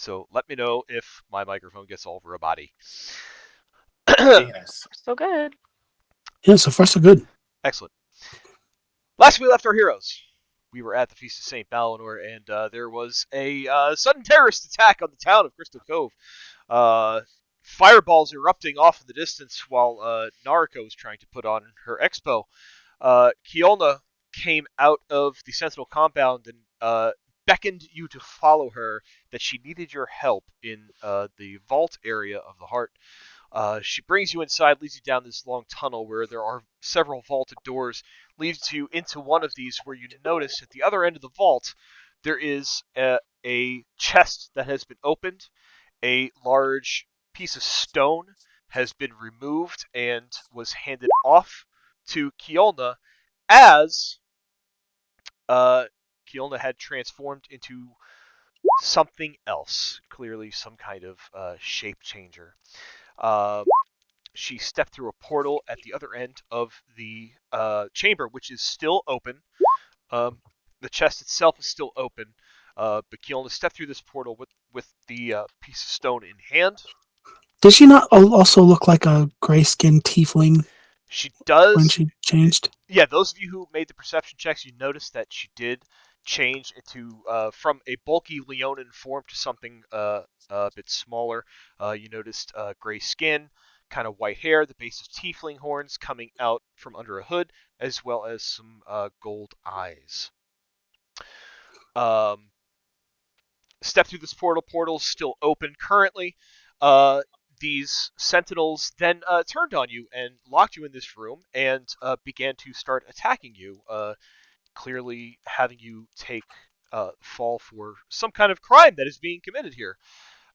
So let me know if my microphone gets all over a body. Yes. So good. Yeah, so far so good. Excellent. Last we left our heroes, we were at the Feast of St. Balinor, and there was a sudden terrorist attack on the town of Crystal Cove. Fireballs erupting off in the distance while Nariko was trying to put on her expo. Kiolna came out of the Sentinel compound and beckoned you to follow her, that she needed your help in the vault area of the heart. She brings you inside, leads you down this long tunnel where there are several vaulted doors, leads you into one of these where you notice at the other end of the vault there is a chest that has been opened. A large piece of stone has been removed and was handed off to Kiolna as Kiolna had transformed into something else, clearly some kind of shape changer. Um, she stepped through a portal at the other end of the chamber, which is still open. The chest itself is still open, but Kiolna stepped through this portal with the piece of stone in hand. Did she not also look like a gray-skinned tiefling She does. when she changed? Yeah, those of you who made the perception checks, you noticed that she did change into from a bulky Leonin form to something a bit smaller. You noticed gray skin, kind of white hair, the base of tiefling horns coming out from under a hood, as well as some gold eyes. Step through this portal. Portal's still open currently. These sentinels then turned on you and locked you in this room and began to start attacking you, clearly having you take fall for some kind of crime that is being committed here.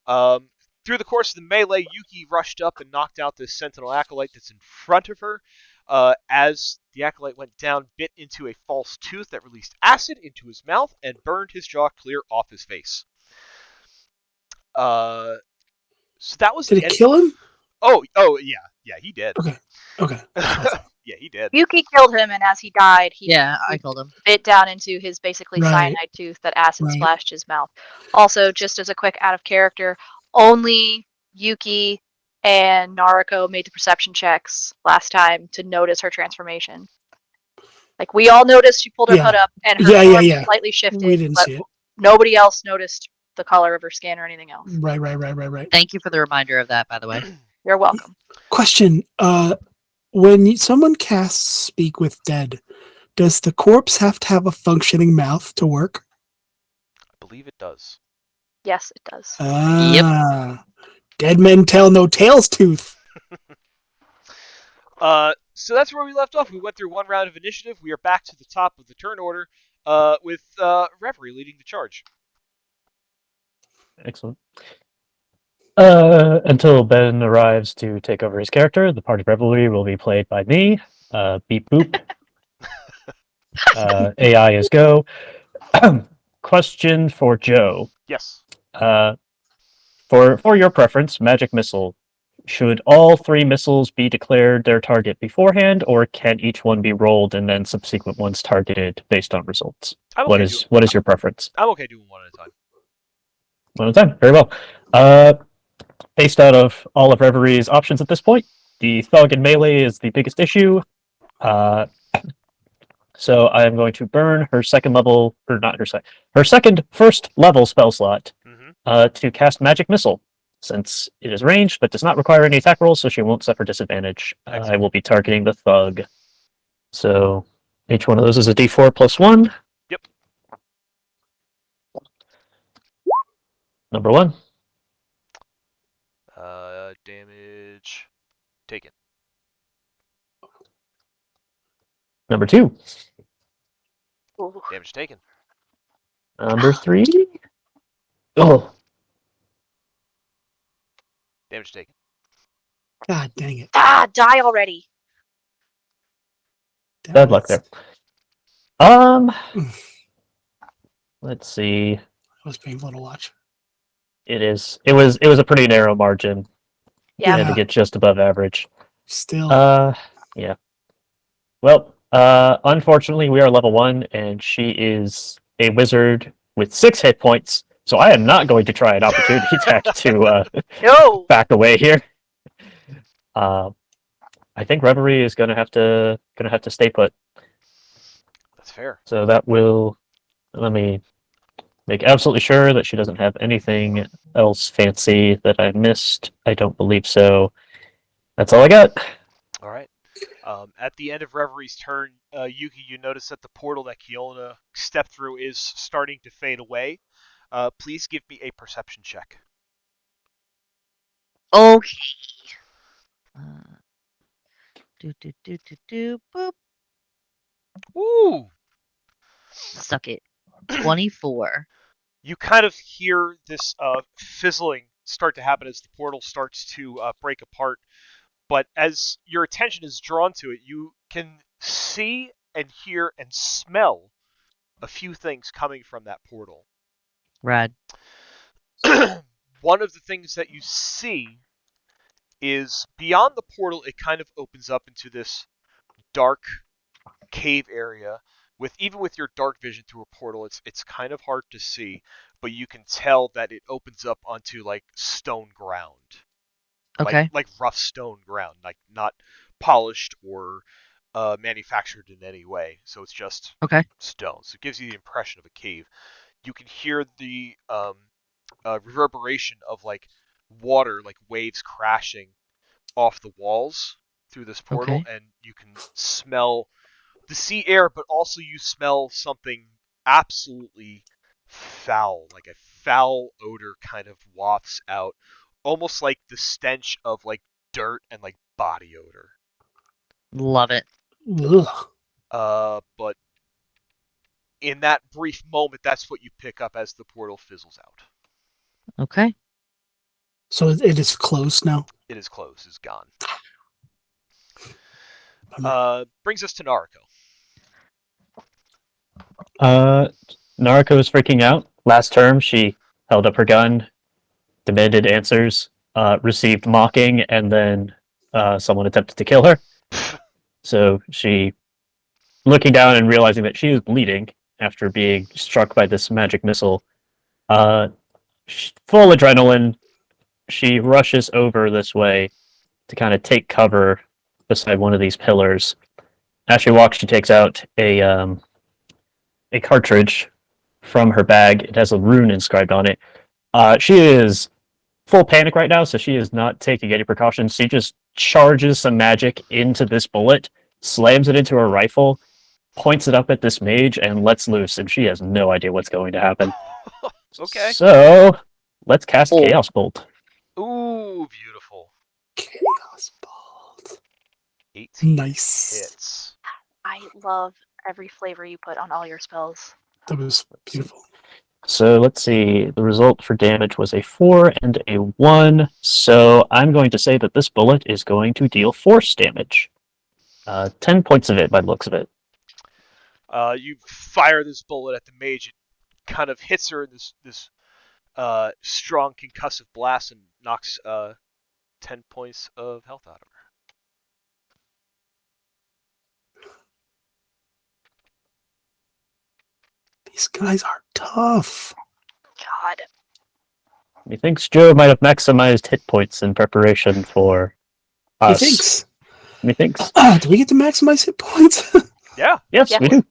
Through the course of the melee, Yuki rushed up and knocked out this sentinel acolyte that's in front of her. As the acolyte went down, bit into a false tooth that released acid into his mouth and burned his jaw clear off his face. So that was. Did it kill him? Oh, yeah, he did. Okay. Yeah, he did. Yuki killed him, and as he died, I killed him. bit down into his basically Right. cyanide tooth that acid Right. splashed his mouth. Also, just as a quick out of character, only Yuki and Nariko made the perception checks last time to notice her transformation. Like, we all noticed she pulled her hood up and her form slightly shifted. We didn't but see it. Nobody else noticed the color of her skin or anything else. Right. Thank you for the reminder of that, by the way. You're welcome. Question: when someone casts Speak with Dead, does the corpse have to have a functioning mouth to work? I believe it does. Yes, it does. Yep. Dead men tell no tales, tooth. So that's where we left off. We went through one round of initiative. We are back to the top of the turn order with Reverie leading the charge. Excellent. Until Ben arrives to take over his character, the Party Revelry will be played by me. Beep boop. AI is go. Question for Joe. Yes. For your preference, magic missile. Should all 3 missiles be declared their target beforehand, or can each one be rolled and then subsequent ones targeted based on results? What is your preference? I'm okay doing one at a time. One at a time. Very well. Based out of all of Reverie's options at this point, the thug and melee is the biggest issue. So I am going to burn her second level, or not her second first level spell slot to cast Magic Missile. Since it is ranged but does not require any attack rolls, so she won't suffer disadvantage. I will be targeting the thug. So each one of those is a d4 plus 1. Yep. Number 1. Damage taken. Number 2. Ooh. Damage taken. Number 3. Oh. Damage taken. God dang it. Die already. Bad luck there. Let's see. That was painful to watch. It was a pretty narrow margin. Yeah. I had to get just above average. Still. Yeah. Well, unfortunately, we are level 1, and she is a wizard with 6 hit points, So I am not going to try an opportunity attack to No. back away here. I think Reverie is gonna have to stay put. That's fair. So that will let me make absolutely sure that she doesn't have anything else fancy that I missed. I don't believe so. That's all I got. All right. At the end of Reverie's turn, Yuki, you notice that the portal that Kiona stepped through is starting to fade away. Please give me a perception check. Okay. Boop. Woo! Suck it. 24. You kind of hear this fizzling start to happen as the portal starts to break apart. But as your attention is drawn to it, you can see and hear and smell a few things coming from that portal. Rad. One of the things that you see is beyond the portal, it kind of opens up into this dark cave area. Even with your dark vision through a portal, it's kind of hard to see, but you can tell that it opens up onto like stone ground. Okay. Like rough stone ground, like not polished or manufactured in any way. So it's just Okay. stone. So it gives you the impression of a cave. You can hear the reverberation of like water, like waves crashing off the walls through this portal, Okay. and you can smell the sea air, but also you smell something absolutely foul, like a foul odor kind of wafts out, almost like the stench of like dirt and like body odor. Love it. But in that brief moment, that's what you pick up as the portal fizzles out. Okay. So it is closed now. It is closed, it's gone. Bummer. Brings us to Naruko. Naruko is freaking out. Last term, she held up her gun, demanded answers, received mocking, and then someone attempted to kill her. So she, looking down and realizing that she is bleeding after being struck by this magic missile, full adrenaline, she rushes over this way to kind of take cover beside one of these pillars. As she walks, she takes out a cartridge from her bag. It has a rune inscribed on it. She is full panic right now, so she is not taking any precautions. She just charges some magic into this bullet, slams it into her rifle, points it up at this mage, and lets loose, and she has no idea what's going to happen. Okay. So, let's cast Oh. Chaos Bolt. Ooh, beautiful. Chaos Bolt. 18 Nice. hits. I love every flavor you put on all your spells. That was beautiful. So let's see. The result for damage was a 4 and a 1. So I'm going to say that this bullet is going to deal force damage. 10 points of it by the looks of it. You fire this bullet at the mage. It kind of hits her in this strong concussive blast and knocks 10 points of health out of her. These guys are tough. God. Methinks Joe might have maximized hit points in preparation for us. Methinks. Methinks. Do we get to maximize hit points? Yeah. Yes, Yes. we do.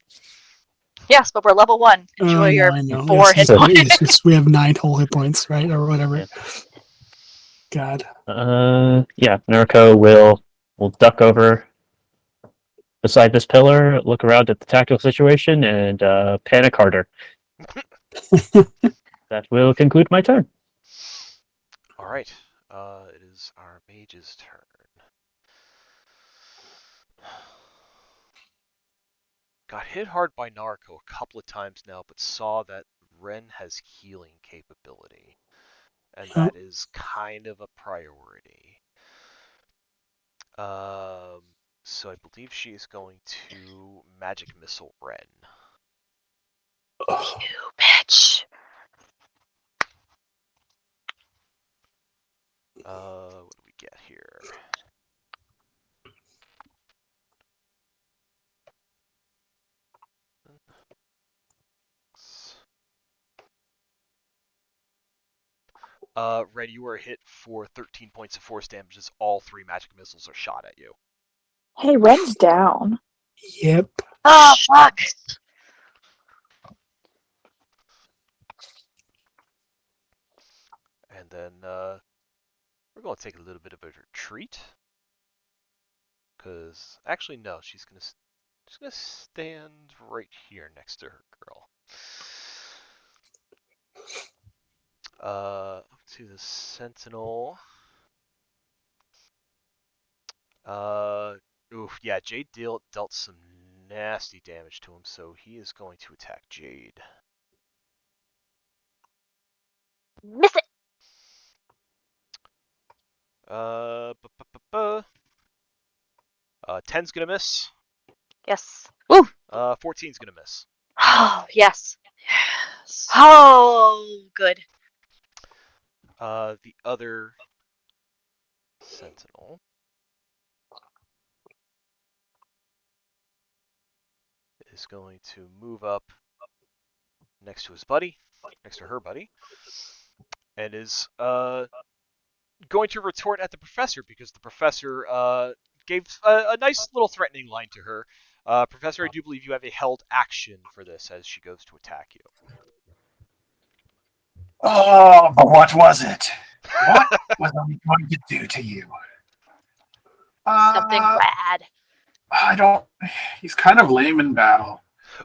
Yes, but we're level 1. Enjoy your I know. 4 hit So- points. We have 9 whole hit points, right? Or whatever. Yeah. God. Yeah, Naruko will duck over beside this pillar, look around at the tactical situation, and panic harder. That will conclude my turn. All right. It is our mage's turn. Got hit hard by Naruko a couple of times now, but saw that Ren has healing capability, and that is kind of a priority. So I believe she is going to magic missile Ren. Oh, You bitch. What do we get here? Ren, you are hit for 13 points of force damage as all 3 magic missiles are shot at you. Hey, Ren's down. Yep. Oh, fuck. And then we're going to take a little bit of a retreat. Because, actually, no, she's going to stand right here next to her girl. Up to the Sentinel. Oof, yeah, Jade dealt some nasty damage to him, so he is going to attack Jade. Miss it. 10's gonna miss. Yes. 14's gonna miss. Oh, yes. Yes. Oh, good. The other Sentinel is going to move up next to his buddy, next to her buddy, and is going to retort at the professor because the professor gave a nice little threatening line to her. Professor, I do believe you have a held action for this as she goes to attack you. Oh, but what was it? What was I going to do to you? Something bad. I don't. He's kind of lame in battle.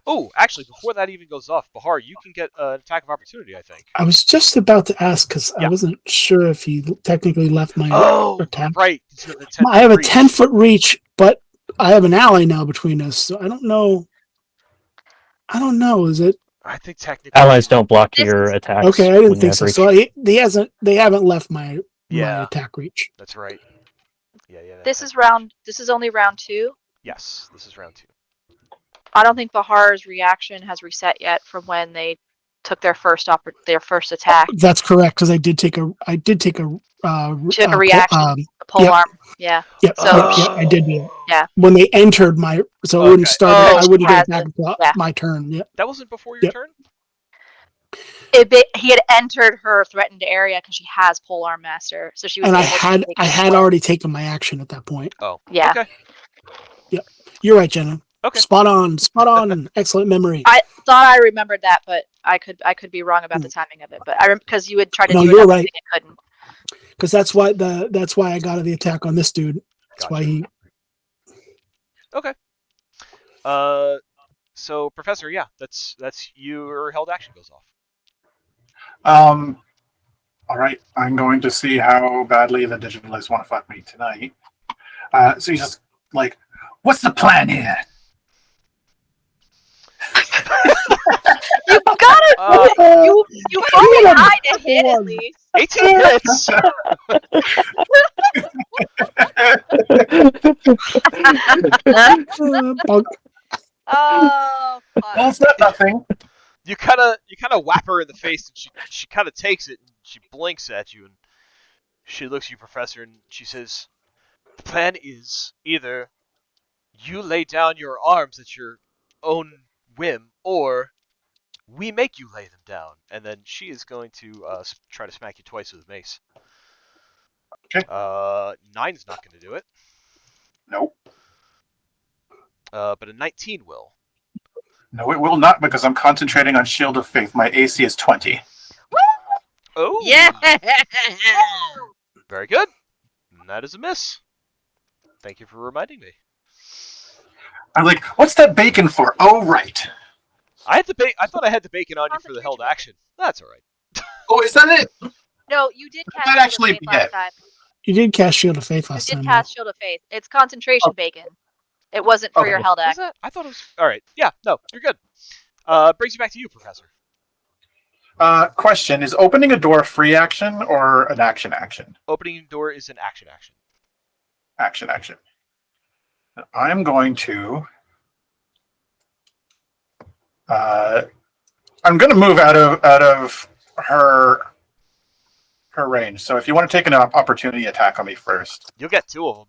Oh, actually, before that even goes off, Bahar, you can get an attack of opportunity, I think. I was just about to ask because Yeah. I wasn't sure if he technically left my attack. Right. I have a 10-foot reach, but I have an ally now between us, so I don't know. Is it? I think technically Allies don't block This your is- attacks. Okay, I didn't when you think have so. reach. So they haven't left my Yeah. attack reach. That's right. Yeah. This is only round 2. Yes, this is round 2. I don't think Bahar's reaction has reset yet from when they took their first attack. That's correct because I did take a Took a reaction. A pole yep. arm. Yeah. Yep, So- yep, I did. Yeah. When they entered my, so it wouldn't Okay. start. Oh, I wouldn't she get has back it. until Yeah. my turn. Yep. That wasn't before your Yep. turn? He had entered her threatened area because she has polearm master, so she was. And able to take I had one. already taken my action at that point. Oh. Yeah. Okay. You're right, Jenna. Okay. Spot on. Excellent memory. I thought I remembered that, but I could be wrong about the timing of it. But I because you would try to No, do you're another right. thing and couldn't. Because that's why I got the attack on this dude. That's Gotcha. why he. Okay. So Professor, yeah, that's your held action goes off. All right, I'm going to see how badly the digitalists want to fuck me tonight. So he's just like, what's the plan here? You got it. You fucking died to hit at least. 18 hits. Bunk. Oh, fuck. Well, it's not nothing. You kind of whap her in the face, and she kind of takes it, and she blinks at you, and she looks at you, Professor, and she says, "The plan is either you lay down your arms at your own whim, or we make you lay them down." And then she is going to try to smack you twice with a mace. Okay. 9's not going to do it. Nope. But a 19 will. No, it will not because I'm concentrating on Shield of Faith. My AC is 20. Oh. Yeah. Very good. And that is a miss. Thank you for reminding me. I'm like, what's that bacon for? Oh, right. I thought I had the bacon on you for the held action. That's all right. Oh, is that it? No, you did cast That Shield actually of Faith be last it. time. You did cast Shield of Faith You last did time. cast Shield of Faith. It's concentration bacon. It wasn't for Okay. your held Is action. that? I thought it was. All right. Yeah. No, you're good. Brings you back to you, Professor. Question, is opening a door free action or an action? Opening door is an action. Action. I'm going to... I'm going to move out of her range. So if you want to take an opportunity attack on me first. You'll get 2 of them.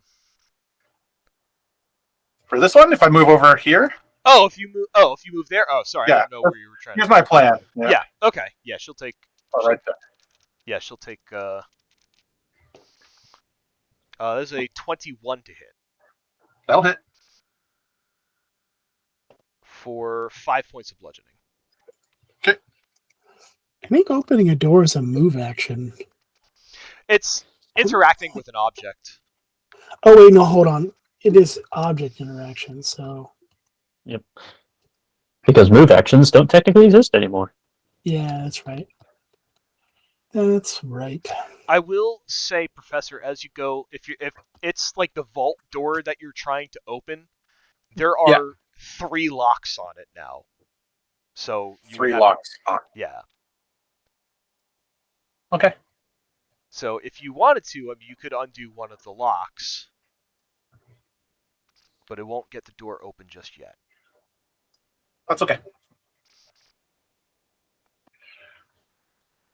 For this one, if I move over here, Oh, if you move there. Oh, sorry. I Yeah. don't know where you were trying. here's my plan. Yeah. Okay. Yeah. She'll take. Oh, right there. Yeah, she'll take. There's a 21 to hit That'll hit. for 5 points of bludgeoning. Okay. I think opening a door is a move action. It's interacting with an object. Oh wait, no, hold on. It is object interaction, so Because move actions don't technically exist anymore. yeah, that's right. That's right. I will say, Professor, as you go, if it's like the vault door that you're trying to open, there are Yeah. 3 locks on it now. So you 3 have, locks. Yeah. Okay. So if you wanted to, I mean, you could undo one of the locks, but it won't get the door open just yet. That's okay.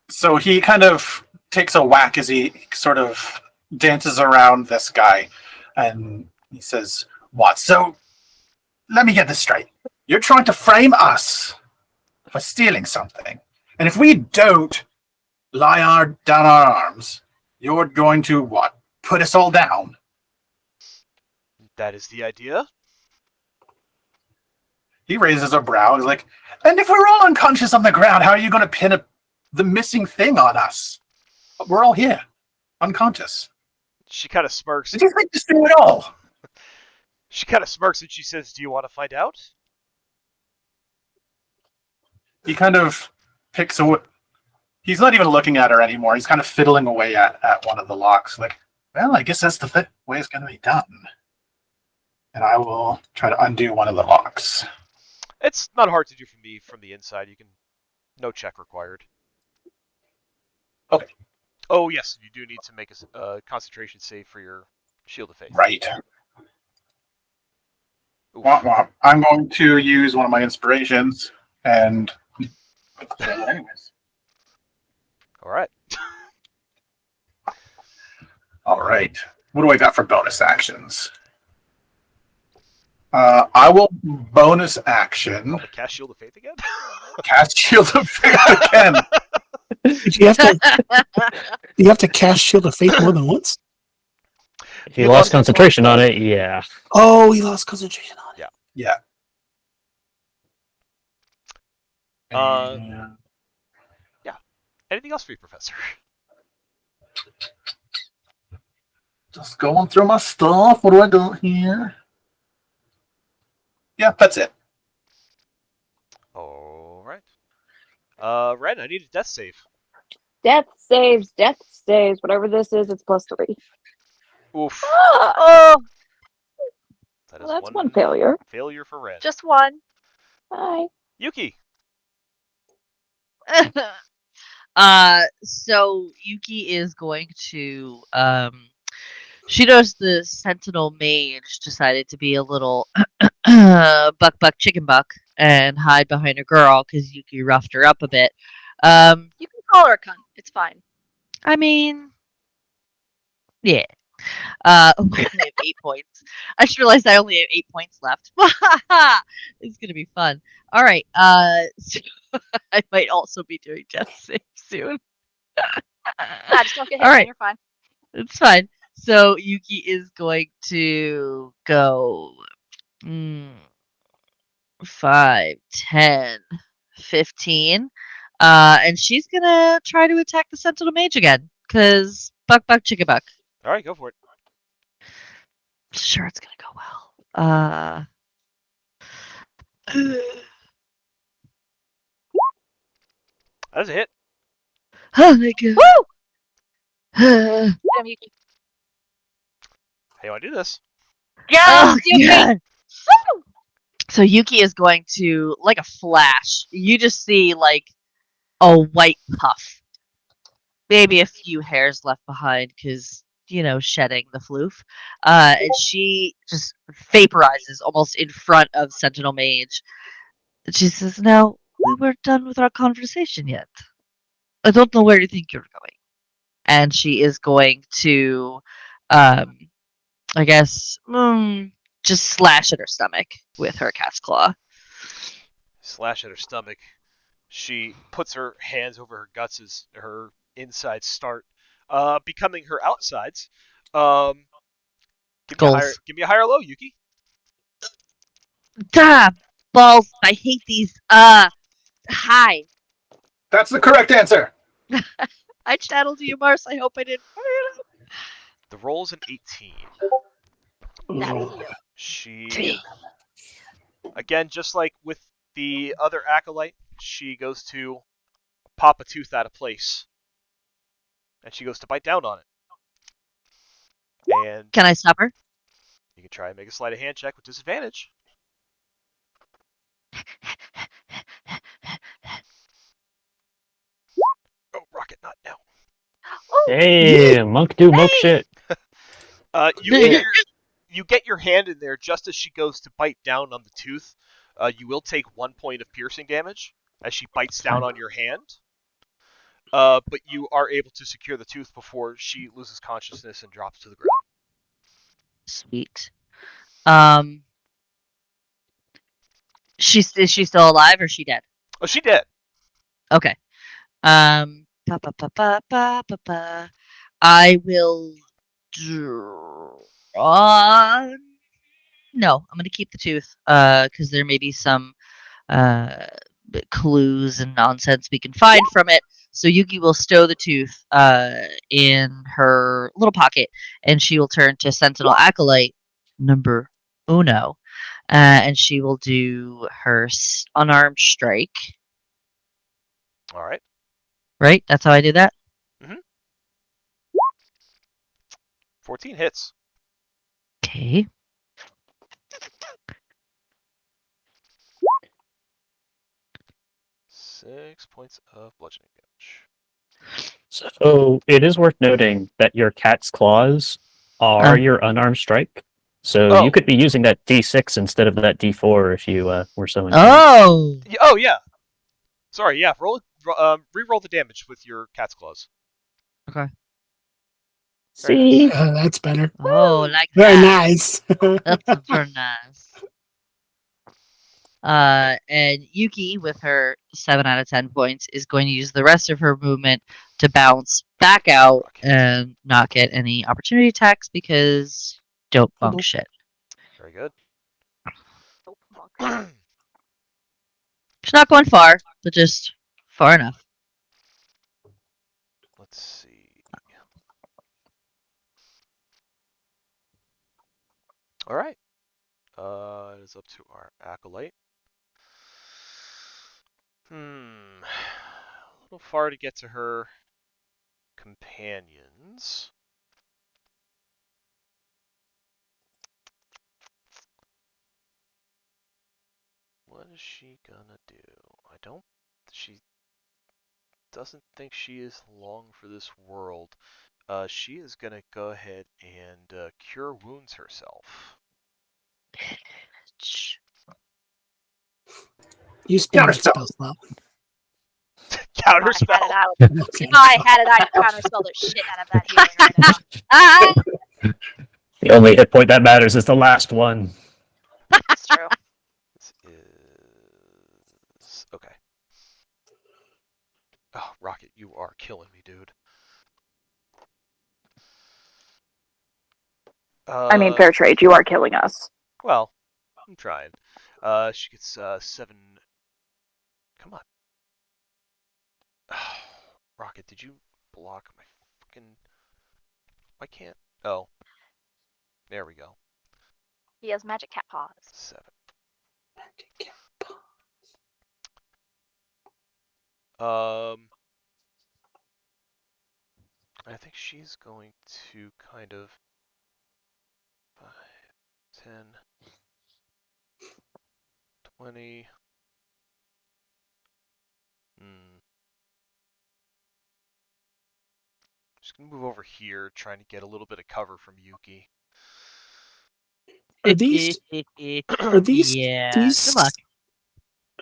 So he kind of takes a whack as he sort of dances around this guy, and he says, "What? So, let me get this straight. You're trying to frame us for stealing something, and if we don't lie down our arms, you're going to what? Put us all down?" That is the idea. He raises a brow. He's like, "And if we're all unconscious on the ground, how are you going to pin the missing thing on us? We're all here, unconscious. She kind of smirks. Did you think this through at all?" She kind of smirks and she says, "Do you want to find out?" He kind of picks a. He's not even looking at her anymore. He's kind of fiddling away at one of the locks. Like, well, I guess that's the way it's going to be done. And I will try to undo one of the locks. It's not hard to do from the inside. You can, no check required. Okay. Oh yes, you do need to make a concentration save for your shield of faith. Right. Oof. Womp womp. I'm going to use one of my inspirations and. Anyways. All right. All right. What do I got for bonus actions? I will bonus action Cast shield of faith again. cast Shield of Faith again. Did you have to cast Shield of Faith more than once? If you lost concentration on it, yeah. Oh, he lost concentration on it. Yeah. Anything else for you, Professor? Just going through my stuff. What do I got here? Yeah, that's it. All right. Ren, I need a death save. Death saves. Whatever this is, it's +3. Oof. Oh, That is Well, that's one failure. failure for Ren. just one. Hi. Yuki. So Yuki is going to she knows the Sentinel Mage decided to be a little buck chicken buck and hide behind a girl because Yuki roughed her up a bit. You can call her a cunt. It's fine. I mean, yeah. I have 8 points. I just realized I only have 8 points left. It's gonna be fun. All right. So I might also be doing death save soon. Nah, just don't get hit. All Man, right. you're fine. It's fine. So Yuki is going to go 5, 10, 15. And she's gonna try to attack the Sentinel Mage again. Cause buck chicka buck. All right, go for it. Sure it's gonna go well. That's a hit. Oh my god. Damn, Yuki. How you want to do this? Oh, Yuki. God. So Yuki is going to, like a flash, you just see like a white puff. Maybe a few hairs left behind because, shedding the floof. And she just vaporizes almost in front of Sentinel Mage. And she says, "Now, we weren't done with our conversation yet. I don't know where you think you're going." And she is going to, I guess, just slash at her stomach with her cat's claw. Slash at her stomach. She puts her hands over her guts as her insides start becoming her outsides. Give me a higher low, Yuki. Balls. I hate these. High. That's the correct answer. I channeled you, Mars. I hope I didn't. The roll is an 18. Oh. She, again, just like with the other acolyte, she goes to pop a tooth out of place. And she goes to bite down on it. And Can I stop her? you can try and make a sleight of hand check with disadvantage. Oh, Rocket, not now. Hey, monk do monk shit. You get your hand in there just as she goes to bite down on the tooth. You will take 1 point of piercing damage as she bites down on your hand. But you are able to secure the tooth before she loses consciousness and drops to the ground. Sweet. Is she still alive or is she dead? Oh, she dead. Okay. I will draw. No, I'm gonna keep the tooth. Because there may be some clues and nonsense we can find from it. So Yuki will stow the tooth in her little pocket, and she will turn to Sentinel Acolyte number uno, and she will do her unarmed strike. All right. Right? That's how I do that? 14 hits. Okay. Six points of bludgeoning damage. So it is worth noting that your cat's claws are your unarmed strike. So you could be using that D6 instead of that D4 if you were so inclined. Oh yeah. Sorry, yeah. Re-roll the damage with your cat's claws. Okay. See, that's better. Oh, like Very that. nice. That's very nice. And Yuki, with her 7 out of 10 points, is going to use the rest of her movement to bounce back out and not get any opportunity attacks because dope monk shit. Very good. She's not going far, but just far enough. Let's see. All right. It is up to our acolyte. A little far to get to her companions. What is she gonna do? She doesn't think she is long for this world. She is gonna go ahead and cure wounds herself. You spell that spell slot. Counterspell. I had it out. Counterspell the shit out of that healing right now. The only hit point that matters is the last one. That's true. This is okay. Oh, Rocket, you are killing me, dude. I mean, fair trade. You are killing us. Well, I'm trying. She gets 7. Come on. Rocket, did you block my fucking... Why can't... Oh. There we go. He has magic cat paws. 7. Magic cat paws. I think she's going to kind of 5, 10, 20. Just gonna move over here, trying to get a little bit of cover from Yuki. Are these yeah, these good luck.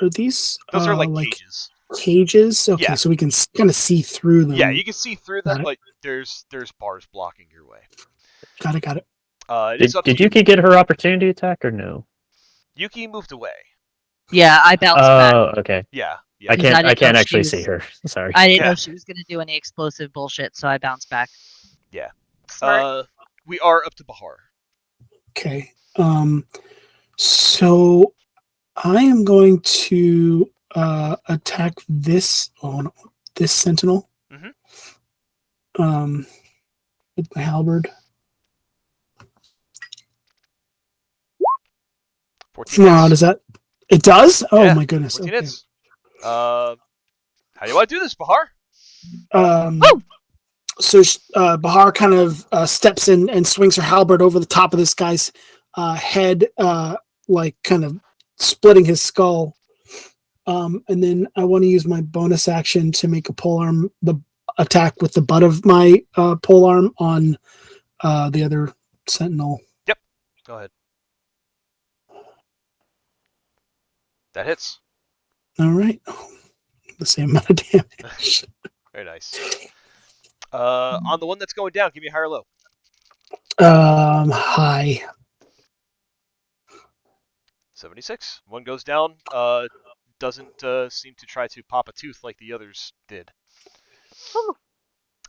Are these Those are like cages. Cages? Okay, Yeah. so we can kind of see through them. Yeah, you can see through them, Got it. but there's bars blocking your way. Got it. It is up to Did Yuki get her opportunity attack or no? Yuki moved away. Yeah, I bounced back. Oh, okay. Yeah. Yeah. I Because I can't. I didn't know can't she actually was- see her. Sorry. I didn't Yeah. know she was going to do any explosive bullshit, so I bounced back. Yeah. Smart. We are up to Bahar. Okay. So I am going to attack this this sentinel. Mhm. With my halberd. 14 No, hits. does that? It does? Oh Yeah, my goodness. 14 Okay. hits. How do you want to do this, Bahar? So Bahar kind of steps in and swings her halberd over the top of this guy's head, like kind of splitting his skull. And then I want to use my bonus action to make a polearm the attack with the butt of my polearm on the other sentinel. Yep. Go ahead. That hits. All right. The same amount of damage. Very nice. On the one that's going down, give me a high or low. High. 76. One goes down. Doesn't seem to try to pop a tooth like the others did.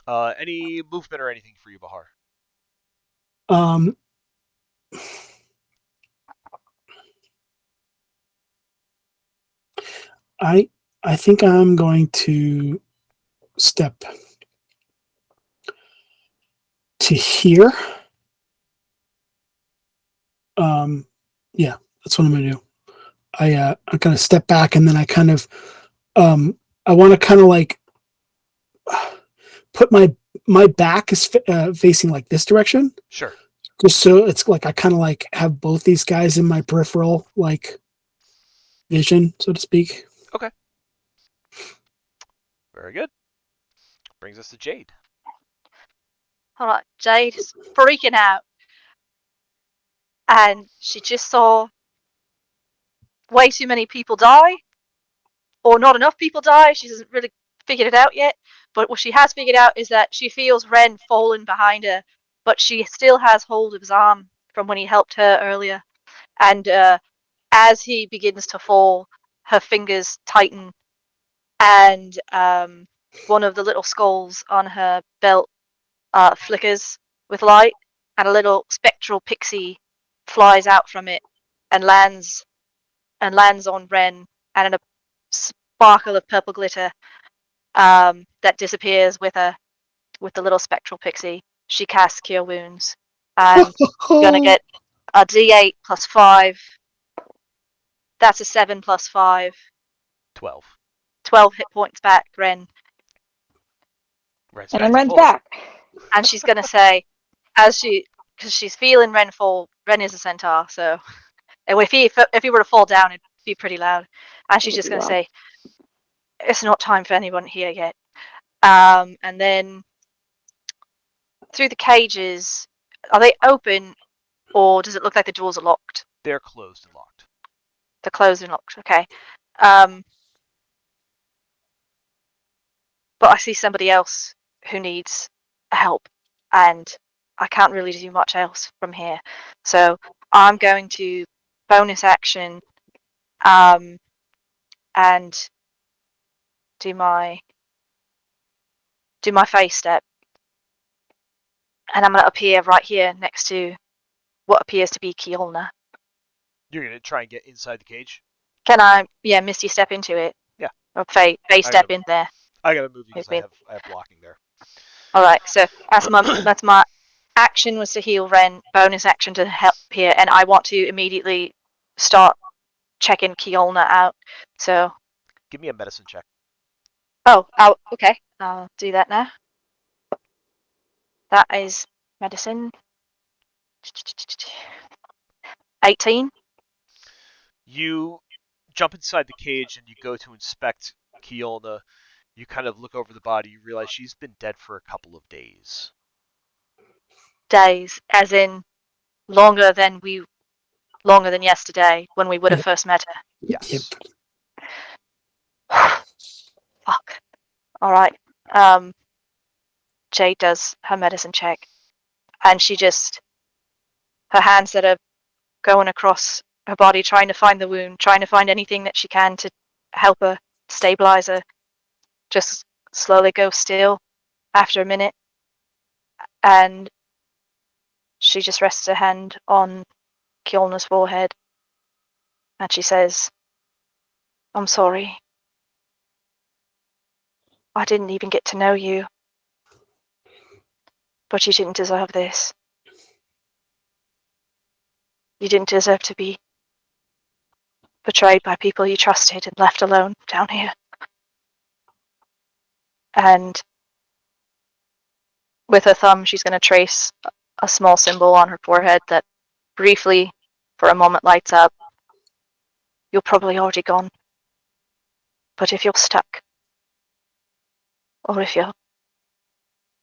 Any movement or anything for you, Bahar? Um, I think I'm going to step to here. Yeah, that's what I'm gonna do. I kind of step back and then I kind of I want to kind of like put my back is facing like this direction, Sure. just so it's like I kind of like have both these guys in my peripheral like vision, so to speak. Okay. Very good. Brings us to Jade. All right, Jade is freaking out, and she just saw way too many people die, or not enough people die. She hasn't really figured it out yet. But what she has figured out is that she feels Ren falling behind her, but she still has hold of his arm from when he helped her earlier. And as he begins to fall, her fingers tighten, and one of the little skulls on her belt flickers with light, and a little spectral pixie flies out from it and lands on Ren, and in a sparkle of purple glitter that disappears with the little spectral pixie. She casts Cure Wounds, and you're gonna get a D8 plus 5. That's a 7 plus 5. 12. 12 hit points back, Ren. Ren's And back then to Ren's full. back. And she's gonna say, because she's feeling Ren fall. Ren is a centaur, so if he were to fall down, it'd be pretty loud. And she's just gonna say, "It's not time for anyone here yet." And then through the cages, are they open, or does it look like the doors are locked? They're closed and locked. They're closed and locked. Okay. But I see somebody else who needs help, and I can't really do much else from here. So I'm going to bonus action, and do my face step, and I'm going to appear right here next to what appears to be Kiolna. You're going to try and get inside the cage? Can I, Misty step into it? Yeah. Or face step in there. I got to move you because Okay. I have blocking there. All right, so that's my action was to heal Ren, bonus action to help here, and I want to immediately start checking Kiolna out. So, Give me a medicine check. Okay, I'll do that now. That is medicine. 18. You jump inside the cage and you go to inspect Kiolna. You kind of look over the body. You realize she's been dead for a couple of days. Days, as in longer than yesterday when we would have first met her. Yes. Fuck. All right. Jade does her medicine check, and her hands that are going across her body, trying to find the wound, trying to find anything that she can to help her stabilizer just slowly goes still after a minute, and she just rests her hand on Kiolna's forehead, and she says, "I'm sorry. I didn't even get to know you, but you didn't deserve this. You didn't deserve to be betrayed by people you trusted and left alone down here." And with her thumb, she's going to trace a small symbol on her forehead that briefly, for a moment, lights up. "You're probably already gone. But if you're stuck, or if you're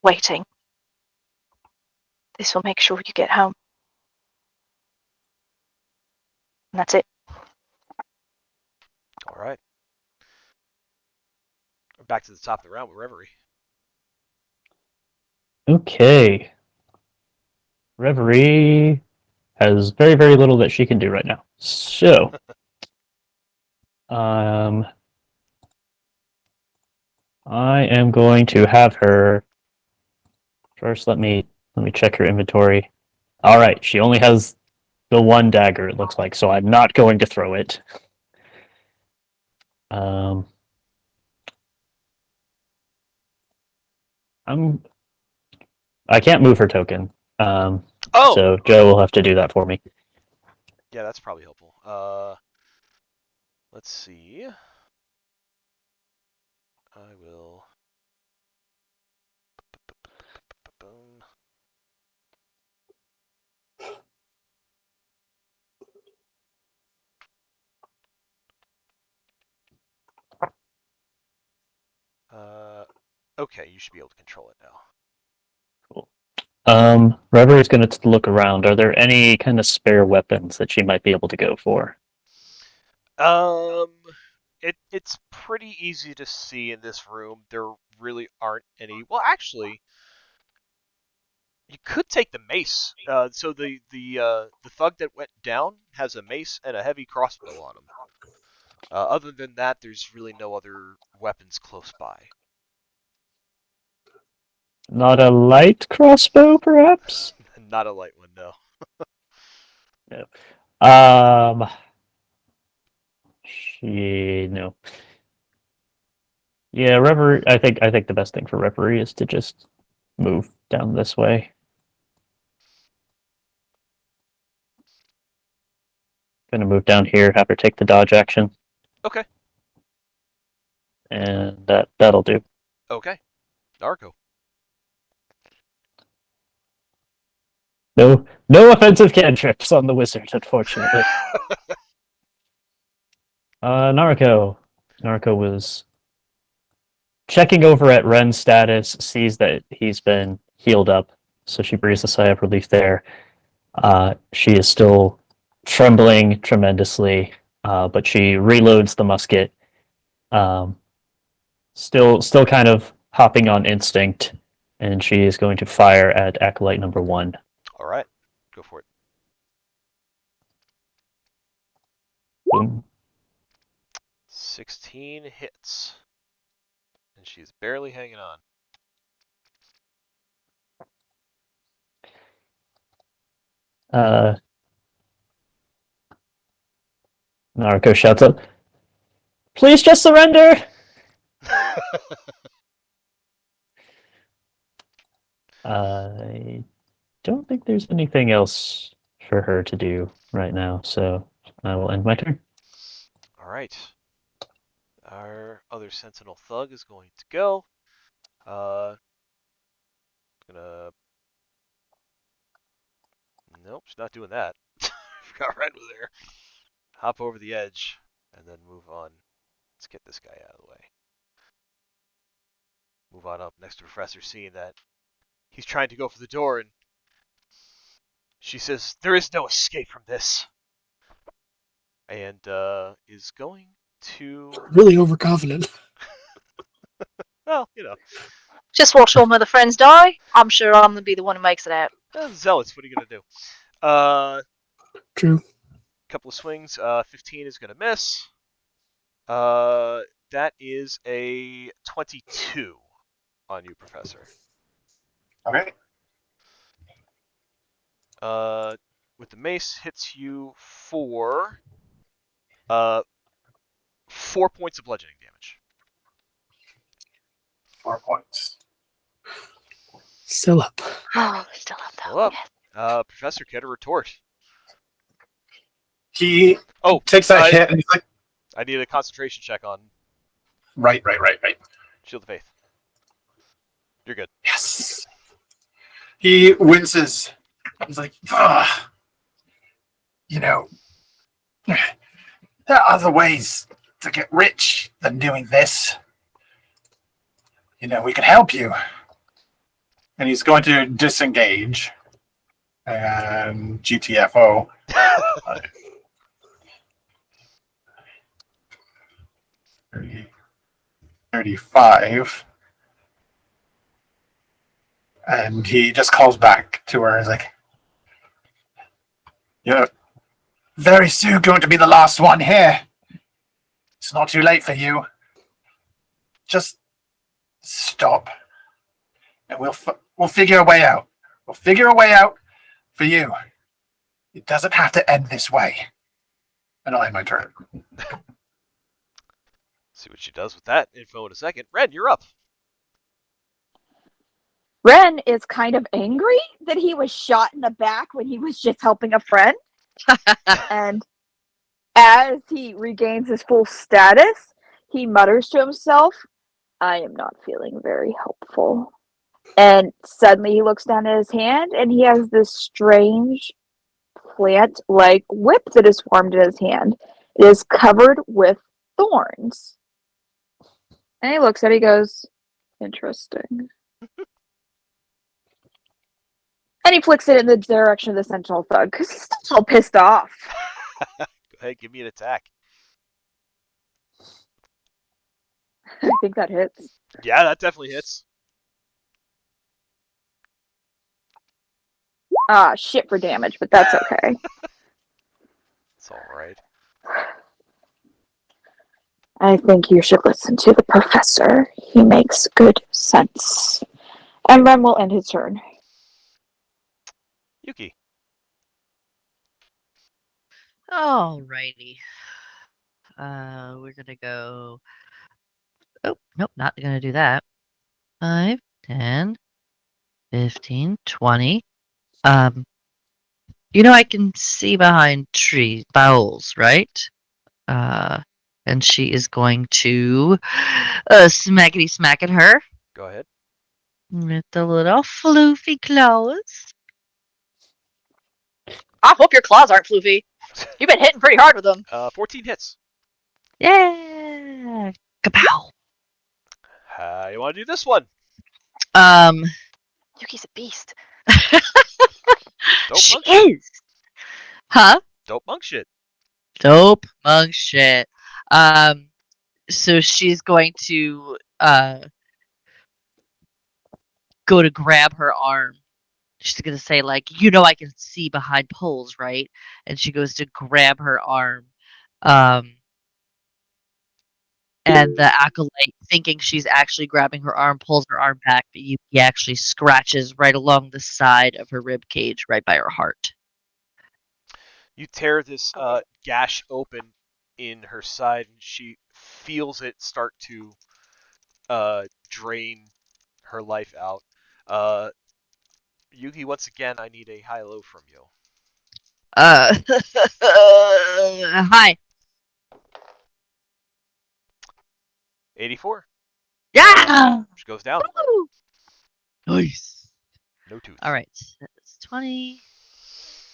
waiting, this will make sure you get home." And that's it. All right. We're back to the top of the round with Reverie. Okay. Reverie has very, very little that she can do right now. So, I am going to have her first. Let me check her inventory. All right, she only has the one dagger. It looks like, so I'm not going to throw it. I can't move her token. So Joe will have to do that for me. Yeah, that's probably helpful. Let's see. I will. Boom. Okay, you should be able to control it now. Cool. Reverie is going to look around. Are there any kind of spare weapons that she might be able to go for? It's pretty easy to see in this room. There really aren't any. Well, actually, you could take the mace. So the thug that went down has a mace and a heavy crossbow on him. Other than that, there's really no other weapons close by. Not a light crossbow, perhaps? Not a light one, no. No. No. Yeah, Reverie. I think the best thing for Reverie is to just move down this way. Gonna move down here, have her take the dodge action. Okay. And that'll do. Okay. Narco. No offensive cantrips on the wizard, unfortunately. Narco was checking over at Ren's status, sees that he's been healed up, so she breathes a sigh of relief there. She is still trembling tremendously, but she reloads the musket. Still kind of hopping on instinct, and she is going to fire at Acolyte number 1. All right. Go for it. Boom. 16 hits. And she's barely hanging on. Narco shouts up, "Please just surrender!" I don't think there's anything else for her to do right now, so I will end my turn. All right. Our other sentinel thug is going to go. Gonna. Nope, she's not doing that. Forgot Red was there. Hop over the edge and then move on. Let's get this guy out of the way. Move on up next to Professor, seeing that he's trying to go for the door, and she says, "There is no escape from this." And is going to. Really overconfident. Well, you know. Just watch all my other friends die. I'm sure I'm going to be the one who makes it out. Zealots, what are you going to do? True. Couple of swings. 15 is going to miss. That is a 22 on you, Professor. Okay. With the mace, hits you for 4 points of bludgeoning damage. 4 points. Still up. Oh, still up though. Still up. Yes. Professor, get a retort. He Oh, takes a hit and he's like, I need a concentration check on right. Shield of Faith. You're good. Yes. He winces. He's like, ugh. You know, there are other ways to get rich than doing this. You know, we could help you. And he's going to disengage. And GTFO. 35. And he just calls back to her. He's like, you're very soon going to be the last one here. It's not too late for you. Just stop. And we'll figure a way out. We'll figure a way out for you. It doesn't have to end this way. And I'll end my turn. See what she does with that info in a second. Ren, you're up. Ren is kind of angry that he was shot in the back when he was just helping a friend. And as he regains his full status, he mutters to himself, I am not feeling very helpful. And suddenly he looks down at his hand and he has this strange plant-like whip that is formed in his hand. It is covered with thorns. And he looks at it, he goes, interesting. And he flicks it in the direction of the Sentinel Thug, because he's still so pissed off. Go ahead, give me an attack. I think that hits. Yeah, that definitely hits. Shit for damage, but that's okay. It's alright. I think you should listen to the professor. He makes good sense. And Ren will end his turn. Yuki. Alrighty. We're gonna go. Oh, nope, not gonna do that. 5, 10, 15, 20. You know, I can see behind tree boughs, right? And she is going to smackety smack at her Go ahead. with the little floofy claws. I hope your claws aren't floofy. You've been hitting pretty hard with them. 14 hits. Yeah, kapow. How you want to do this one? Yuki's a beast. Dope She monk shit. is. Huh? Dope monk shit. Dope monk shit. So she's going to go to grab her arm. She's gonna say, like, you know, I can see behind poles, right? And she goes to grab her arm. And the acolyte, thinking she's actually grabbing her arm, pulls her arm back, but Yuki actually scratches right along the side of her rib cage, right by her heart. You tear this gash open in her side, and she feels it start to drain her life out. Yuki, once again, I need a high-low from you. Hi. 84. Yeah! She goes down. Woo! Nice. No tooth. All right, that's 20.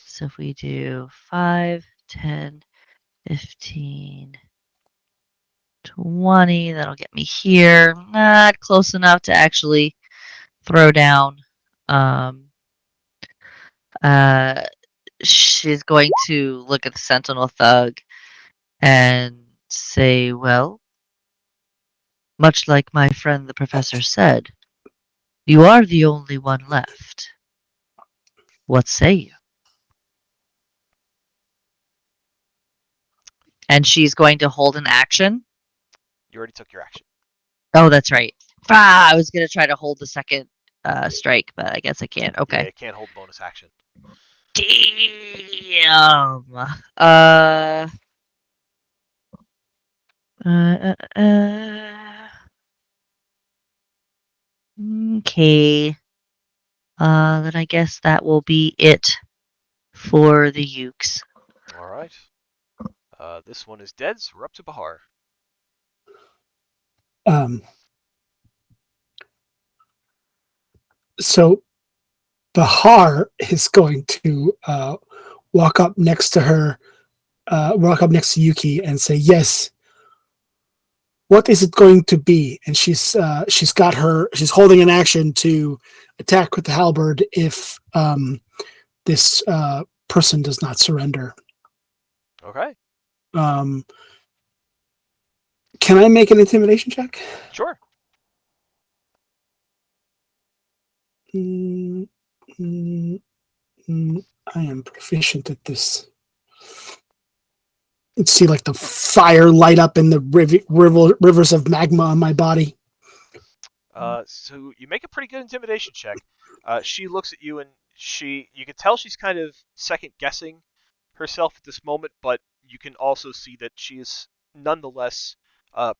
So if we do 5, 10, 15, 20, that'll get me here. Not close enough to actually throw down. She's going to look at the Sentinel Thug and say, well, much like my friend the professor said, you are the only one left. What say you? And she's going to hold an action You already took your action. Oh, that's right. I was gonna try to hold the second strike, but I guess I can't. Yeah, Okay. it can't hold bonus action. Damn. Okay. Then I guess that will be it for the Ukes. All right. This one is dead, so we're up to Bahar. So Bahar is going to walk up next to her, walk up next to Yuki, and say, "Yes. What is it going to be?" And she's holding an action to attack with the halberd if this person does not surrender. Okay. Can I make an intimidation check? Sure. I am proficient at this. You see, like the fire light up in the rivers of magma on my body. So you make a pretty good intimidation check. She looks at you and you can tell she's kind of second guessing herself at this moment, but you can also see that she is nonetheless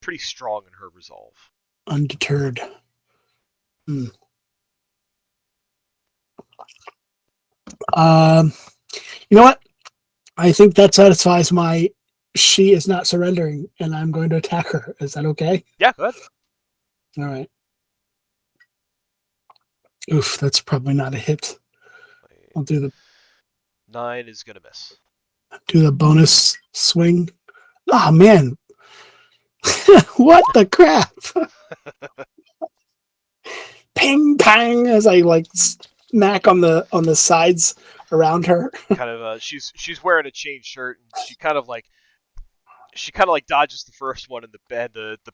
pretty strong in her resolve. Undeterred. You know what? I think that satisfies my she is not surrendering, and I'm going to attack her. Is that okay? Yeah, go ahead. All right. Oof, that's probably not a hit. I'll do the 9 is gonna miss. bonus swing. Oh man. What the crap? Ping pang as I like smack on the sides around her. Kind of she's wearing a chain shirt and she kind of like dodges the first one and the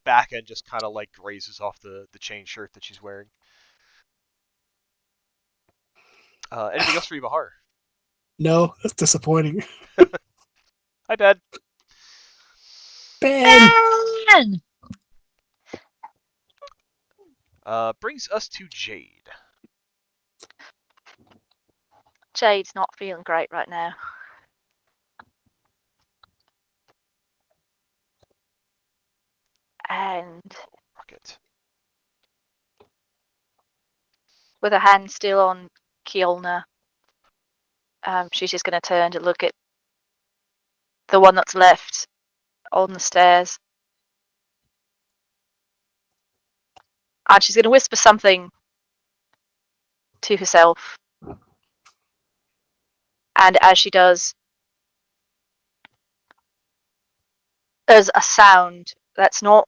back end just kind of like grazes off the chain shirt that she's wearing. Anything else for you, Bahar? No, that's disappointing. Hi, Ben. Ben! Brings us to Jade. Jade's not feeling great right now. And Rocket. with her hand still on Kiolna, she's just going to turn to look at the one that's left on the stairs. And she's going to whisper something to herself. And as she does, there's a sound that's not...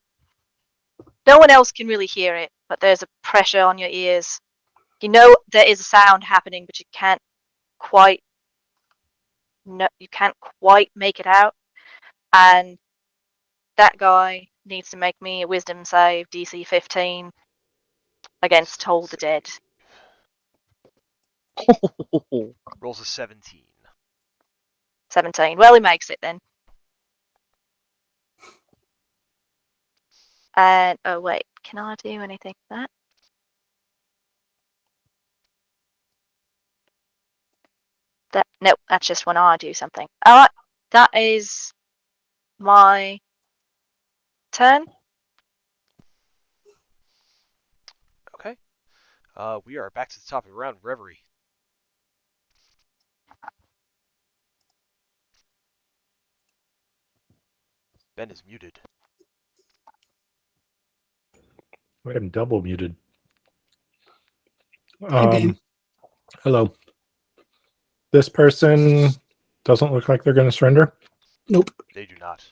No one else can really hear it, but there's a pressure on your ears. You know there is a sound happening, but you can't quite make it out. And that guy needs to make me a wisdom save, DC 15, against Toll the Dead. Rolls a 17. 17. Well, he makes it then. And oh wait, can I do anything with that? Nope, that's just when I do something. Alright, that is my turn. Okay. We are back to the top of the round, Reverie. Ben is muted. I am double muted. Hey, Ben. Hello. This person doesn't look like they're going to surrender. Nope. They do not.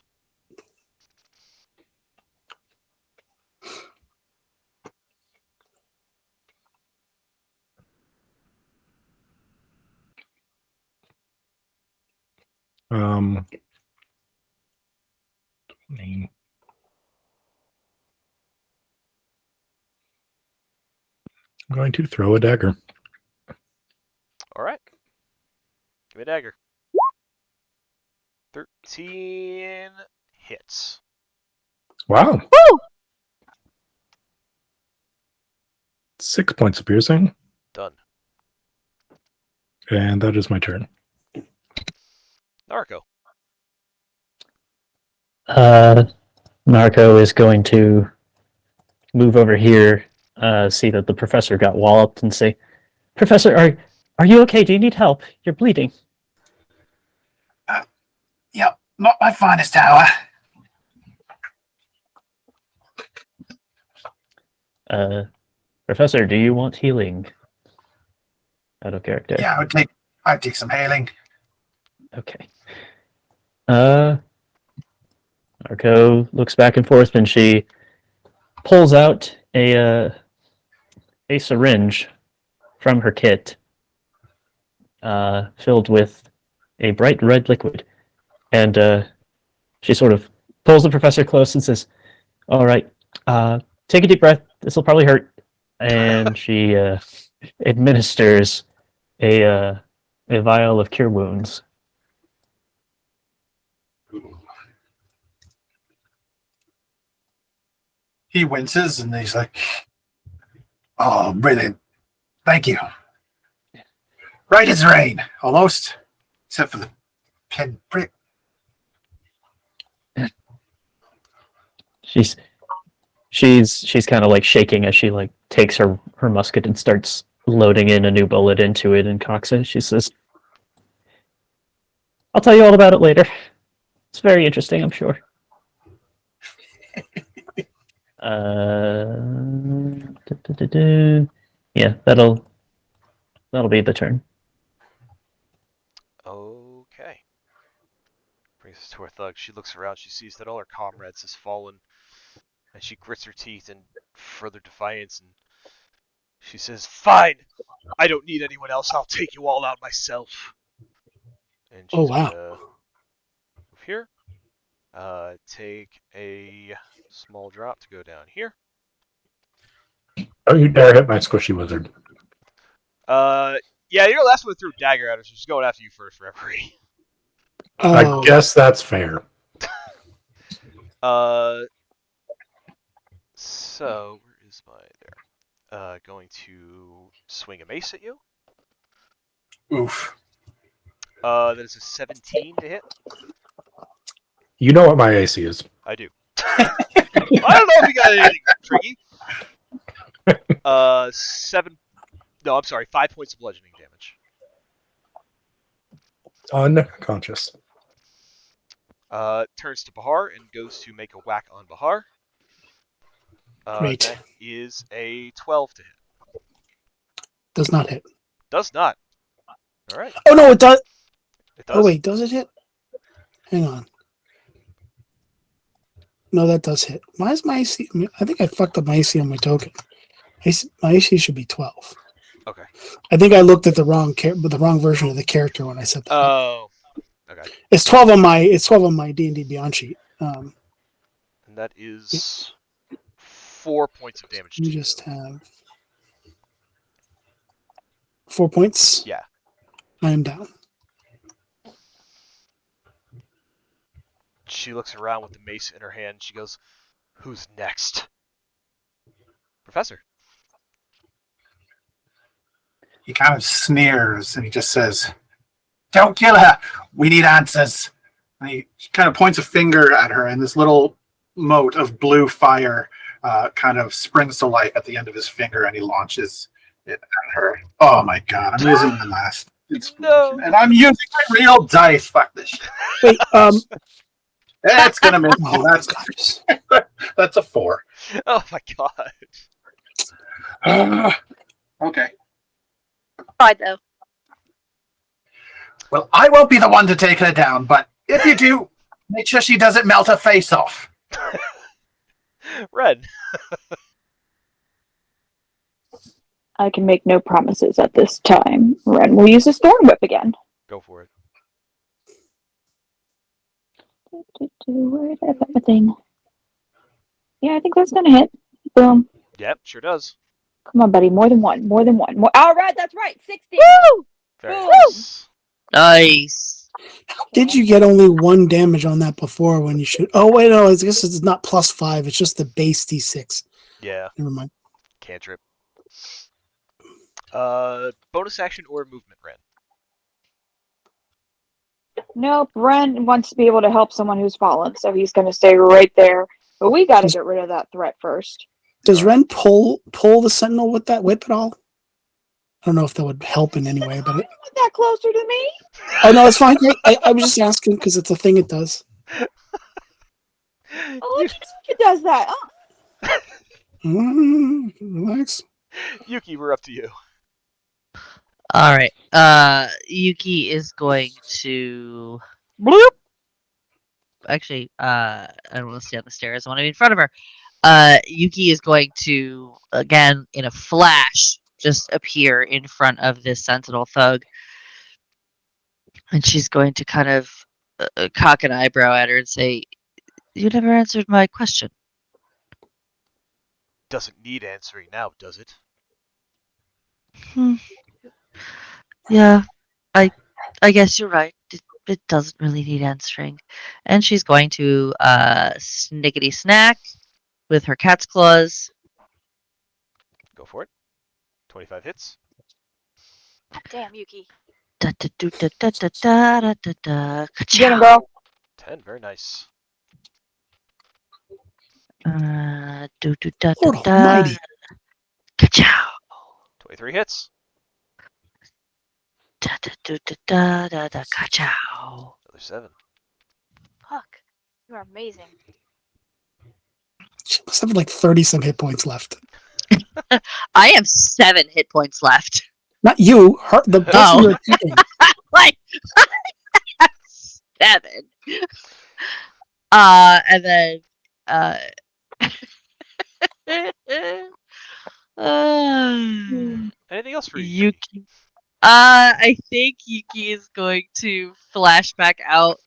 I'm going to throw a dagger. All right. Give me a dagger. 13 hits. Wow. Woo! 6 points of piercing, Done. and that is my turn. Narco. Narco is going to move over here, see that the professor got walloped, and say, "Professor, are you okay? Do you need help? You're bleeding." Yep, not my finest hour. Professor, do you want healing? Out of character. Yeah, I'd take some healing. Okay. Narco looks back and forth, and she pulls out a syringe from her kit, filled with a bright red liquid, and she sort of pulls the professor close and says, "All right, take a deep breath. This will probably hurt." And she administers a vial of cure wounds. He winces and he's like, "Oh, brilliant. Thank you. Right as rain, almost. Except for the pinprick." She's kind of like shaking as she like takes her musket and starts loading in a new bullet into it and cocks it. She says, "I'll tell you all about it later. It's very interesting, I'm sure." Yeah, that'll be the turn. Okay. Brings us to our thug. She looks around. She sees that all her comrades has fallen, and she grits her teeth in further defiance. And she says, "Fine. I don't need anyone else. I'll take you all out myself." And she's wow. gonna move here. Take a small drop to go down here. Don't you dare hit my squishy wizard. Yeah, you're the last one that threw a dagger at her, so she's going after you first, referee. I guess that's fair. So where is my there? Going to swing a mace at you. Oof. That is a 17 to hit. You know what my AC is. I do. I don't know if you got anything tricky. 5 points of bludgeoning damage. Unconscious. Turns to Bahar and goes to make a whack on Bahar. Great. That is a 12 to hit. Does not hit. Does not. All right. Oh no, it does. It does. Oh wait, does it hit? Hang on. No, that does hit. Why is my AC? I think I fucked up my AC on my token. My AC should be 12. Okay. I think I looked at the wrong version of the character when I said that. Oh. Okay. It's 12 on my D&D Beyond sheet. And that is 4 points of damage to You you. just have 4 points. Yeah. I am down. She looks around with the mace in her hand. She goes, "Who's next?" Professor. He kind of sneers and he just says, "Don't kill her. We need answers." And he kind of points a finger at her, and this little mote of blue fire kind of springs to life at the end of his finger, and he launches it at her. Oh my god, I'm using the last explosion, and I'm using my real dice. Fuck this shit. Wait, That's gonna miss. oh, That's a 4. Oh my god. Okay. Tried though. Well, I won't be the one to take her down, but if you do, make sure she doesn't melt her face off. Red. I can make no promises at this time. Ren will use his thorn whip again. Go for it. Where did I put my thing? Yeah, I think that's gonna hit. Boom. Yep, sure does. Come on, buddy. More than one. More. All right, that's right. 16. Woo! Very Boom. nice. Nice. How did you get only 1 damage on that before when you should? Oh wait, no. I guess it's not +5. It's just the base D6. Yeah, Never mind. cantrip. Bonus action or movement, Ren? Nope, Ren wants to be able to help someone who's fallen, so he's going to stay right there. But we got to get rid of that threat first. Does Ren pull the sentinel with that whip at all? I don't know if that would help in any way, but Not that closer to me. oh no, it's fine. I was just asking because it's a thing it does. I'll let you know if it does that. Relax. Yuki, we're up to you. All right. Yuki is going to. Bloop! Actually, I don't want to stay on the stairs. I want to be in front of her. Yuki is going to, again, in a flash, just appear in front of this sentinel thug. And she's going to kind of cock an eyebrow at her and say, "You never answered my question." Doesn't need answering now, does it? Yeah, I guess you're right. It doesn't really need answering. And she's going to snickety snack with her cat's claws. Go for it. 25 hits. Damn, Yuki. Da, da, do, da, da, da, da, da, da, da. Get him, Ka-chow. girl. 10, very nice. Do, do, da, da, Lord da. Almighty. Ka-chow. 23 hits. Da, da, do, da, da, da, da. Ka-chow. Another 7. Fuck. You are amazing. She must have like 30 some hit points left. I have 7 hit points left. Not you, her, the person Oh. you're keeping. Like 7. And then Anything else for you? Yuki. I think Yuki is going to flash back out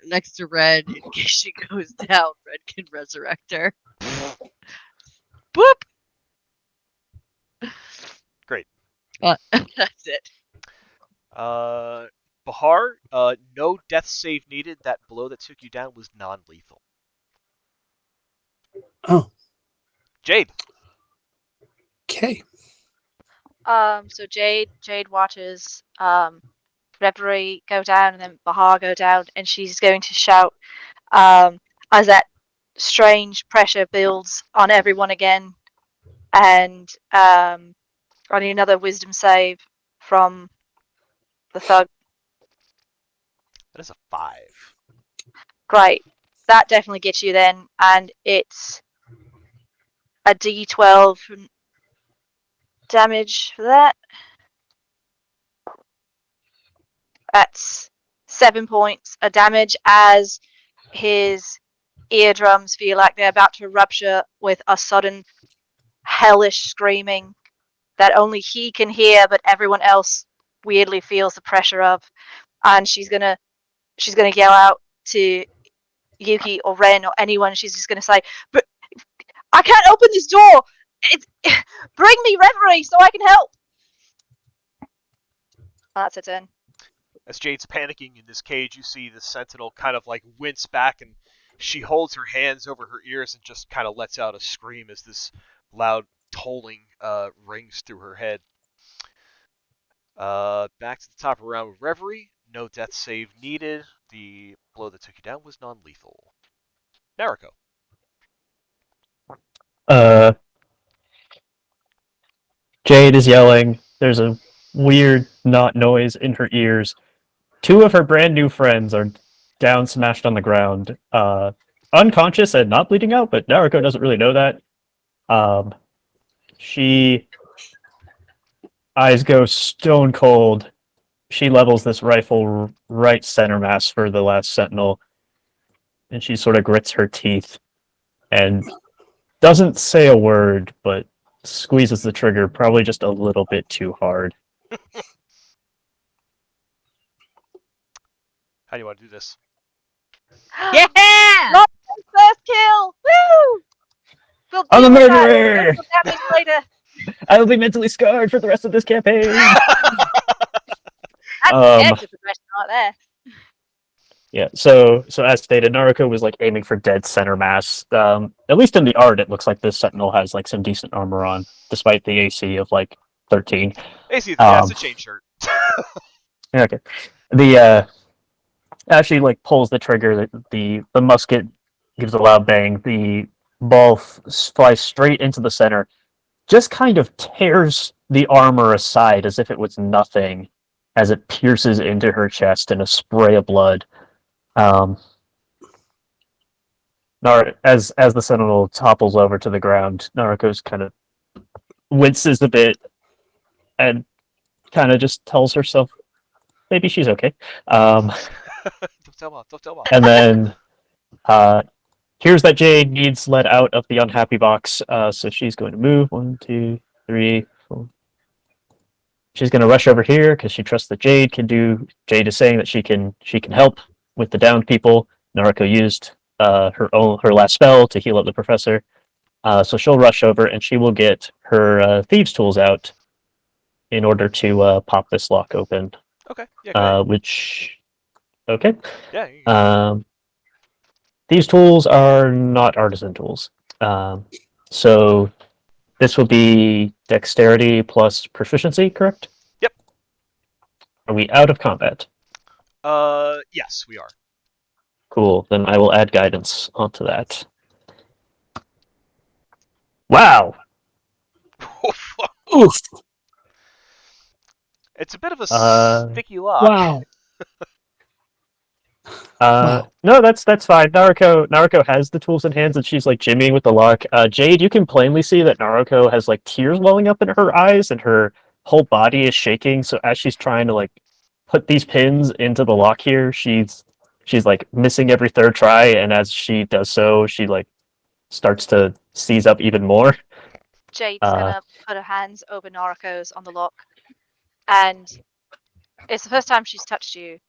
next to Red in case she goes down. Red can resurrect her. Boop. Great. That's it. Bahar, no death save needed. That blow that took you down was non-lethal. Oh, Jade. okay. So Jade watches Reverie go down and then Bahar go down, and she's going to shout as that strange pressure builds on everyone again, and I need another wisdom save from the thug. That is a 5. Great. That definitely gets you then, and it's a D12 damage for that. That's 7 points of damage as his eardrums feel like they're about to rupture with a sudden hellish screaming that only he can hear, but everyone else weirdly feels the pressure of. And she's gonna yell out to Yuki or Ren or anyone. She's just gonna say, "But I can't open this door. Bring me Reverie so I can help." That's her turn. As Jade's panicking in this cage, you see the sentinel kind of like wince back, and she holds her hands over her ears and just kind of lets out a scream as this loud tolling rings through her head. Back to the top of the round with Reverie. No death save needed. The blow that took you down was non-lethal. Nariko. Jade is yelling. There's a weird knot noise in her ears. 2 of her brand new friends are down, smashed on the ground, unconscious and not bleeding out, but Nariko doesn't really know that. She eyes go stone cold. She levels this rifle right center mass for the last sentinel, and she sort of grits her teeth and doesn't say a word, but squeezes the trigger probably just a little bit too hard. How do you want to do this? Yeah! First kill! Woo! We'll I'm a deal with that. murderer! We'll damage later. I will be mentally scarred for the rest of this campaign. That's Um, character progression not there. Yeah, so as stated, Naruko was like aiming for dead center mass. At least in the art, it looks like this Sentinel has like some decent armor on, despite the AC of like 13. AC, yeah, it's a chain shirt. Okay. The actually like pulls the trigger. The musket gives a loud bang. The ball flies straight into the center. Just kind of tears the armor aside as if it was nothing, as it pierces into her chest in a spray of blood. As the Sentinel topples over to the ground, Naruko's kind of winces a bit and kind of just tells herself maybe she's okay. Don't tell Mom. Don't tell Mom. And then hears that Jade needs let out of the unhappy box, so she's going to move. 1, 2, 3, 4. She's going to rush over here because she trusts that Jade can do. Jade is saying that she can help with the downed people. Naruko used her last spell to heal up the professor, so she'll rush over and she will get her thieves' tools out in order to pop this lock open. Okay. Yeah. Okay. Yeah. These tools are not artisan tools, so this will be dexterity plus proficiency, correct? Yep. Are we out of combat? Yes, we are. Cool. Then I will add guidance onto that. Wow. Oof. It's a bit of a sticky lock. Wow. Wow. No, that's fine. Naruko has the tools in hands, and she's like jimmying with the lock. Jade, you can plainly see that Naruko has like tears welling up in her eyes, and her whole body is shaking. So as she's trying to like put these pins into the lock here, she's like missing every third try, and as she does so, she like starts to seize up even more. Jade's gonna put her hands over Naruko's on the lock, and it's the first time she's touched you.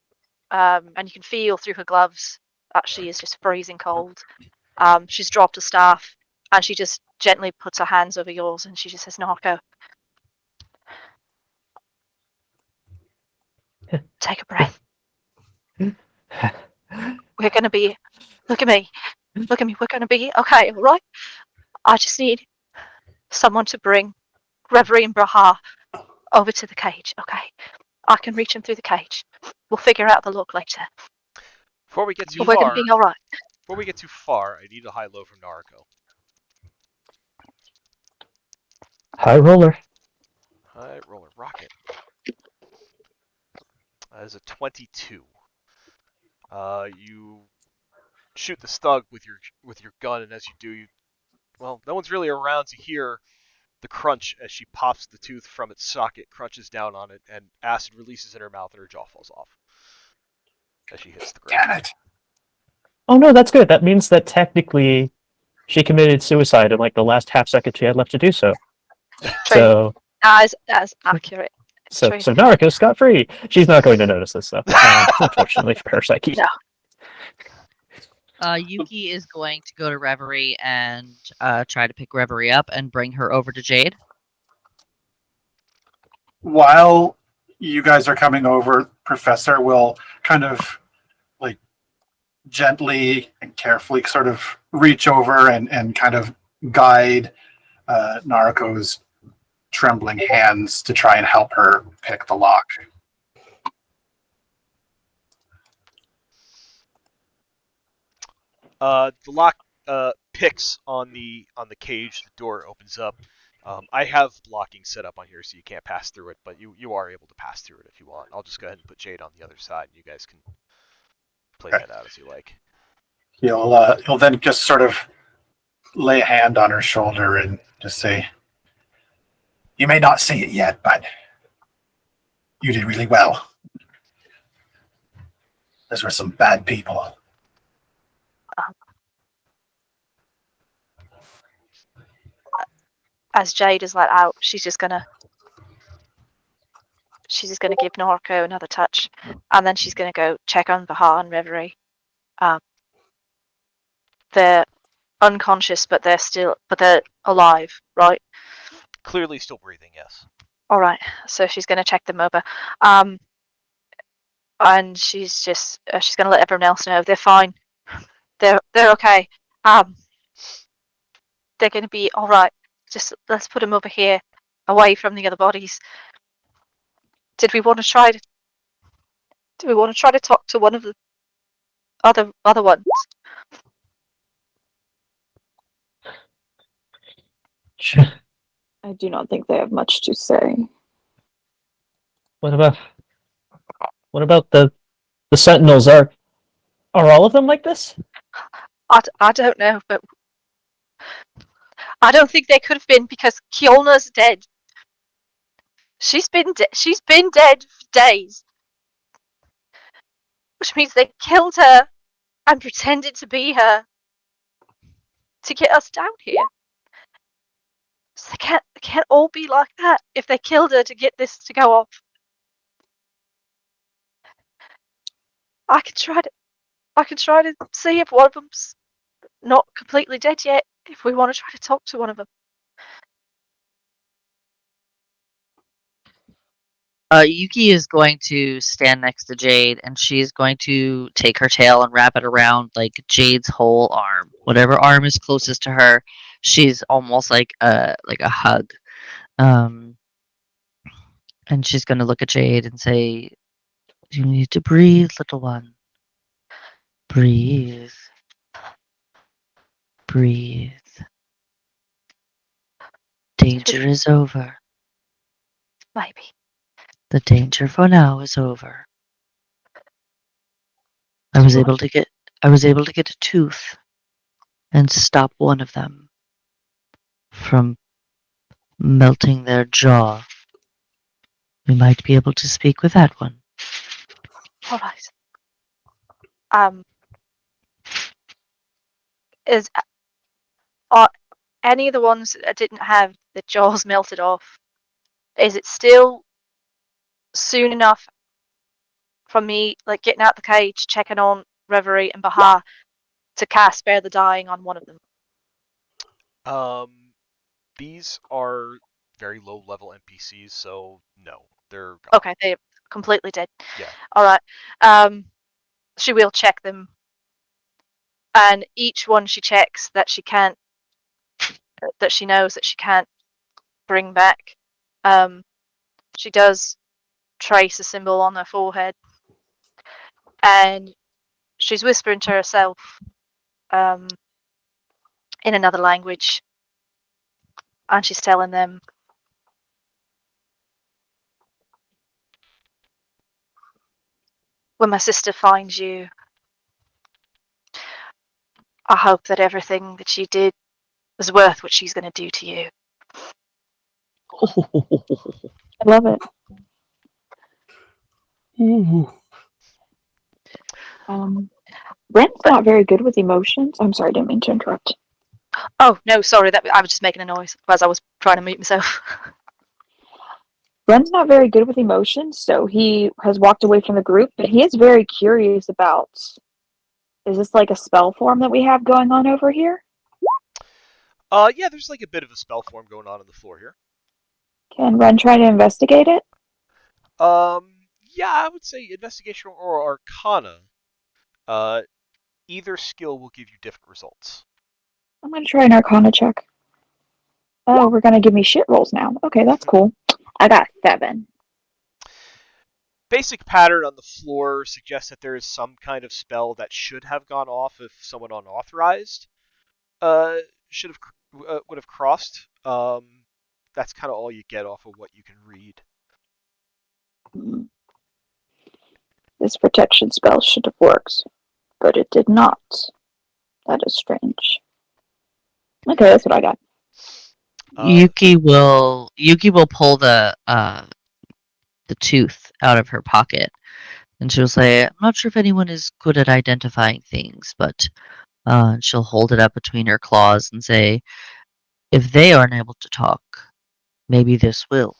And you can feel through her gloves that she is just freezing cold. She's dropped a staff, and she just gently puts her hands over yours, and she just says, "Naruko, take a breath. We're gonna be. Look at me. Look at me. We're gonna be okay, all right? I just need someone to bring Reverie and Braha over to the cage, okay? I can reach them through the cage. We'll figure out the look later. Before we get too We're far, gonna be all right. Before we get too far, I need a high low from Naruko. High roller. High roller rocket. That is a 22. You shoot the stug with your gun, and as you do, no one's really around to hear the crunch as she pops the tooth from its socket, crunches down on it, and acid releases in her mouth, and her jaw falls off as she hits the ground. Damn it! Oh no, that's good. That means that technically she committed suicide in like the last half second she had left to do so. So as accurate. So Naruko's scot-free. She's not going to notice this though, unfortunately for her psyche. No. Yuki is going to go to Reverie and try to pick Reverie up and bring her over to Jade. While you guys are coming over, Professor will kind of like gently and carefully sort of reach over and kind of guide Naruko's trembling hands to try and help her pick the lock. The lock picks on the cage. The door opens up. I have blocking set up on here, so you can't pass through it, but you are able to pass through it if you want. I'll just go ahead and put Jade on the other side, and you guys can play that out as you like. He'll then just sort of lay a hand on her shoulder and just say, "You may not see it yet, but you did really well. Those were some bad people." As Jade is let out, she's just gonna give Naruko another touch, and then she's gonna go check on Bahar and Reverie. They're unconscious, but they're alive, right? Clearly still breathing, yes. All right, so she's gonna check them over. And she's just she's gonna let everyone else know they're fine. They're okay. They're gonna be all right. Just let's put them over here, away from the other bodies. Did we want to try to talk to one of the other ones? I do not think they have much to say. What about the Sentinels? Are all of them like this? I don't know, but I don't think they could have been because Kiolna's dead. She's been dead for days, which means they killed her and pretended to be her to get us down here. So they can't all be like that if they killed her to get this to go off. I can try to see if one of them's not completely dead yet. If we want to try to talk to one of them. Yuki is going to stand next to Jade, and she's going to take her tail and wrap it around like Jade's whole arm. Whatever arm is closest to her, she's almost like a hug. And she's going to look at Jade and say, "You need to breathe, little one. Breathe. Breathe. Danger is over. Maybe. The danger for now is over. I was able to get a tooth and stop one of them from melting their jaw. We might be able to speak with that one." All right. Are any of the ones that didn't have the jaws melted off? Is it still soon enough from me, like getting out the cage, checking on Reverie and Bahar, to cast Spare the Dying on one of them? These are very low level NPCs, so no, they're gone. Okay, they're completely dead. Yeah. All right. She will check them, and each one she checks that she knows that she can't bring back. She does trace a symbol on her forehead, and she's whispering to herself in another language, and she's telling them, when my sister finds you, I hope that everything that you did was worth what she's going to do to you. I love it. Ooh. Brent's not very good with emotions. I'm sorry, I didn't mean to interrupt. Oh, no, sorry, I was just making a noise as I was trying to mute myself. Brent's not very good with emotions, so he has walked away from the group, but he is very curious about, is this like a spell form that we have going on over here? Yeah, there's like a bit of a spell form going on the floor here. Can Ren try to investigate it? Yeah, I would say investigation or arcana. Either skill will give you different results. I'm going to try an arcana check. Oh, we're going to give me shit rolls now. Okay, that's cool. I got 7. Basic pattern on the floor suggests that there is some kind of spell that should have gone off if someone unauthorized would have crossed. That's kind of all you get off of what you can read. This protection spell should have worked, but it did not. That is strange. Okay, that's what I got. Yuki will pull the tooth out of her pocket, and she'll say, "I'm not sure if anyone is good at identifying things, but," she'll hold it up between her claws and say, "If they aren't able to talk, maybe this will."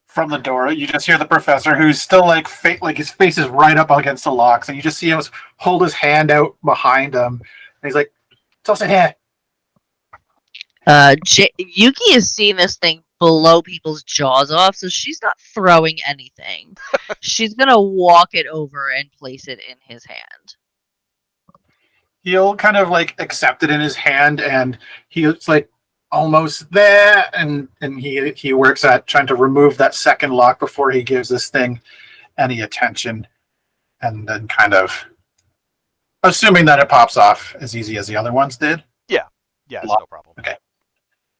From the door, you just hear the professor, who's still like his face is right up against the locks, and you just see him hold his hand out behind him, and he's like, "Toss it here." Yuki is seeing this thing blow people's jaws off, so she's not throwing anything. She's gonna walk it over and place it in his hand. He'll kind of like accept it in his hand, and he's like almost there, and he works at trying to remove that second lock before he gives this thing any attention, and then kind of assuming that it pops off as easy as the other ones did. Yeah, it's no problem. Okay.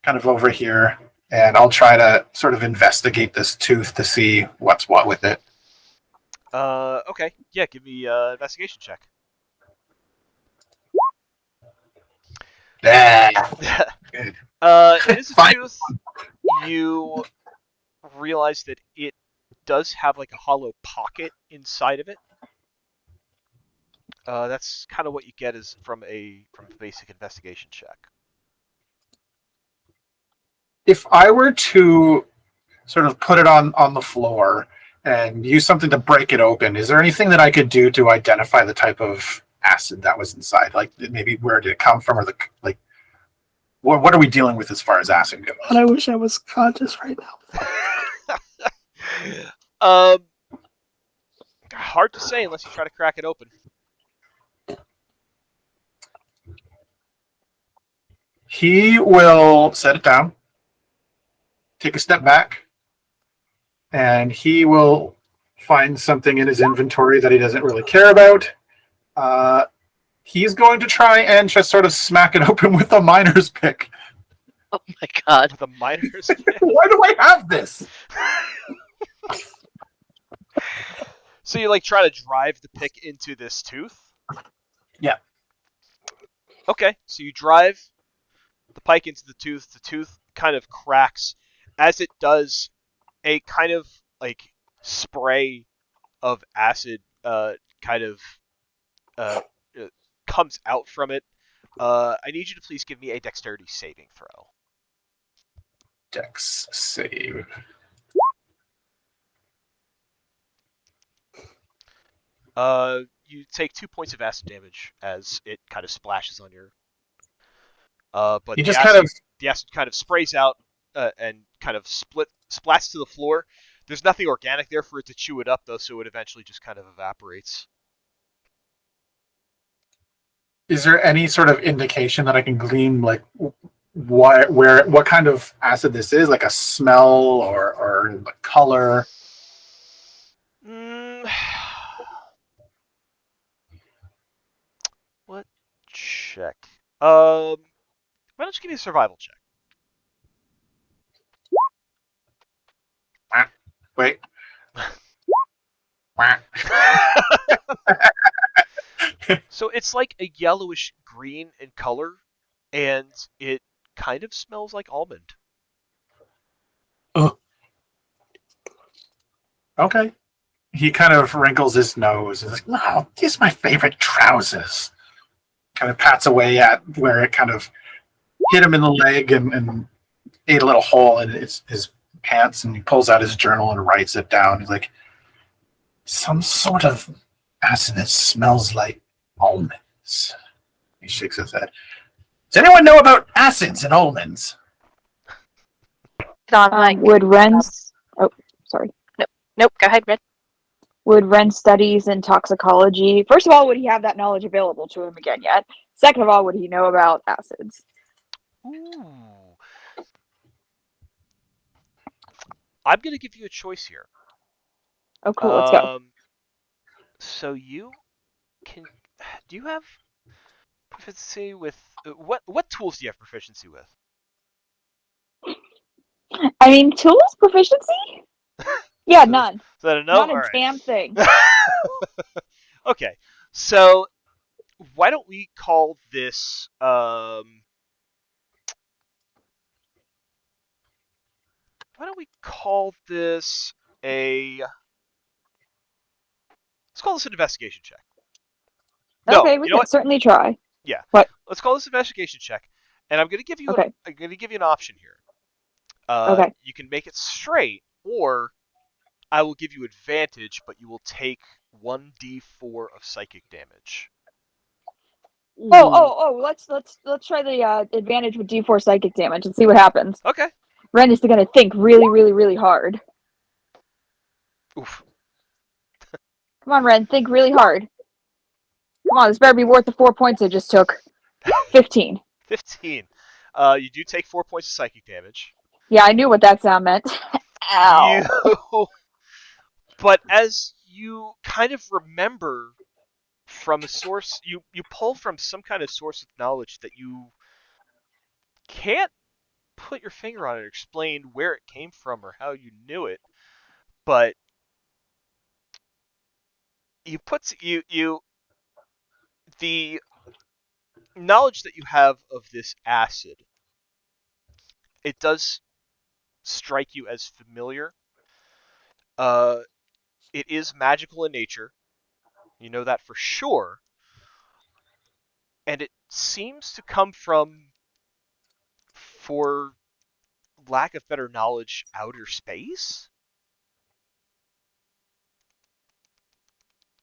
Kind of over here, and I'll try to sort of investigate this tooth to see what's what with it. Okay. Yeah, give me an investigation check. Good. It is a Fine. tooth. You realize that it does have like a hollow pocket inside of it. That's kind of what you get is from a basic investigation check. If I were to sort of put it on the floor and use something to break it open, is there anything that I could do to identify the type of acid that was inside? Like maybe where did it come from, or what are we dealing with as far as acid goes? But I wish I was conscious right now. Hard to say unless you try to crack it open. He will set it down, take a step back, and he will find something in his inventory that he doesn't really care about. He's going to try and just sort of smack it open with a miner's pick. Oh my god. With a miner's pick. Why do I have this? So you like try to drive the pick into this tooth? Yeah. Okay, so you drive the pike into the tooth kind of cracks. As it does, a kind of like spray of acid kind of comes out from it. I need you to please give me a dexterity saving throw. Dex save. You take 2 points of acid damage as it kind of splashes on your. But He the just acid kind of sprays out and kind of splats to the floor. There's nothing organic there for it to chew it up, though, so it eventually just kind of evaporates. Is there any sort of indication that I can glean, like what kind of acid this is, like a smell or the color? What check? Why don't you give me a survival check? Wait. So it's like a yellowish green in color, and it kind of smells like almond. Oh. Okay. He kind of wrinkles his nose and is like, "Wow, these are my favorite trousers." Kind of pats away at where it kind of hit him in the leg and ate a little hole in his pants, and he pulls out his journal and writes it down. He's like, "Some sort of acid that smells like almonds." He shakes his head. Does anyone know about acids and almonds? Would Ren's... Oh, sorry. Nope, go ahead, Red. Would Ren studies in toxicology... First of all, would he have that knowledge available to him again yet? Second of all, would he know about acids? Ooh. I'm going to give you a choice here. Oh, cool. Let's go. So you can... Do you have proficiency with... What tools do you have proficiency with? I mean, tools proficiency? Yeah, none. Is that a no? Not a All right. damn thing. Okay, so why don't we call this... Why don't we call this a... Let's call this an investigation check. Okay, we can certainly try. Yeah. What? Let's call this an investigation check, and I'm going to give you I'm going to give you an option here. Okay. You can make it straight, or I will give you advantage, but you will take 1d4 of psychic damage. Let's try the advantage with D4 psychic damage and see what happens. Okay. Ren is gonna think really, really, really hard. Oof. Come on, Ren, think really hard. Come on, this better be worth the 4 points I just took. 15. 15. You do take 4 points of psychic damage. Yeah, I knew what that sound meant. Ow. But as you kind of remember from a source, you pull from some kind of source of knowledge that you can't put your finger on it or explain where it came from or how you knew it, but the knowledge that you have of this acid, it does strike you as familiar. It is magical in nature. You know that for sure. And it seems to come from, for lack of better knowledge, outer space?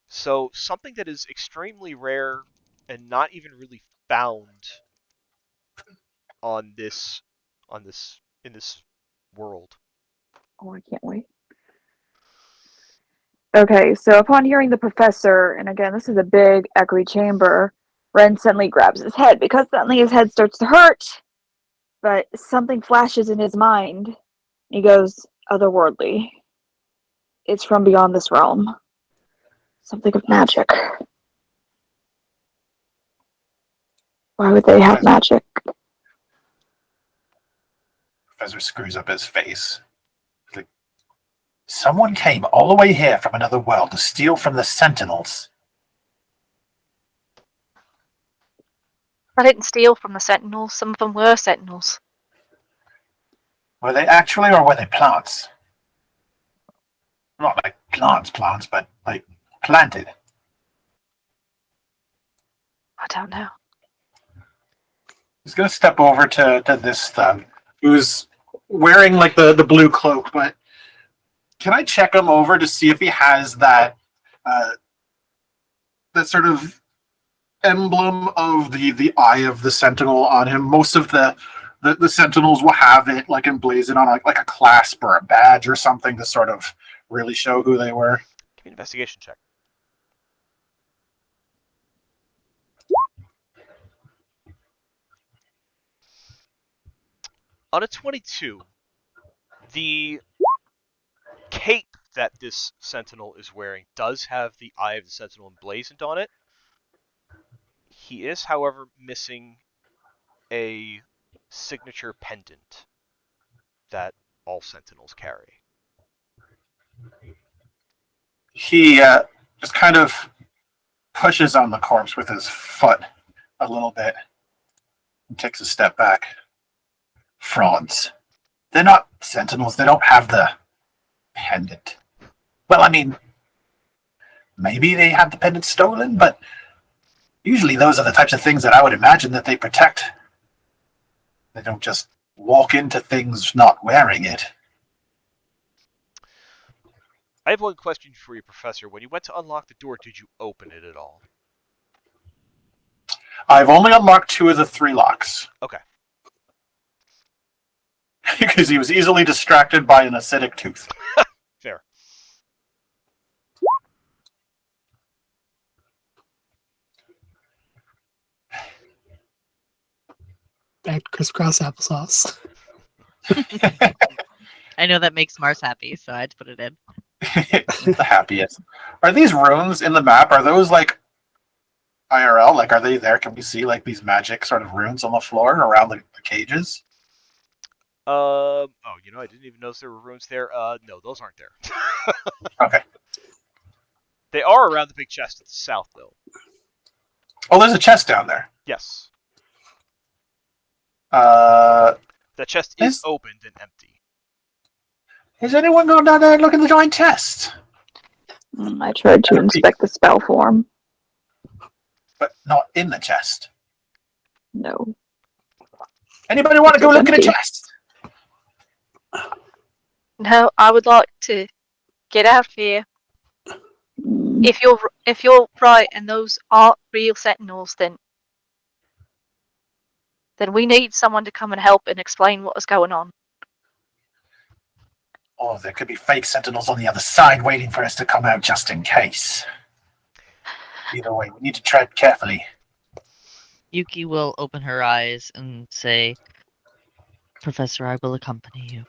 So something that is extremely rare and not even really found on this in this world. Oh, I can't wait. Okay, so upon hearing the professor, and again, this is a big, echoey chamber, Ren suddenly grabs his head because suddenly his head starts to hurt. But something flashes in his mind. He goes, otherworldly. It's from beyond this realm. Something of magic. Why would they have magic? Professor screws up his face. He's like, someone came all the way here from another world to steal from the Sentinels. I didn't steal from the Sentinels. Some of them were Sentinels. Were they actually, or were they plants? Not like plants, but like planted. I don't know. He's gonna step over to this thug who's wearing like the blue cloak, but can I check him over to see if he has that that sort of emblem of the eye of the Sentinel on him? Most of the Sentinels will have it like emblazoned on like a clasp or a badge or something to sort of really show who they were. Give me an investigation check. On a 22, the cape that this Sentinel is wearing does have the Eye of the Sentinel emblazoned on it. He is, however, missing a signature pendant that all Sentinels carry. He just kind of pushes on the corpse with his foot a little bit and takes a step back. Frauds. They're not Sentinels. They don't have the pendant. Well, I mean, maybe they had the pendant stolen, but usually those are the types of things that I would imagine that they protect. They don't just walk into things not wearing it. I have one question for you, Professor. When you went to unlock the door, did you open it at all? I've only unlocked 2 of the 3 locks. Okay. Because he was easily distracted by an acidic tooth. Fair. Back to crisscross applesauce. I know that makes Mars happy, so I had to put it in. The happiest. Are these runes in the map? Are those like IRL? Like, are they there? Can we see like these magic sort of runes on the floor around the cages? Oh, I didn't even notice there were runes there. No, those aren't there. Okay. They are around the big chest at the south, though. Oh, there's a chest down there. Yes. The chest is opened and empty. Has anyone gone down there and looked at the giant chest? I tried to inspect the spell form. But not in the chest. No. Anybody want to go look at a empty. chest? No, I would like to get out of here. If you're right and those aren't real Sentinels, then then we need someone to come and help and explain what was going on. Or there could be fake sentinels on the other side waiting for us to come out just in case. Either way, we need to tread carefully. Yuki will open her eyes and say, Professor, I will accompany you.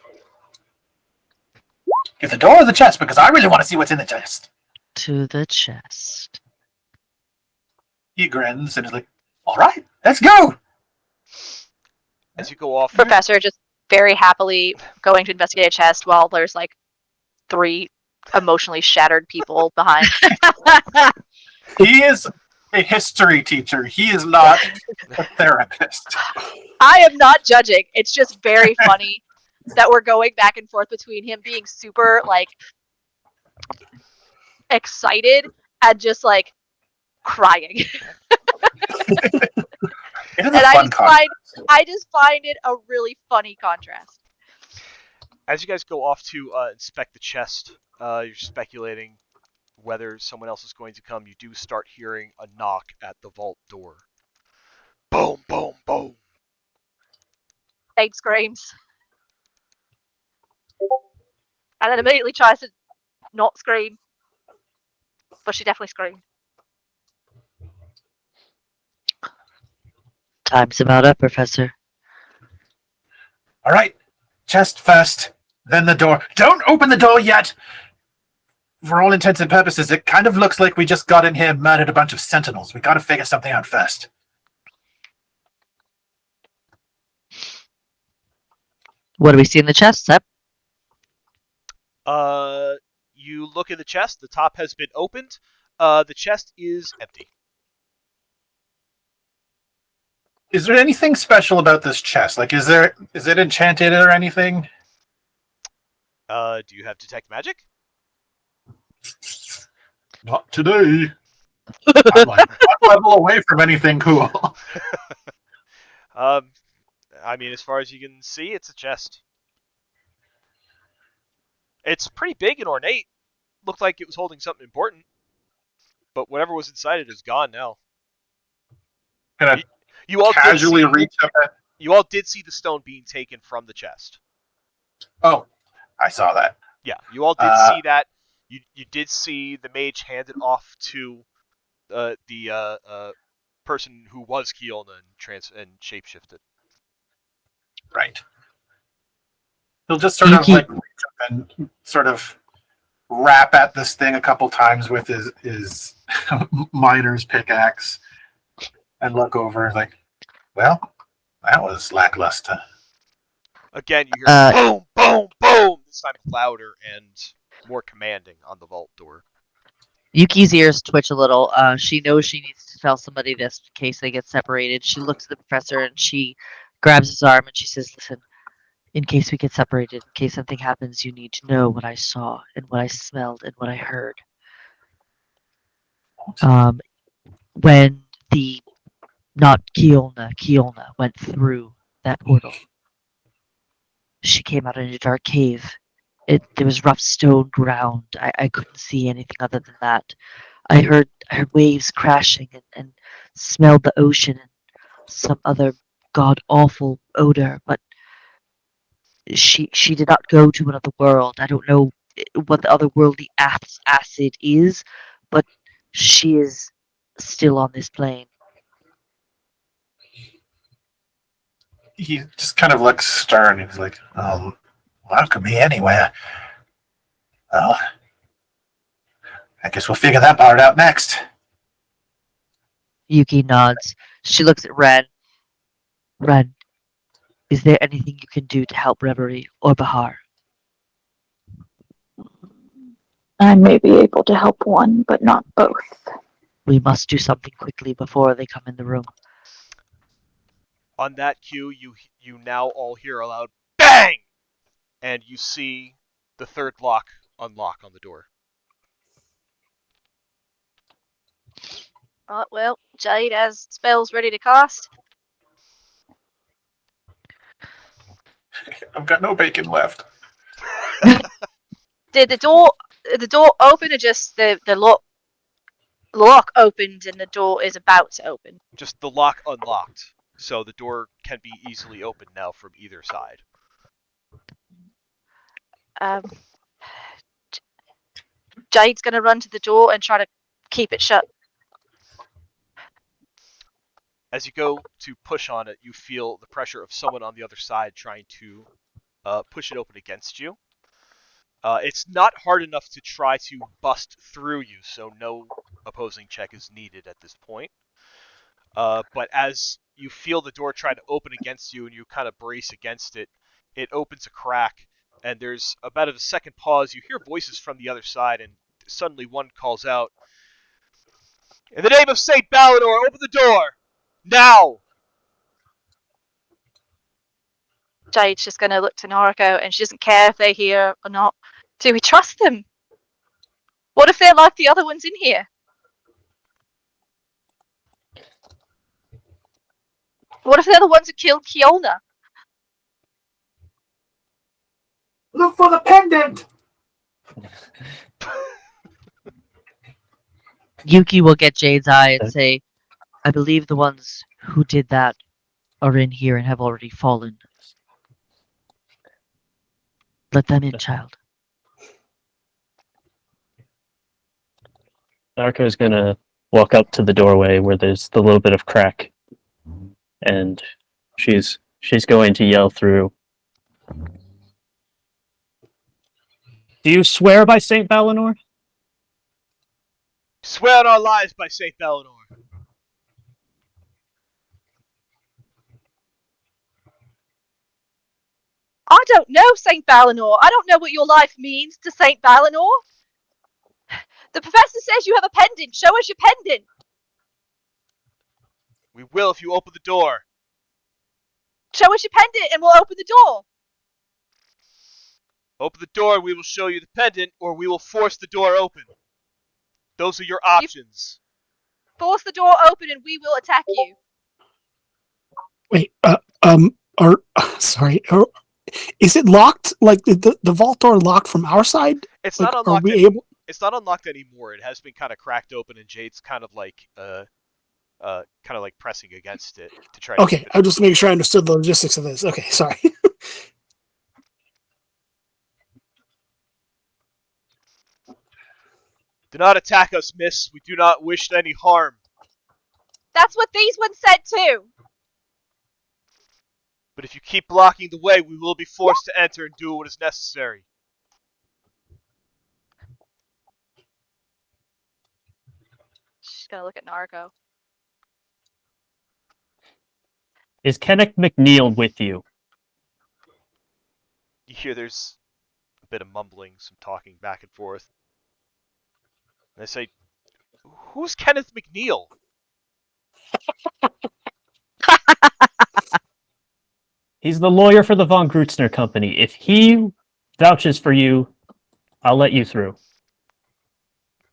Give the door or the chest, because I really want to see what's in the chest. To the chest. He grins and is like, all right, let's go. As you go off, Professor just very happily going to investigate a chest while there's like 3 emotionally shattered people behind. He is a history teacher. He is not a therapist. I am not judging. It's just very funny that we're going back and forth between him being super like excited and just like crying. It is And a fun contrast. I just find it a really funny contrast. as you guys go off to inspect the chest, you're speculating whether someone else is going to come. You do start hearing a knock at the vault door. Boom, boom, boom. Abe screams. And then immediately tries to not scream. But she definitely screamed. Time's about up, Professor. All right, chest first, then the door. Don't open the door yet. For all intents and purposes, it kind of looks like we just got in here and murdered a bunch of sentinels. We got to figure something out first. What do we see in the chest, Sep? You look at the chest. The top has been opened. The chest is empty. Is there anything special about this chest? Like, is it enchanted or anything? Do you have detect magic? Not today. I'm like one level away from anything cool. I mean, as far as you can see, it's a chest. It's pretty big and ornate. Looked like it was holding something important. But whatever was inside it is gone now. Gonna You all casually reach up at... You all did see the stone being taken from the chest. Oh, I saw that. Yeah, you all did see that. You did see the mage hand it off to the person who was Kielna and shapeshifted. Right. He'll just sort of like reach up and sort of rap at this thing a couple times with his miner's pickaxe and look over like, well, that was lackluster. Again, you hear boom, boom, boom. This time louder and more commanding on the vault door. Yuki's ears twitch a little. She knows she needs to tell somebody this in case they get separated. She looks at the professor and she grabs his arm and she says, listen, in case we get separated, in case something happens, you need to know what I saw and what I smelled and what I heard. When the, not Kielna went through that portal, she came out in a dark cave. There was rough stone ground. I couldn't see anything other than that. I heard waves crashing and smelled the ocean and some other god-awful odor, but she did not go to another world. I don't know what the otherworldly acid is, but she is still on this plane. He just kind of looks stern. He's like, welcome me anywhere. Well, I guess we'll figure that part out next. Yuki nods. She looks at Ren. Ren, is there anything you can do to help Reverie or Bahar? I may be able to help one, but not both. We must do something quickly before they come in the room. On that cue, you now all hear a loud bang, and you see the third lock unlock on the door. Well, Jade has spells ready to cast. I've got no bacon left. Did the door open, or just the lock opened and the door is about to open? Just the lock unlocked. so the door can be easily opened now from either side. Jade's going to run to the door and try to keep it shut. As you go to push on it, you feel the pressure of someone on the other side trying to push it open against you. It's not hard enough to try to bust through you, so no opposing check is needed at this point. But as you feel the door try to open against you and you kind of brace against it, it opens a crack, and there's about a second pause. You hear voices from the other side, and suddenly one calls out, "In the name of St. Balinor, open the door! Now!" Jade's just going to look to Noriko, and she doesn't care if they hear or not. Do we trust them? What if they're like the other ones in here? What if they're the ones who killed Kiona? Look for the pendant! Yuki will get Jade's eye and say, I believe the ones who did that are in here and have already fallen. Let them in, child. Narco is going to walk up to the doorway where there's the little bit of crack, and she's going to yell through. Do you swear by St. Balinor? Swear on our lives by St. Balinor. I don't know, St. Balinor. I don't know what your life means to St. Balinor. The professor says you have a pendant. Show us your pendant. We will if you open the door. Show us your pendant and we'll open the door. Open the door and we will show you the pendant, or we will force the door open. Those are your options. Force the door open and we will attack you. Wait, sorry. Is it locked? Like the vault door locked from our side? It's like, not unlocked. It's not unlocked anymore. It has been kind of cracked open, and Jade's kind of like pressing against it to try. Okay, I just make sure I understood the logistics of this. Okay, sorry. Do not attack us, miss. We do not wish any harm. That's what these ones said too. But if you keep blocking the way, we will be forced to enter and do what is necessary. She's gonna look at Narco. Is Kenneth McNeil with you? You hear there's a bit of mumbling, some talking back and forth. And they say, "Who's Kenneth McNeil?" He's the lawyer for the von Grutzner company. If he vouches for you, I'll let you through.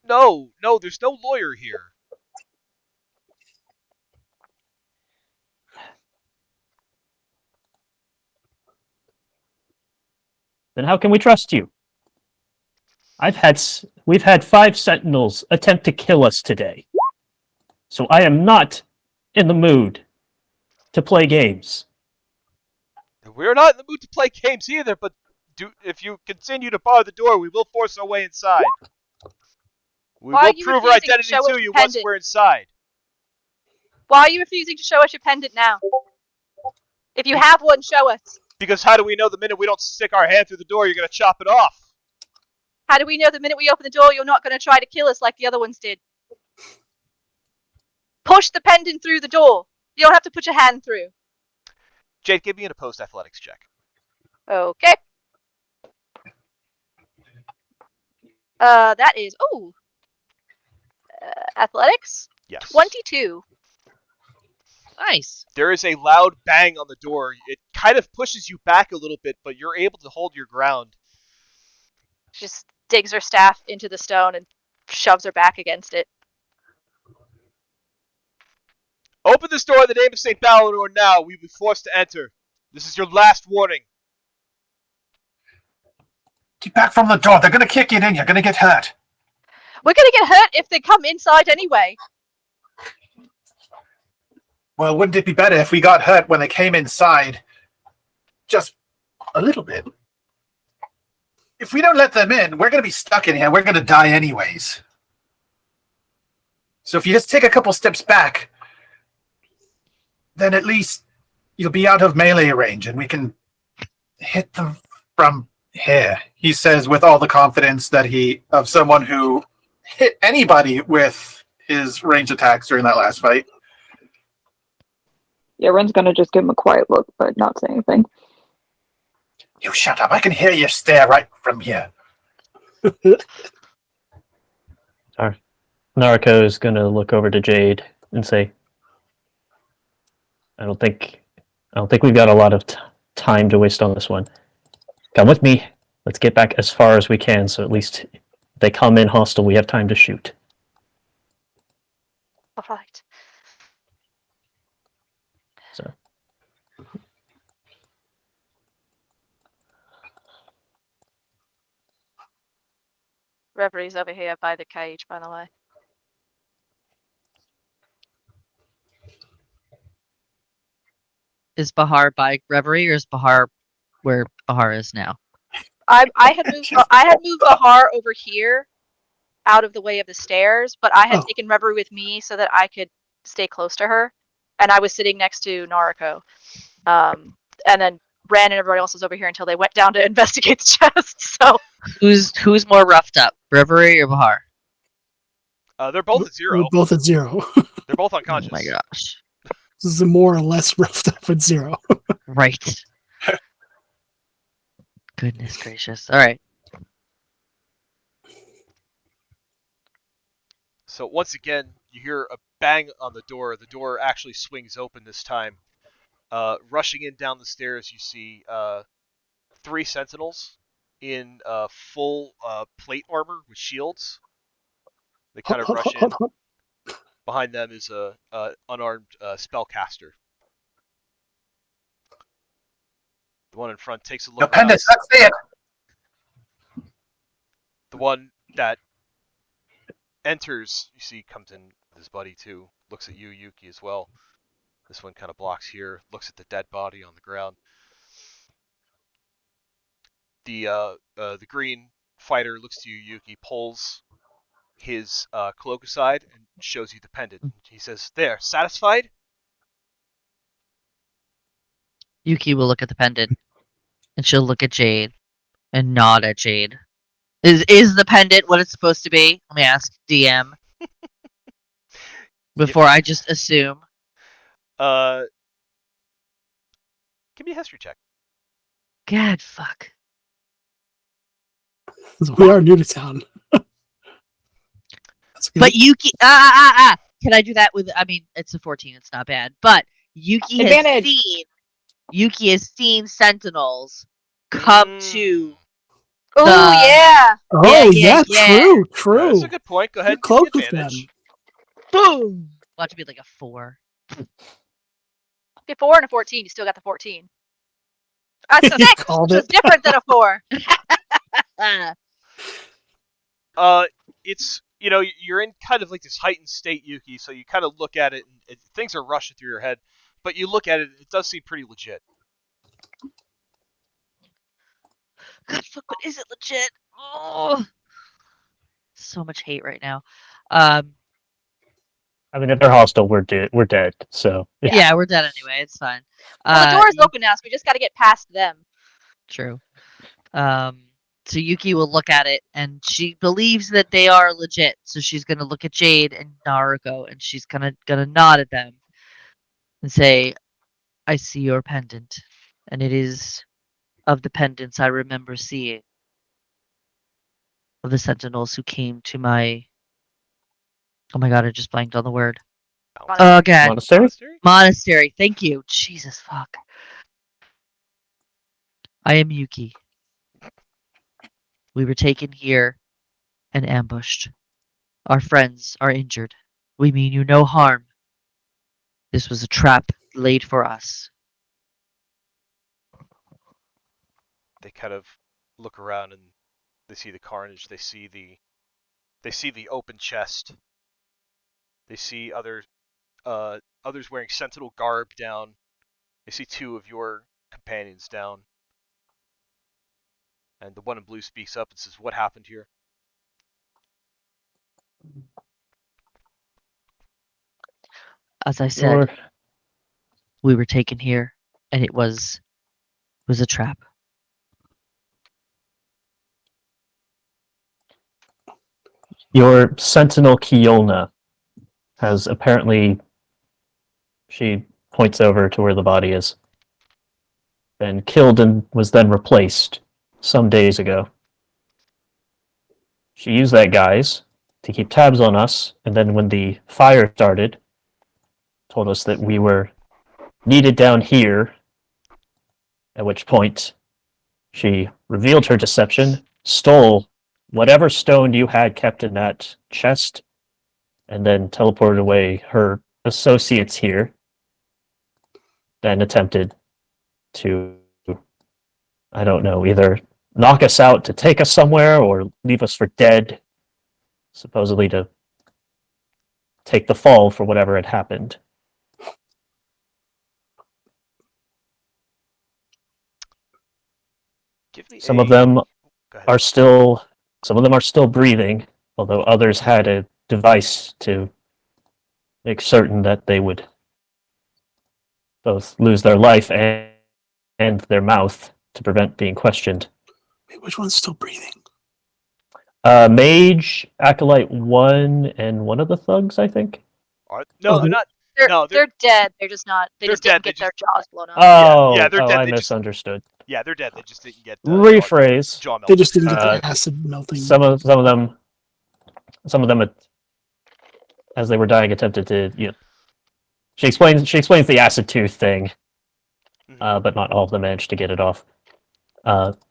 No, there's no lawyer here. Then how can we trust you? We've had 5 sentinels attempt to kill us today. So I am not in the mood to play games. We're not in the mood to play games either, but if you continue to bar the door, we will force our way inside. We will prove our identity to you once we're inside. Why are you refusing to show us your pendant now? If you have one, show us. Because how do we know the minute we don't stick our hand through the door, you're going to chop it off? How do we know the minute we open the door, you're not going to try to kill us like the other ones did? Push the pendant through the door. You don't have to put your hand through. Jade, give me an opposed athletics check. Okay. That is, athletics? Yes. 22. Nice. There is a loud bang on the door. It kind of pushes you back a little bit, but you're able to hold your ground. She just digs her staff into the stone and shoves her back against it. Open this door in the name of St. Balinor now. We will be forced to enter. This is your last warning. Keep back from the door. They're going to kick it in. You're going to get hurt. We're going to get hurt if they come inside anyway. Well, wouldn't it be better if we got hurt when they came inside? Just a little bit. If we don't let them in, we're going to be stuck in here. We're going to die anyways. So if you just take a couple steps back, then at least you'll be out of melee range and we can hit them from here, he says with all the confidence that of someone who hit anybody with his range attacks during that last fight. Yeah, Ren's gonna just give him a quiet look, but not say anything. You shut up. I can hear you stare right from here. Narco is going to look over to Jade and say, I don't think we've got a lot of time to waste on this one. Come with me. Let's get back as far as we can, so at least if they come in hostile, we have time to shoot. All right. So. Reverie's over here by the cage, by the way. Is Bahar by Reverie, or is Bahar where Bahar is now? I had moved Bahar over here, out of the way of the stairs, but I had taken Reverie with me so that I could stay close to her, and I was sitting next to Nariko, and then Ren and everybody else was over here until they went down to investigate the chest. So who's more roughed up, Reverie or Bahar? They're both at 0. We're both at 0. They're both unconscious. Oh my gosh. This is a more or less roughed up at 0. Right. Goodness gracious. All right. So once again, you hear a bang on the door. The door actually swings open this time. Rushing in down the stairs, you see 3 sentinels in full plate armor with shields. They kind of rush in. Behind them is a unarmed spellcaster. The one in front takes a look. No, Pendant, let's see it. The one that enters, you see, comes in with his buddy too. Looks at you, Yuki, as well. This one kind of blocks here. Looks at the dead body on the ground. The green fighter looks to you, Yuki, pulls his cloak aside and shows you the pendant. He says, "There, satisfied?" Yuki will look at the pendant, and she'll look at Jade, and nod at Jade. Is the pendant what it's supposed to be? Let me ask DM. Before I just assume. Give me a history check. God, fuck. We are new to town. But Yuki, can I do that with? I mean, it's a 14. It's not bad. But Yuki has seen sentinels come to. Oh yeah. Oh yeah. True. That's a good point. Go ahead. You're close with them. Boom. Watch it be like a 4. Okay, 4 and a 14. You still got the 14. That's a 6, which is different than a 4. It's, you know, you're in kind of like this heightened state, Yuki, so you kind of look at it and things are rushing through your head, but you look at it, it does seem pretty legit. God, fuck, but is it legit? Oh, so much hate right now. I mean, if they're hostile, we're dead. So yeah, we're dead anyway. It's fine. Well, the door is open now, so we just got to get past them. True. So Yuki will look at it, and she believes that they are legit. So she's gonna look at Jade and Naruko, and she's gonna nod at them and say, "I see your pendant, and it is of the pendants I remember seeing of the sentinels who came to my. Oh my god, I just blanked on the word. Oh god, monastery. Thank you. Jesus fuck. I am Yuki. We were taken here and ambushed. Our friends are injured. We mean you no harm. This was a trap laid for us." They kind of look around and they see the carnage. They see the open chest. They see other others wearing sentinel garb down. I see 2 of your companions down. And the one in blue speaks up and says, "What happened here?" As I said, we were taken here, and it was a trap. Your sentinel Kiolna has apparently, she points over to where the body is, been killed and was then replaced some days ago. She used that guise to keep tabs on us, and then when the fire started, told us that we were needed down here, at which point she revealed her deception, stole whatever stone you had kept in that chest, and then teleported away her associates here, then attempted to, I don't know, either knock us out to take us somewhere or leave us for dead, supposedly to take the fall for whatever had happened. Give me Some of them are still breathing, although others had a device to make certain that they would both lose their life and their mouth to prevent being questioned. Wait, which one's still breathing? Mage, Acolyte 1, and one of the thugs, I think. No, Oh, not. They're, No, they're dead. They're just not. They they're just didn't dead, they get their jaws blown off. Oh, they're dead. I They just- misunderstood. Yeah, they're dead. They just didn't get Rephrase. jaw They melted. just didn't get the acid melting. Some of them, as they were dying, attempted to. She explains the acid tooth thing, but not all of them managed to get it off.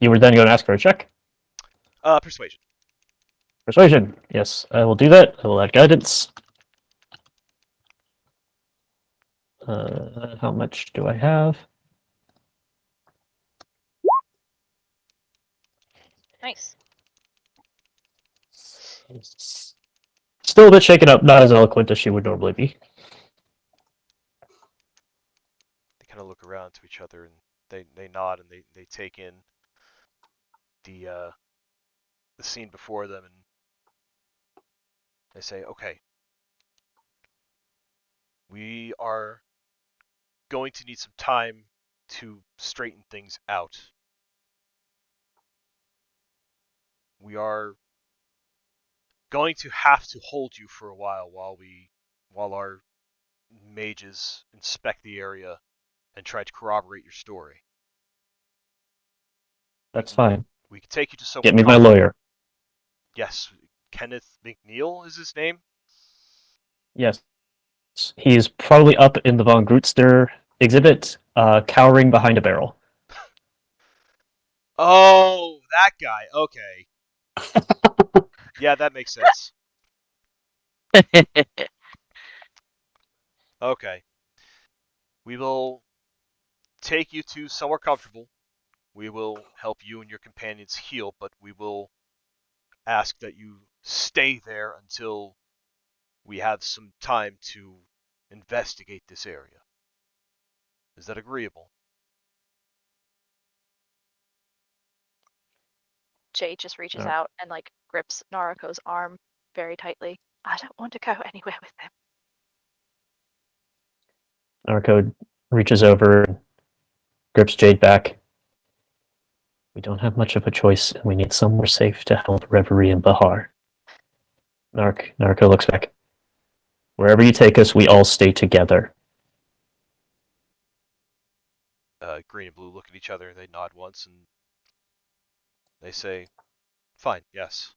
You were then going to ask for a check. Persuasion. Persuasion. Yes, I will do that. I will add guidance. How much do I have? Nice. Still a bit shaken up, not as eloquent as she would normally be. They kind of look around to each other and they nod and they take in the scene before them and they say, "Okay, we are going to need some time to straighten things out. We are going to have to hold you for a while while our mages inspect the area and try to corroborate your story. That's fine. We can take you to someone. Get me my lawyer. Yes, Kenneth McNeil is his name. Yes. He's probably up in the Von Grootster exhibit, cowering behind a barrel. Oh, that guy. Okay. Yeah, that makes sense. Okay. We will take you to somewhere comfortable. We will help you and your companions heal, but we will ask that you stay there until we have some time to investigate this area. Is that agreeable? Jay just reaches Alright. out and like grips Naruko's arm very tightly. I don't want to go anywhere with them. Narco reaches over and grips Jade back. We don't have much of a choice, and we need somewhere safe to hold Reverie and Bahar. Narco looks back. Wherever you take us, we all stay together. Green and blue look at each other, they nod once, and they say, "Fine, yes."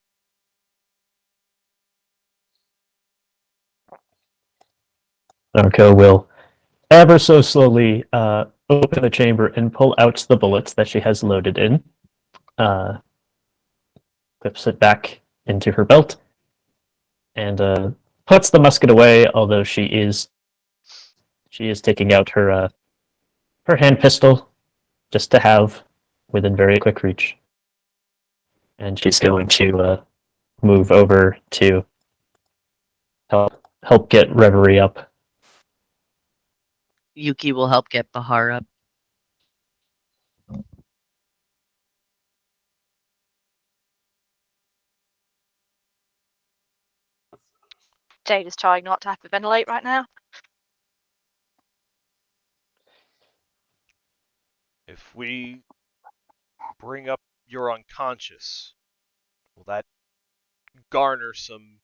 Narco will ever so slowly open the chamber and pull out the bullets that she has loaded in. Clips it back into her belt and puts the musket away, although she is taking out her hand pistol just to have within very quick reach. And she's going to move over to help get Reverie up. Yuki will help get Bahar up. Jade is trying not to hyperventilate right now. If we bring up your unconscious, will that garner some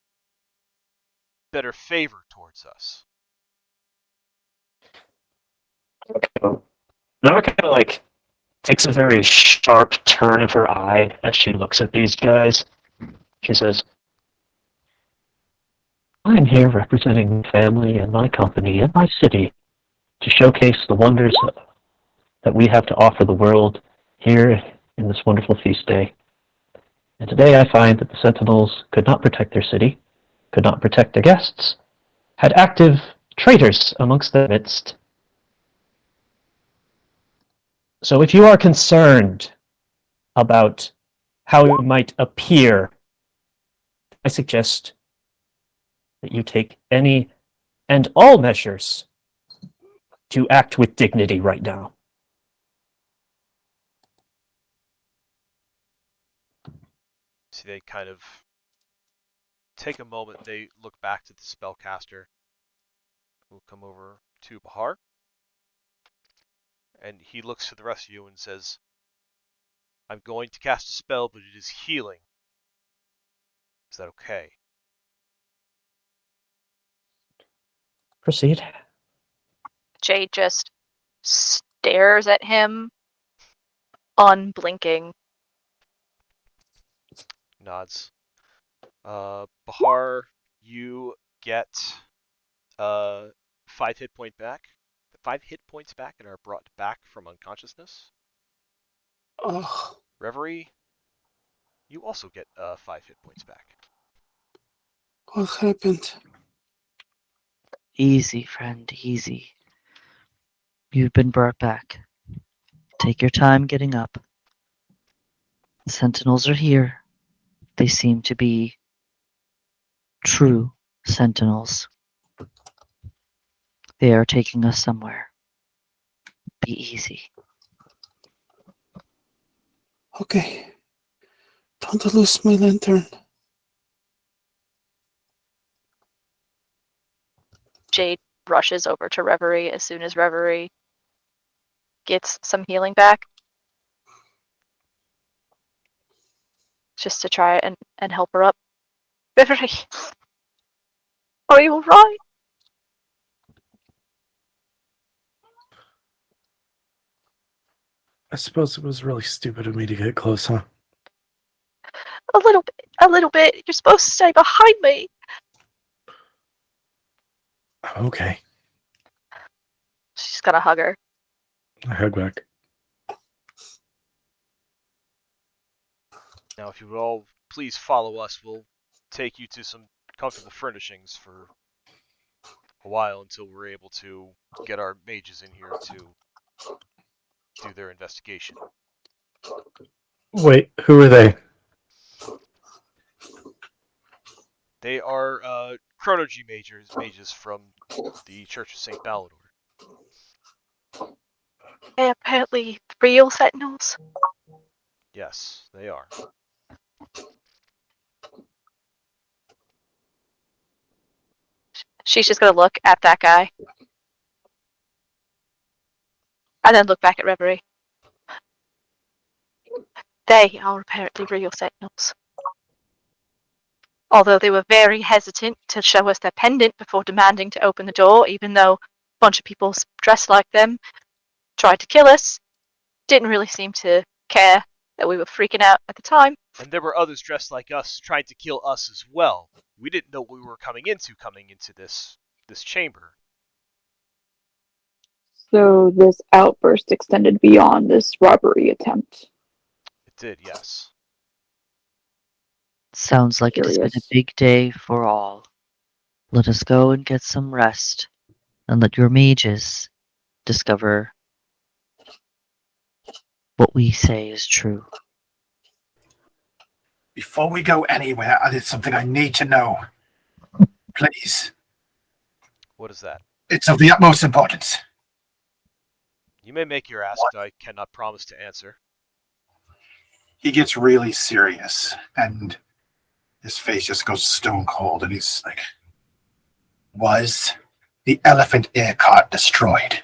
better favor towards us? Nara kind of like takes a very sharp turn of her eye as she looks at these guys. She says, I'm here representing my family and my company and my city to showcase the wonders that we have to offer the world here in this wonderful feast day. And today I find that the Sentinels could not protect their city, could not protect their guests, had active traitors amongst their midst. So if you are concerned about how it might appear, I suggest that you take any and all measures to act with dignity right now. See, they kind of take a moment. They look back to the spellcaster, who will come over to Bahar, and he looks to the rest of you and says, I'm going to cast a spell, but it is healing. Is that okay? Proceed. Jade just stares at him, unblinking. Nods. Bahar, you get 5 hit point back. 5 hit points back and are brought back from unconsciousness. Oh, Reverie, you also get 5 hit points back. what happened? Easy, friend, easy. You've been brought back. Take your time getting up. The Sentinels are here. They seem to be true Sentinels. They are taking us somewhere. Be easy. Okay. Don't lose my lantern. Jade rushes over to Reverie as soon as Reverie gets some healing back. Just to try and help her up. Reverie! Are you alright? I suppose it was really stupid of me to get close, huh? A little bit. You're supposed to stay behind me. Okay. She's gonna hug her. I hug back. Now, if you would all please follow us, we'll take you to some comfortable furnishings for a while until we're able to get our mages in here to do their investigation. Wait, who are they? They are chronology mages from the Church of St. Balinor. They're apparently the real Sentinels. Yes, they are. She's just gonna look at that guy. And then look back at Reverie. They are apparently real Sentinels. Although they were very hesitant to show us their pendant before demanding to open the door, even though a bunch of people dressed like them tried to kill us, didn't really seem to care that we were freaking out at the time. And there were others dressed like us trying to kill us as well. We didn't know what we were coming into this chamber. So this outburst extended beyond this robbery attempt. It did, yes. Sounds like it has been a Curious. big day for all. Let us go and get some rest, and let your mages discover what we say is true. Before we go anywhere, there's something I need to know. Please. What is that? It's of the utmost importance. You may make your ask, but I cannot promise to answer. He gets really serious, and his face just goes stone cold, and he's like, was the elephant ear cart destroyed?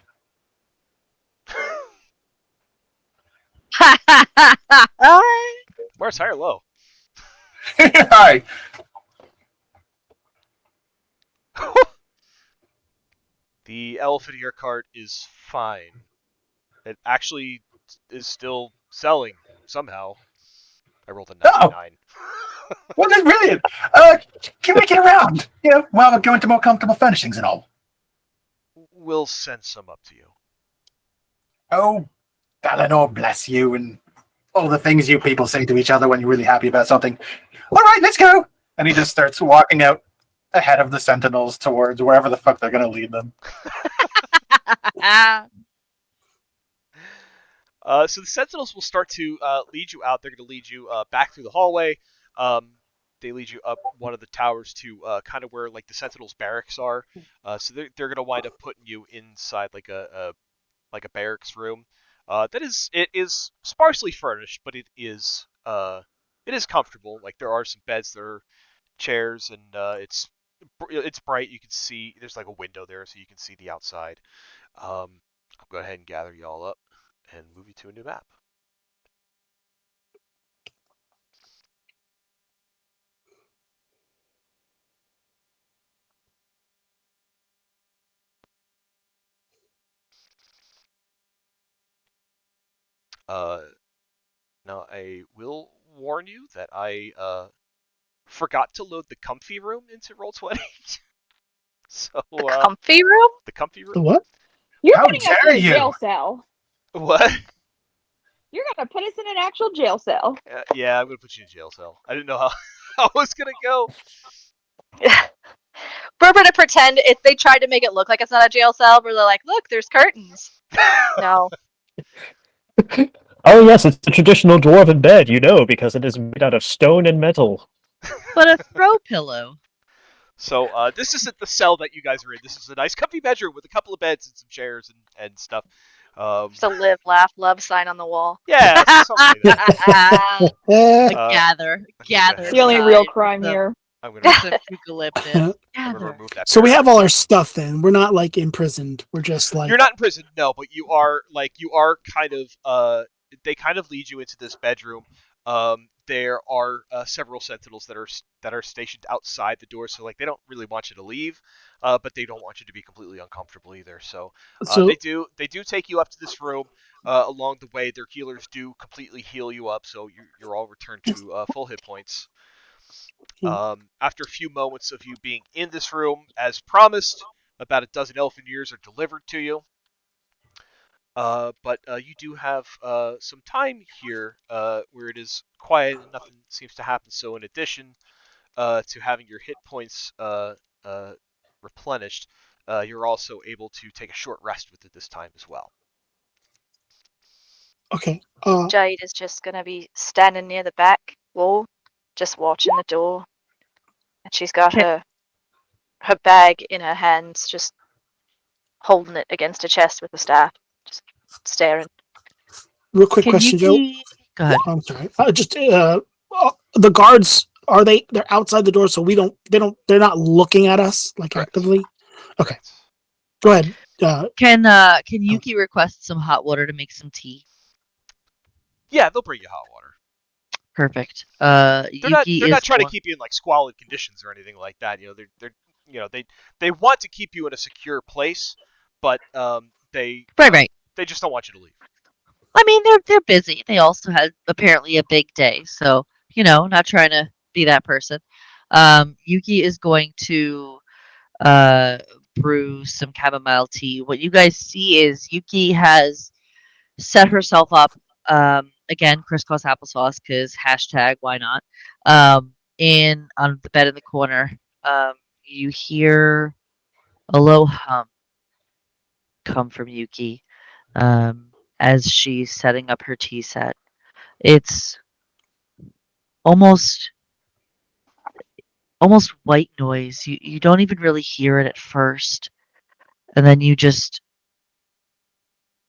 Where's high or low? Hi. The elephant ear cart is fine. It actually is still selling somehow. I rolled a 99. Well, that's brilliant. Can we get around? While we're going to more comfortable furnishings and all. We'll send some up to you. Oh, Balinor bless you, and all the things you people say to each other when you're really happy about something. All right, let's go. And he just starts walking out ahead of the sentinels towards wherever the fuck they're going to lead them. So the sentinels will start to lead you out. They're going to lead you back through the hallway. They lead you up one of the towers to kind of where like the sentinels' barracks are. So they're going to wind up putting you inside like a barracks room. It is sparsely furnished, but it is comfortable. Like there are some beds, there are chairs, and it's bright. You can see there's like a window there, so you can see the outside. I'll go ahead and gather y'all up and move you to a new map. Now I will warn you that I forgot to load the comfy room into Roll20. So The comfy room? the comfy room. The what? You're How putting us dare in a you? jail cell. What? You're gonna put us in an actual jail cell. Yeah, I'm gonna put you in a jail cell. I didn't know how I was gonna go. We're gonna pretend if they tried to make it look like it's not a jail cell, but they're like, look, there's curtains. No. Oh yes, it's the traditional dwarven bed, because it is made out of stone and metal. But a throw pillow. So this isn't the cell that you guys are in. This is a nice comfy bedroom with a couple of beds and some chairs and stuff. There's a live, laugh, love sign on the wall. Yeah, something like that. Gather. It's the only real crime here. I'm gonna Some eucalyptus. I'm gonna remove that. So we have all our stuff then. We're not like imprisoned. We're just like You're not in prison, no, but you are kind of they kind of lead you into this bedroom. There are several sentinels that are stationed outside the door, so like they don't really want you to leave, but they don't want you to be completely uncomfortable either. So, they do take you up to this room. Along the way, their healers do completely heal you up, so you're all returned to full hit points. After a few moments of you being in this room, as promised, about a dozen elfin ears are delivered to you. But you do have some time here where it is quiet and nothing seems to happen. So in addition to having your hit points replenished, you're also able to take a short rest with it this time as well. okay. Jade is just gonna be standing near the back wall, just watching the door. And she's got her bag in her hands, just holding it against her chest with the staff, just staring. Real quick question, Joe. Go ahead. I'm sorry. The guards they're outside the door, so they're not looking at us like Correct. actively. Okay, go ahead. Can Yuki request some hot water to make some tea? Yeah, they'll bring you hot water. Perfect. They're Yuki not trying to keep you in like squalid conditions or anything like that. They want to keep you in a secure place, but they just don't want you to leave. I mean, they're busy. They also had apparently a big day, so not trying to be that person. Yuki is going to brew some chamomile tea. What you guys see is Yuki has set herself up again, crisscross applesauce, because hashtag why not? In on the bed in the corner, you hear a low hum come from Yuki as she's setting up her tea set. It's almost white noise. You don't even really hear it at first, and then you just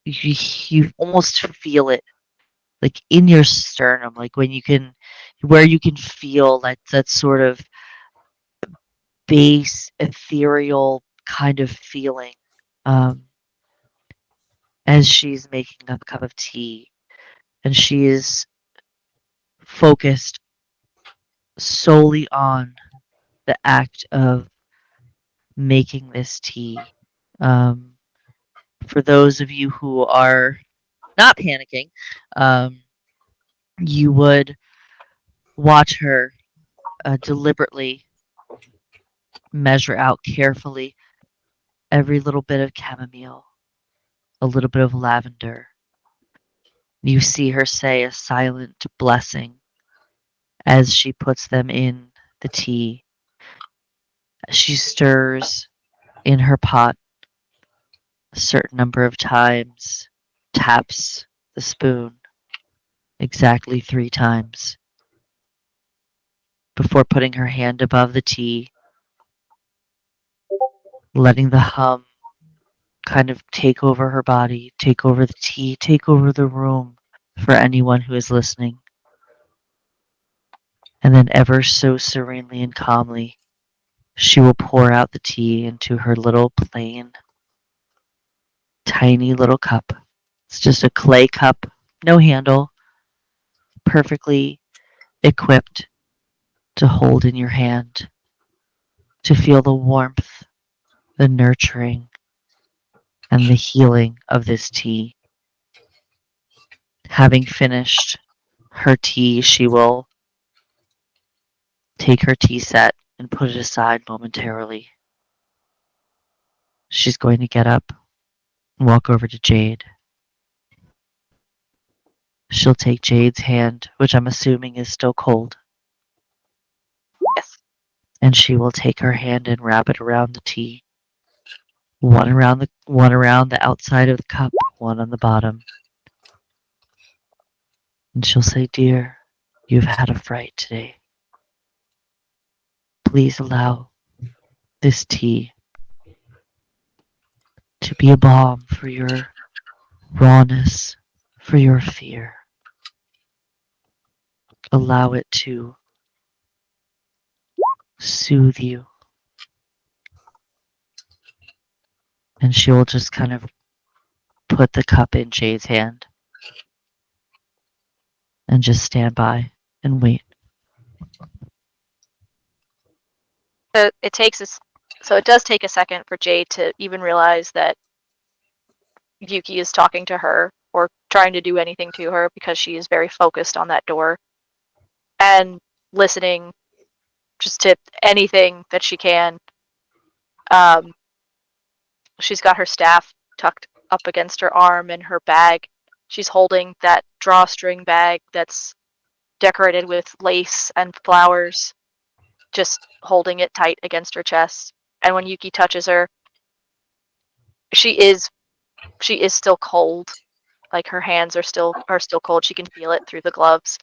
you almost feel it, like in your sternum, like where you can feel that sort of base, ethereal kind of feeling, um, as she's making a cup of tea, and she is focused solely on the act of making this tea. Um, for those of you who are not panicking, um, you would watch her deliberately measure out carefully every little bit of chamomile, a little bit of lavender. You see her say a silent blessing as she puts them in the tea. She stirs in her pot a certain number of times, taps the spoon exactly 3 times before putting her hand above the tea, letting the hum kind of take over her body, take over the tea, take over the room for anyone who is listening. And then, ever so serenely and calmly, she will pour out the tea into her little plain, tiny little cup. It's just a clay cup, no handle, perfectly equipped to hold in your hand, to feel the warmth, the nurturing, and the healing of this tea. Having finished her tea, she will take her tea set and put it aside momentarily. She's going to get up and walk over to Jade. She'll take Jade's hand, which I'm assuming is still cold, Yes. and she will take her hand and wrap it around the tea. One around the outside of the cup, one on the bottom. And she'll say, "Dear, you've had a fright today. Please allow this tea to be a balm for your rawness, for your fear. Allow it to soothe you." And she will just kind of put the cup in Jade's hand and just stand by and wait. So it does take a second for Jade to even realize that Yuki is talking to her or trying to do anything to her, because she is very focused on that door and listening just to anything that she can. She's got her staff tucked up against her arm, and her bag. She's holding that drawstring bag that's decorated with lace and flowers, just holding it tight against her chest. And when Yuki touches her, she is still cold. Like, her hands are still cold. She can feel it through the gloves.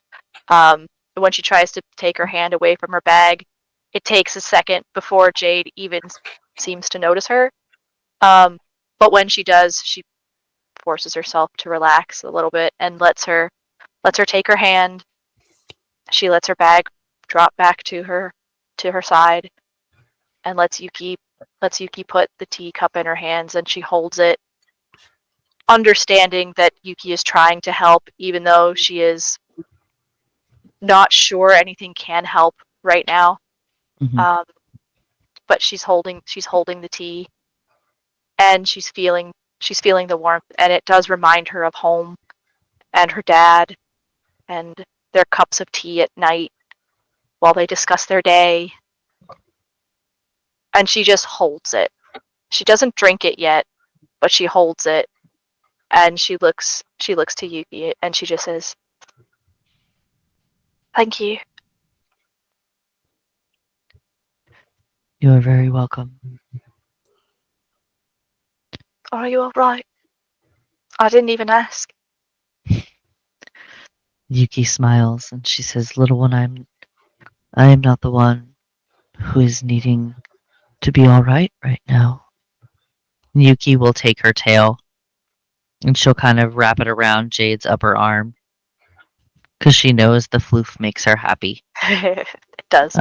When she tries to take her hand away from her bag, it takes a second before Jade even seems to notice her. But when she does, she forces herself to relax a little bit and lets her take her hand. She lets her bag drop back to her side, and lets Yuki put the teacup in her hands, and she holds it, understanding that Yuki is trying to help, even though she is not sure anything can help right now. Mhm. But she's holding the tea, and she's feeling the warmth, and it does remind her of home and her dad and their cups of tea at night while they discuss their day. And she just holds it. She doesn't drink it yet, but she holds it, and she looks to Yuki, and she just says, "Thank you." You are very welcome. "Are you all right? I didn't even ask." Yuki smiles and she says, "Little one, I am not the one who is needing to be all right now." Yuki will take her tail And she'll kind of wrap it around Jade's upper arm because she knows the floof makes her happy. It does.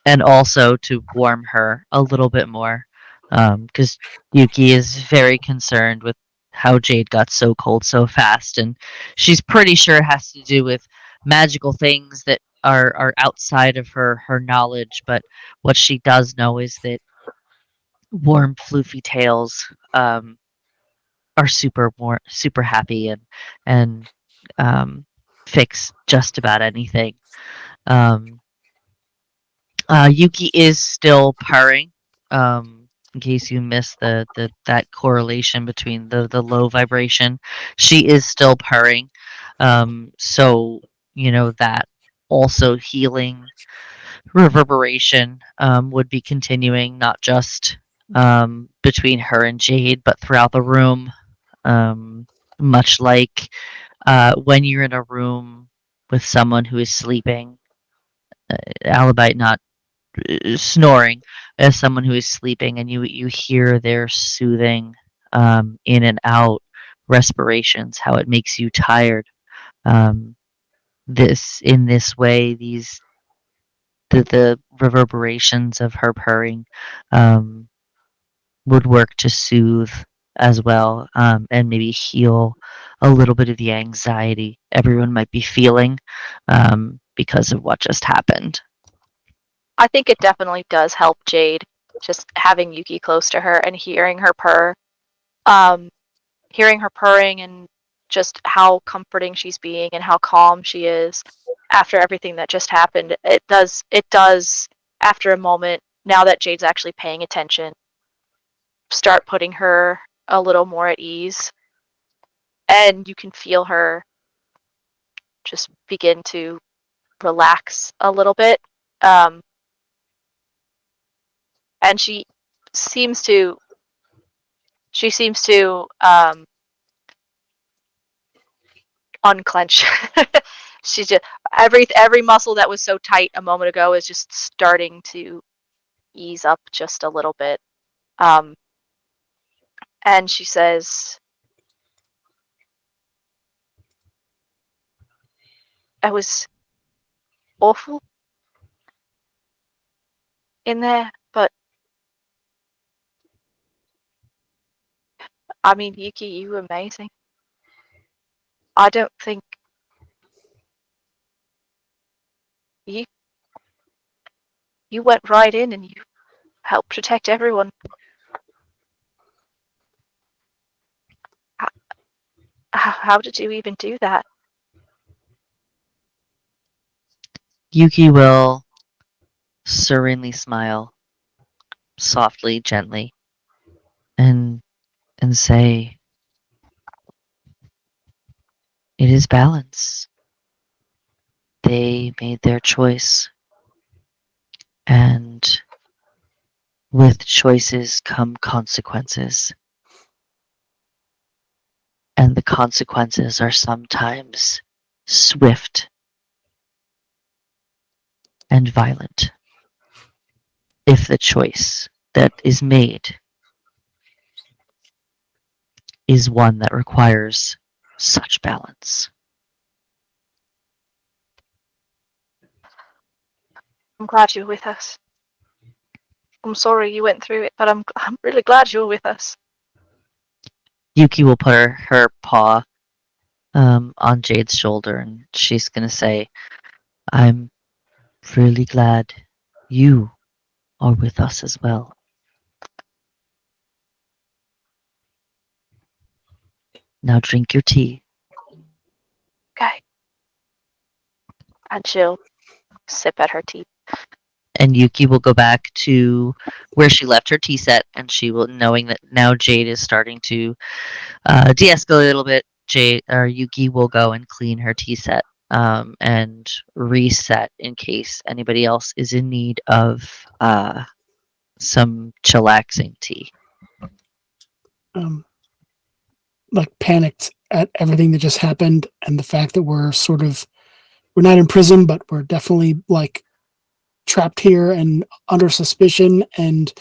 And also to warm her a little bit more because Yuki is very concerned with how Jade got so cold so fast, and she's pretty sure it has to do with magical things that are outside of her knowledge. But what she does know is that warm, floofy tails are super happy and fix just about anything. Yuki is still purring. In case you missed that correlation between the low vibration, she is still purring. So that also healing reverberation would be continuing, not just between her and Jade, but throughout the room. Much like when you're in a room with someone who is sleeping, albeit not snoring, as someone who is sleeping, and you hear their soothing in and out respirations, how it makes you tired. In this way, the reverberations of her purring would work to soothe as well, and maybe heal a little bit of the anxiety everyone might be feeling because of what just happened. I think it definitely does help Jade, just having Yuki close to her and hearing her purr. Hearing her purring and just how comforting she's being and how calm she is after everything that just happened. It does, after a moment, now that Jade's actually paying attention, start putting her a little more at ease. And you can feel her just begin to relax a little bit. And she seems to unclench. She just every muscle that was so tight a moment ago is just starting to ease up just a little bit. And she says, "I was awful in there, but I mean, Yuki, you were amazing. I don't think you went right in and you helped protect everyone. How did you even do that?" Yuki will serenely smile, softly, gently, and say, "It is balance. They made their choice, and with choices come consequences. And the consequences are sometimes swift and violent if the choice that is made is one that requires such balance." I'm glad you were with us. I'm sorry you went through it, but I'm really glad you were with us. Yuki will put her paw on Jade's shoulder, and she's going to say, "I'm really glad you are with us as well. Now drink your tea." Okay. And she'll sip at her tea. And Yuki will go back to where she left her tea set, and she will, knowing that now Jade is starting to de-escalate a little bit. Yuki will go and clean her tea set and reset in case anybody else is in need of some chillaxing tea. Like panicked at everything that just happened and the fact that we're not in prison, but we're definitely like trapped here and under suspicion, and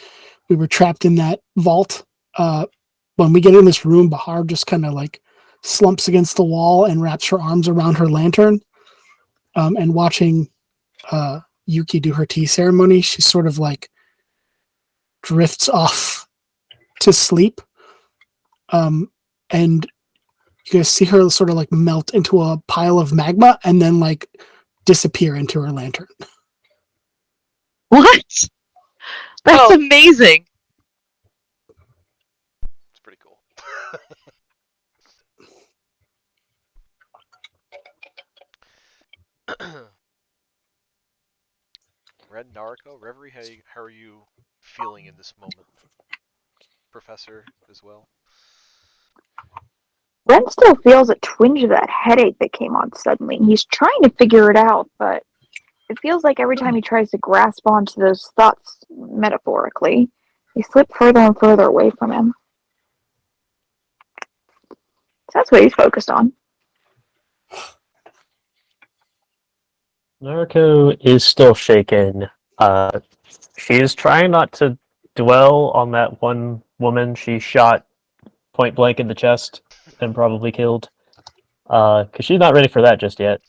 we were trapped in that vault when we get in this room, Bahar just kind of like slumps against the wall and wraps her arms around her lantern. And watching Yuki do her tea ceremony, she sort of like drifts off to sleep. And you guys see her sort of like melt into a pile of magma and then like disappear into her lantern. What? That's amazing. It's pretty cool. Red Narco, Reverie, how are you feeling in this moment? Professor as well. Ren still feels a twinge of that headache that came on suddenly. He's trying to figure it out, but it feels like every time he tries to grasp onto those thoughts metaphorically, they slip further and further away from him. So that's what he's focused on. Narco is still shaken. She is trying not to dwell on that one woman she shot point blank in the chest and probably killed. Because she's not ready for that just yet.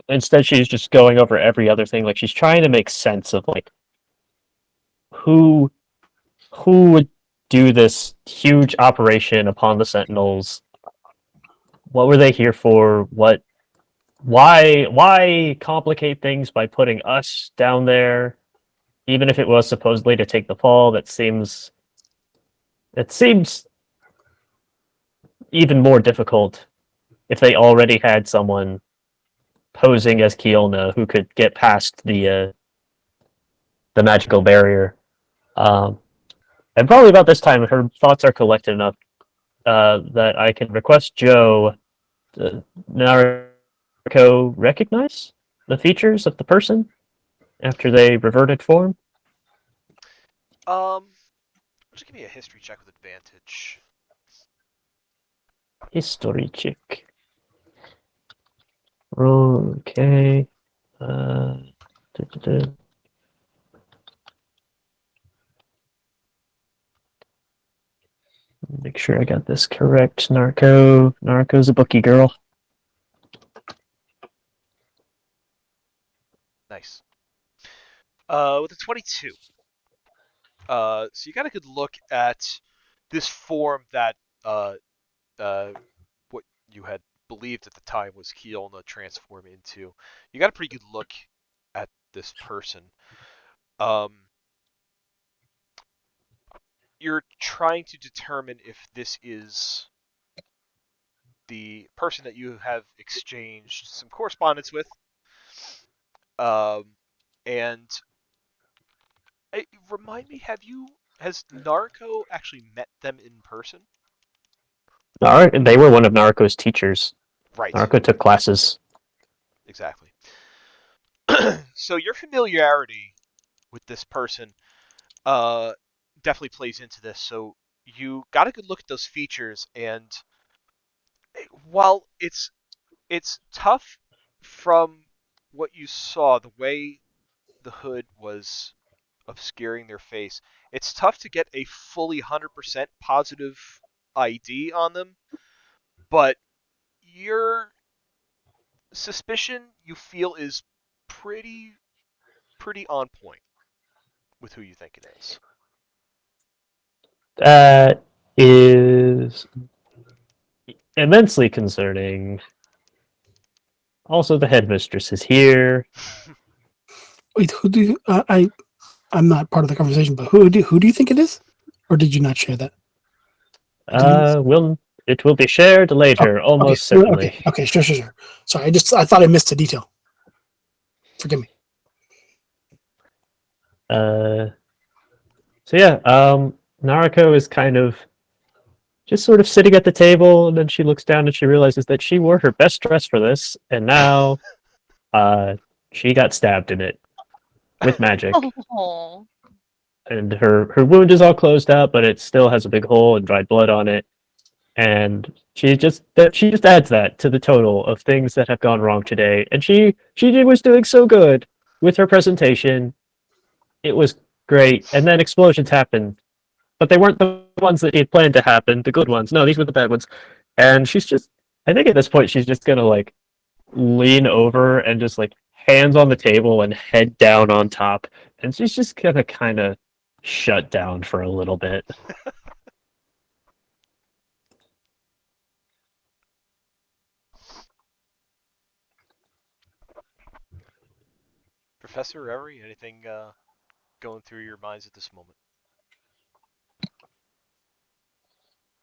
Instead, she's just going over every other thing. Like she's trying to make sense of like who would do this huge operation upon the Sentinels. What were they here for? Why complicate things by putting us down there? Even if it was supposedly to take the fall, it seems even more difficult if they already had someone posing as Kielna who could get past the magical barrier. And probably about this time, her thoughts are collected enough that I can request Joe to Narco recognize the features of the person after they reverted form. Just give me a history check with advantage. History check. Okay. Make sure I got this correct. Narco's a bookie girl. Nice. With a 22. So you got a good look at this form that what you had believed at the time was Kielna transform into. You got a pretty good look at this person. You're trying to determine if this is the person that you have exchanged some correspondence with. And remind me, has Narco actually met them in person? They were one of Narco's teachers. Right. Narco took classes. Exactly. So your familiarity with this person definitely plays into this. So you got a good look at those features, and while it's tough from what you saw, the way the hood was obscuring their face, it's tough to get a fully 100% positive ID on them, but your suspicion you feel is pretty on point with who you think it is. That is immensely concerning. Also, the headmistress is here. Wait, who do you, I'm not part of the conversation, but who do you think it is? Or did you not share that? It will be shared later, almost certainly. Okay, sure. Sorry, I thought I missed a detail. Forgive me. So yeah, Nariko is kind of just sort of sitting at the table, and then she looks down and she realizes that she wore her best dress for this, and now she got stabbed in it with magic. Oh. And her wound is all closed up, but it still has a big hole and dried blood on it. And she just adds that to the total of things that have gone wrong today. And she was doing so good with her presentation. It was great. And then explosions happened. but they weren't the ones that he had planned to happen. The good ones. No, these were the bad ones. And she's just. I think at this point she's just gonna like lean over and just like hands on the table and head down on top, and she's just gonna kind of shut down for a little bit. Professor Reverie, anything going through your minds at this moment?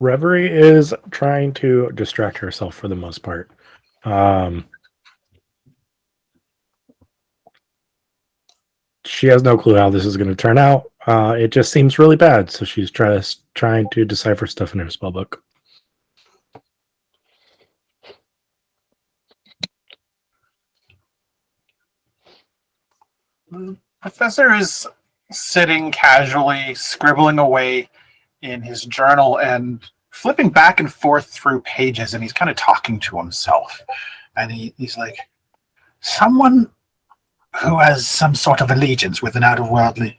Reverie is trying to distract herself for the most part. She has no clue how this is going to turn out. It just seems really bad, so she's trying to decipher stuff in her spellbook. The professor is sitting casually, scribbling away in his journal and flipping back and forth through pages, and he's kind of talking to himself. And he's like, someone who has some sort of allegiance with an outerworldly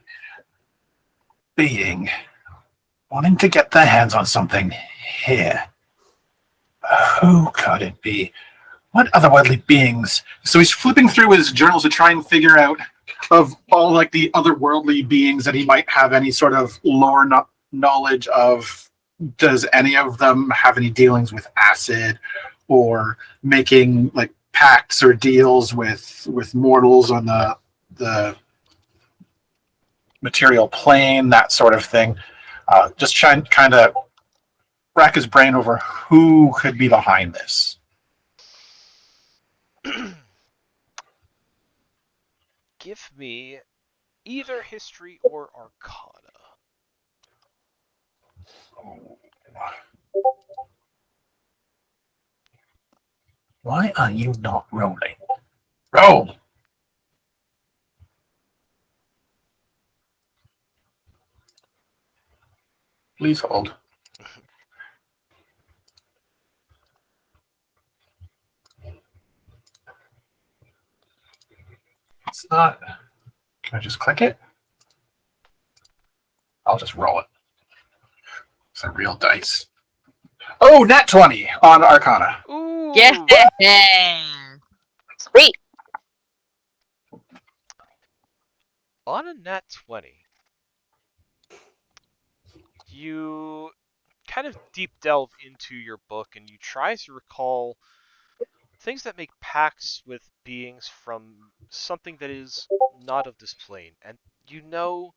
being wanting to get their hands on something here. Who could it be? What otherworldly beings? So he's flipping through his journals to try and figure out of all like the otherworldly beings that he might have any sort of lore knowledge of. Does any of them have any dealings with acid or making like pacts or deals with mortals on the material plane, that sort of thing? Just trying to kind of rack his brain over who could be behind this. Give me either history or arcana. Why are you not rolling? Roll! Please hold. It's not. Can I just click it? I'll just roll it. It's a real dice. Oh, nat 20 on Arcana. Ooh. Yeah. Sweet. On a nat 20, you kind of deep delve into your book and you try to recall things that make pacts with beings from something that is not of this plane. And you know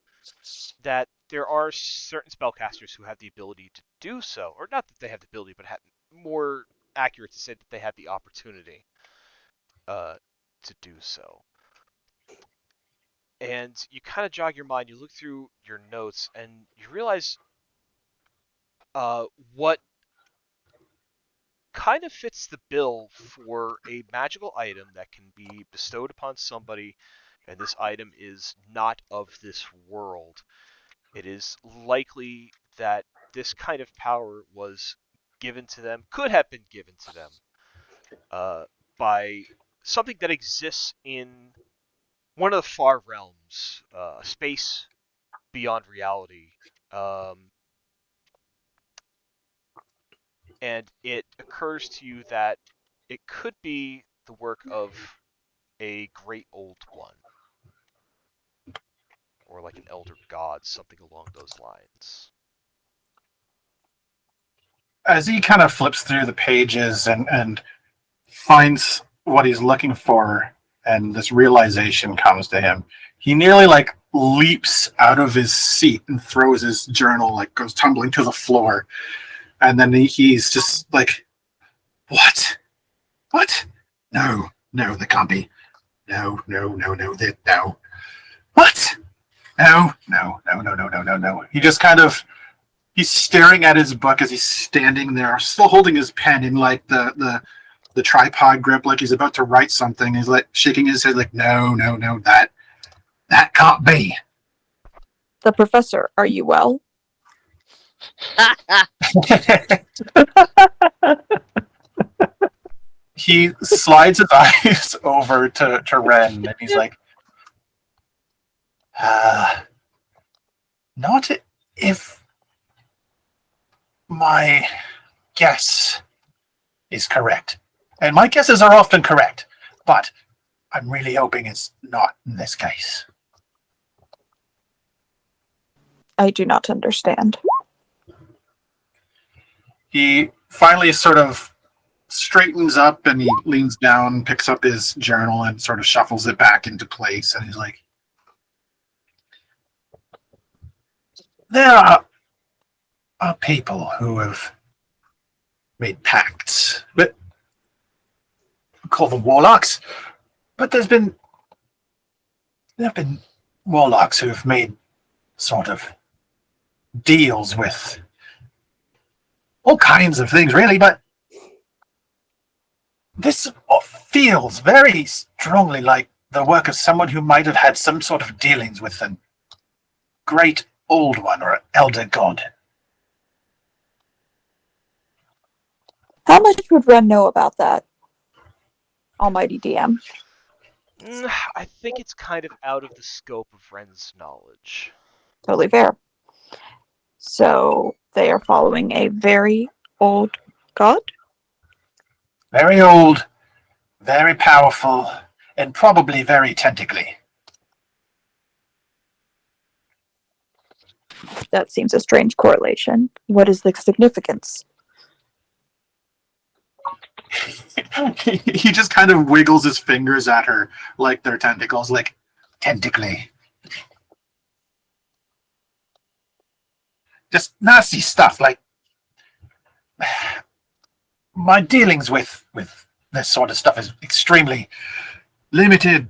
that there are certain spellcasters who have the ability to do so, or not that they have the ability, but more accurate to say that they have the opportunity to do so. And you kind of jog your mind, you look through your notes, and you realize what kind of fits the bill for a magical item that can be bestowed upon somebody, and this item is not of this world. It is likely that this kind of power was given to them, could have been given to them, by something that exists in one of the far realms, a space beyond reality. And it occurs to you that it could be the work of a great old one, or like an elder god, something along those lines. As he kind of flips through the pages and finds what he's looking for, and this realization comes to him, he nearly like leaps out of his seat and throws his journal, like goes tumbling to the floor. And then he's just like, what? No, there can't be. No. What? No. He just kind of, he's staring at his book as he's standing there, still holding his pen in like the tripod grip, like he's about to write something. He's like shaking his head like, no, that can't be. The professor, are you well? He slides his eyes over to Ren, and he's like, not if my guess is correct. And my guesses are often correct, but I'm really hoping it's not in this case. I do not understand. He finally sort of straightens up and he leans down, picks up his journal and sort of shuffles it back into place. And he's like, there are people who have made pacts, but we call them warlocks. But there have been warlocks who have made sort of deals with all kinds of things, really, but this feels very strongly like the work of someone who might have had some sort of dealings with a great old one or an elder god. How much would Ren know about that? Almighty DM. I think it's kind of out of the scope of Ren's knowledge. Totally fair. So they are following a very old god? Very old, very powerful, and probably very tentacly. That seems a strange correlation. What is the significance? He just kind of wiggles his fingers at her like they're tentacles, like tentacly. Just nasty stuff, like my dealings with this sort of stuff is extremely limited,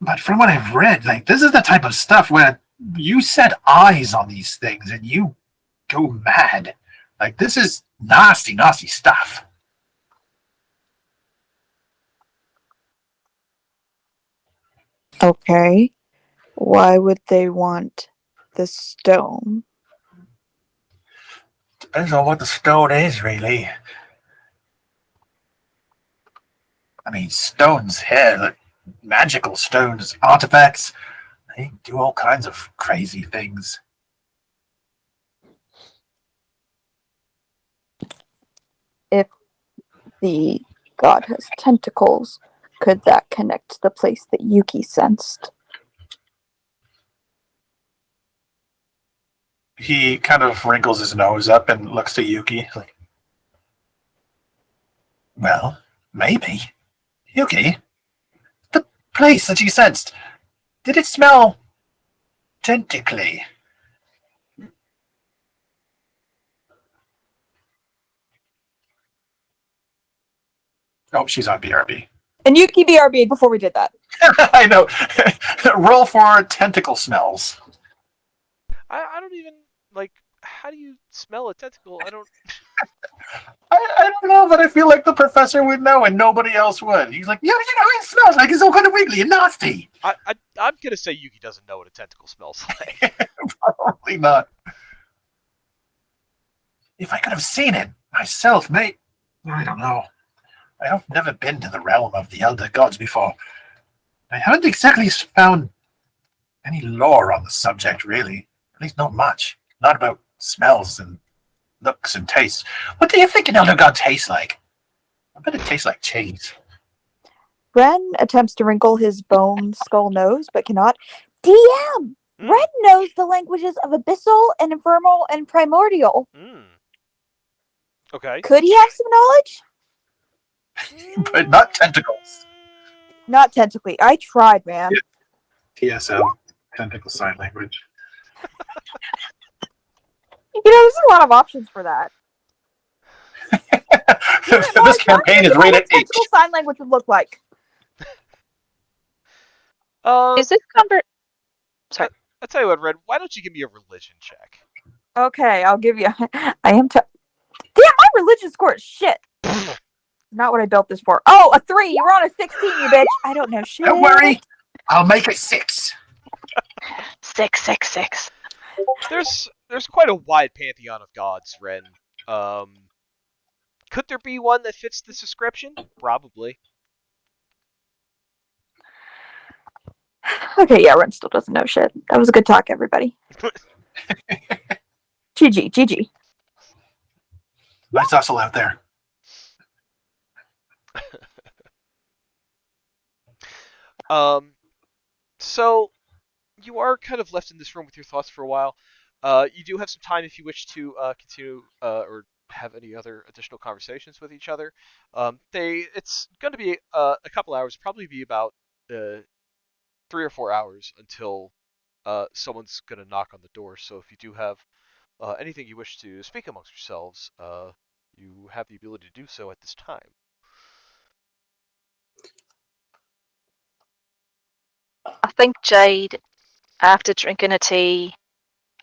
but from what I've read, like this is the type of stuff where you set eyes on these things and you go mad. Like this is nasty, nasty stuff. Okay. Why would they want the stone? Depends on what the stone is, really. I mean, stones here, like magical stones, artifacts, they do all kinds of crazy things. If the god has tentacles, could that connect to the place that Yuki sensed? He kind of wrinkles his nose up and looks to Yuki. Like, well, maybe. Yuki, the place that you sensed, did it smell tentacly? Oh, she's on BRB. And Yuki BRB before we did that. I know. Roll for tentacle smells. I don't even, like, how do you smell a tentacle? I don't... I don't know, but I feel like the professor would know and nobody else would. He's like, yeah, you know, it smells like it's all kind of wiggly and nasty. I'm going to say Yuki doesn't know what a tentacle smells like. Probably not. If I could have seen it myself, mate, I don't know. I've never been to the realm of the Elder Gods before. I haven't exactly found any lore on the subject, really. At least not much. Not about smells and looks and tastes. What do you think an Elder God tastes like? I bet it tastes like cheese. Ren attempts to wrinkle his bone skull nose, but cannot. DM! Ren knows the languages of abyssal and infernal and primordial. Okay. Could he have some knowledge? But not tentacles. Not tentacly. I tried, man. Yeah. TSL, tentacle sign language. You know, there's a lot of options for that. This campaign is rated H. Tentacle sign language would look like. Is this Sorry. I'll tell you what, Red, why don't you give me a religion check? Okay, I'll give you. I am. Damn, my religion score is shit. Not what I built this for. Oh, a 3. You were on a 16, you bitch. I don't know shit. Don't worry. I'll make it 6. 6. There's quite a wide pantheon of gods, Ren. Could there be one that fits this description? Probably. Okay, yeah, Ren still doesn't know shit. That was a good talk, everybody. GG. Nice hustle out there. So you are kind of left in this room with your thoughts for a while. You do have some time if you wish to continue or have any other additional conversations with each other. It's going to be a couple hours, probably be about 3 or 4 hours until someone's going to knock on the door. So if you do have anything you wish to speak amongst yourselves, you have the ability to do so at this time. I think Jade, after drinking a tea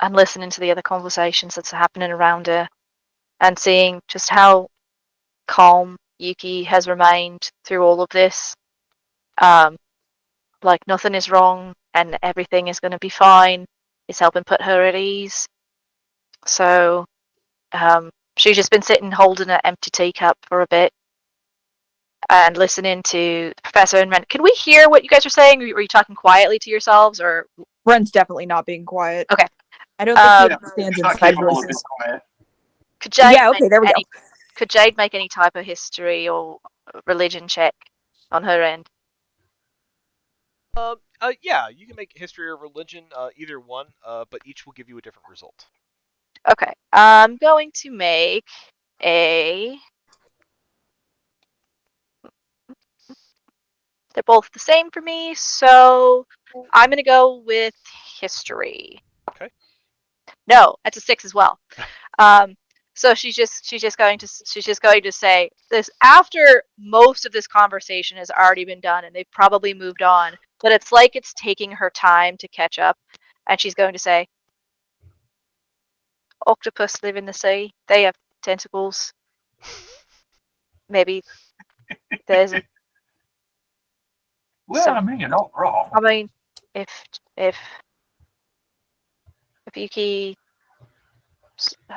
and listening to the other conversations that's happening around her, and seeing just how calm Yuki has remained through all of this, like nothing is wrong and everything is going to be fine, is helping put her at ease. So she's just been sitting holding an empty teacup for a bit and listening to Professor and Ren. Can we hear what you guys are saying? Were you talking quietly to yourselves, or Ren's definitely not being quiet. okay? I don't think he understands She's not inside capable of being voices. quiet. Could Jade Yeah, okay, there we go. Could Jade make any type of history or religion check on her end? Yeah, you can make history or religion, either one, but each will give you a different result. Okay, I'm going to make a. They're both the same for me, so I'm gonna go with history. Okay. No, that's a 6 as well. So she's just going to say this after most of this conversation has already been done and they've probably moved on, but it's like it's taking her time to catch up, and she's going to say, "Octopus live in the sea. They have tentacles. Maybe there's a." Well, I mean, you're not wrong. I mean, if if Yuki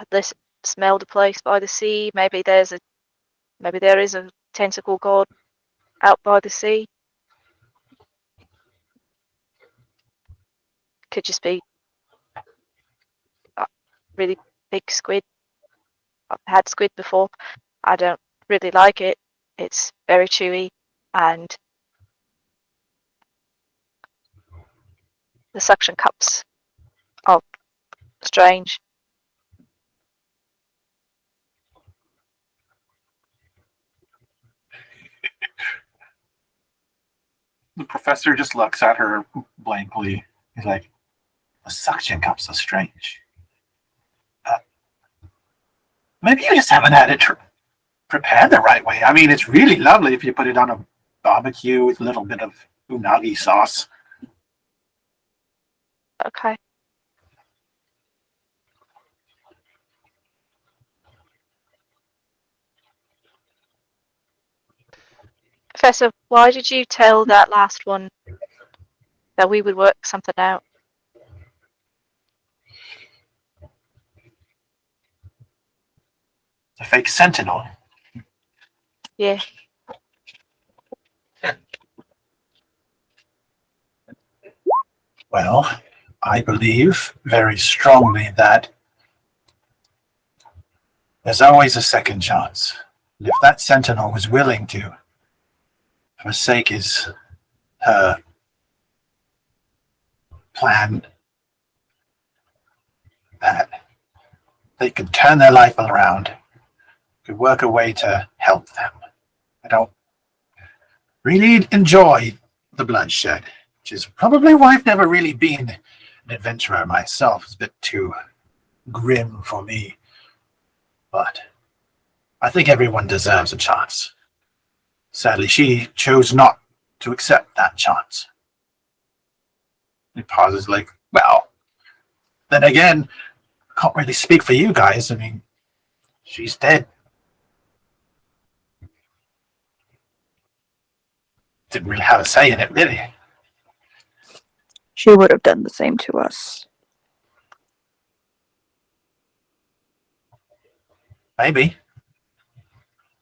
this smelled a place by the sea, maybe there is a tentacle god out by the sea. Could just be a really big squid. I've had squid before. I don't really like it. It's very chewy, and the suction cups are strange. The professor just looks at her blankly. He's like, the suction cups are strange. Maybe you just haven't had it prepared the right way. I mean, it's really lovely if you put it on a barbecue with a little bit of unagi sauce. Okay. Professor, why did you tell that last one that we would work something out? The fake sentinel. Yeah. Well, I believe very strongly that there's always a second chance. And if that sentinel was willing to forsake her plan, that they could turn their life around, could work a way to help them. I don't really enjoy the bloodshed, which is probably why I've never really been an adventurer myself. It's a bit too grim for me. But I think everyone deserves a chance. Sadly, she chose not to accept that chance. He pauses like, well, then again, I can't really speak for you guys. I mean, she's dead. Didn't really have a say in it, really. She would have done the same to us. Maybe.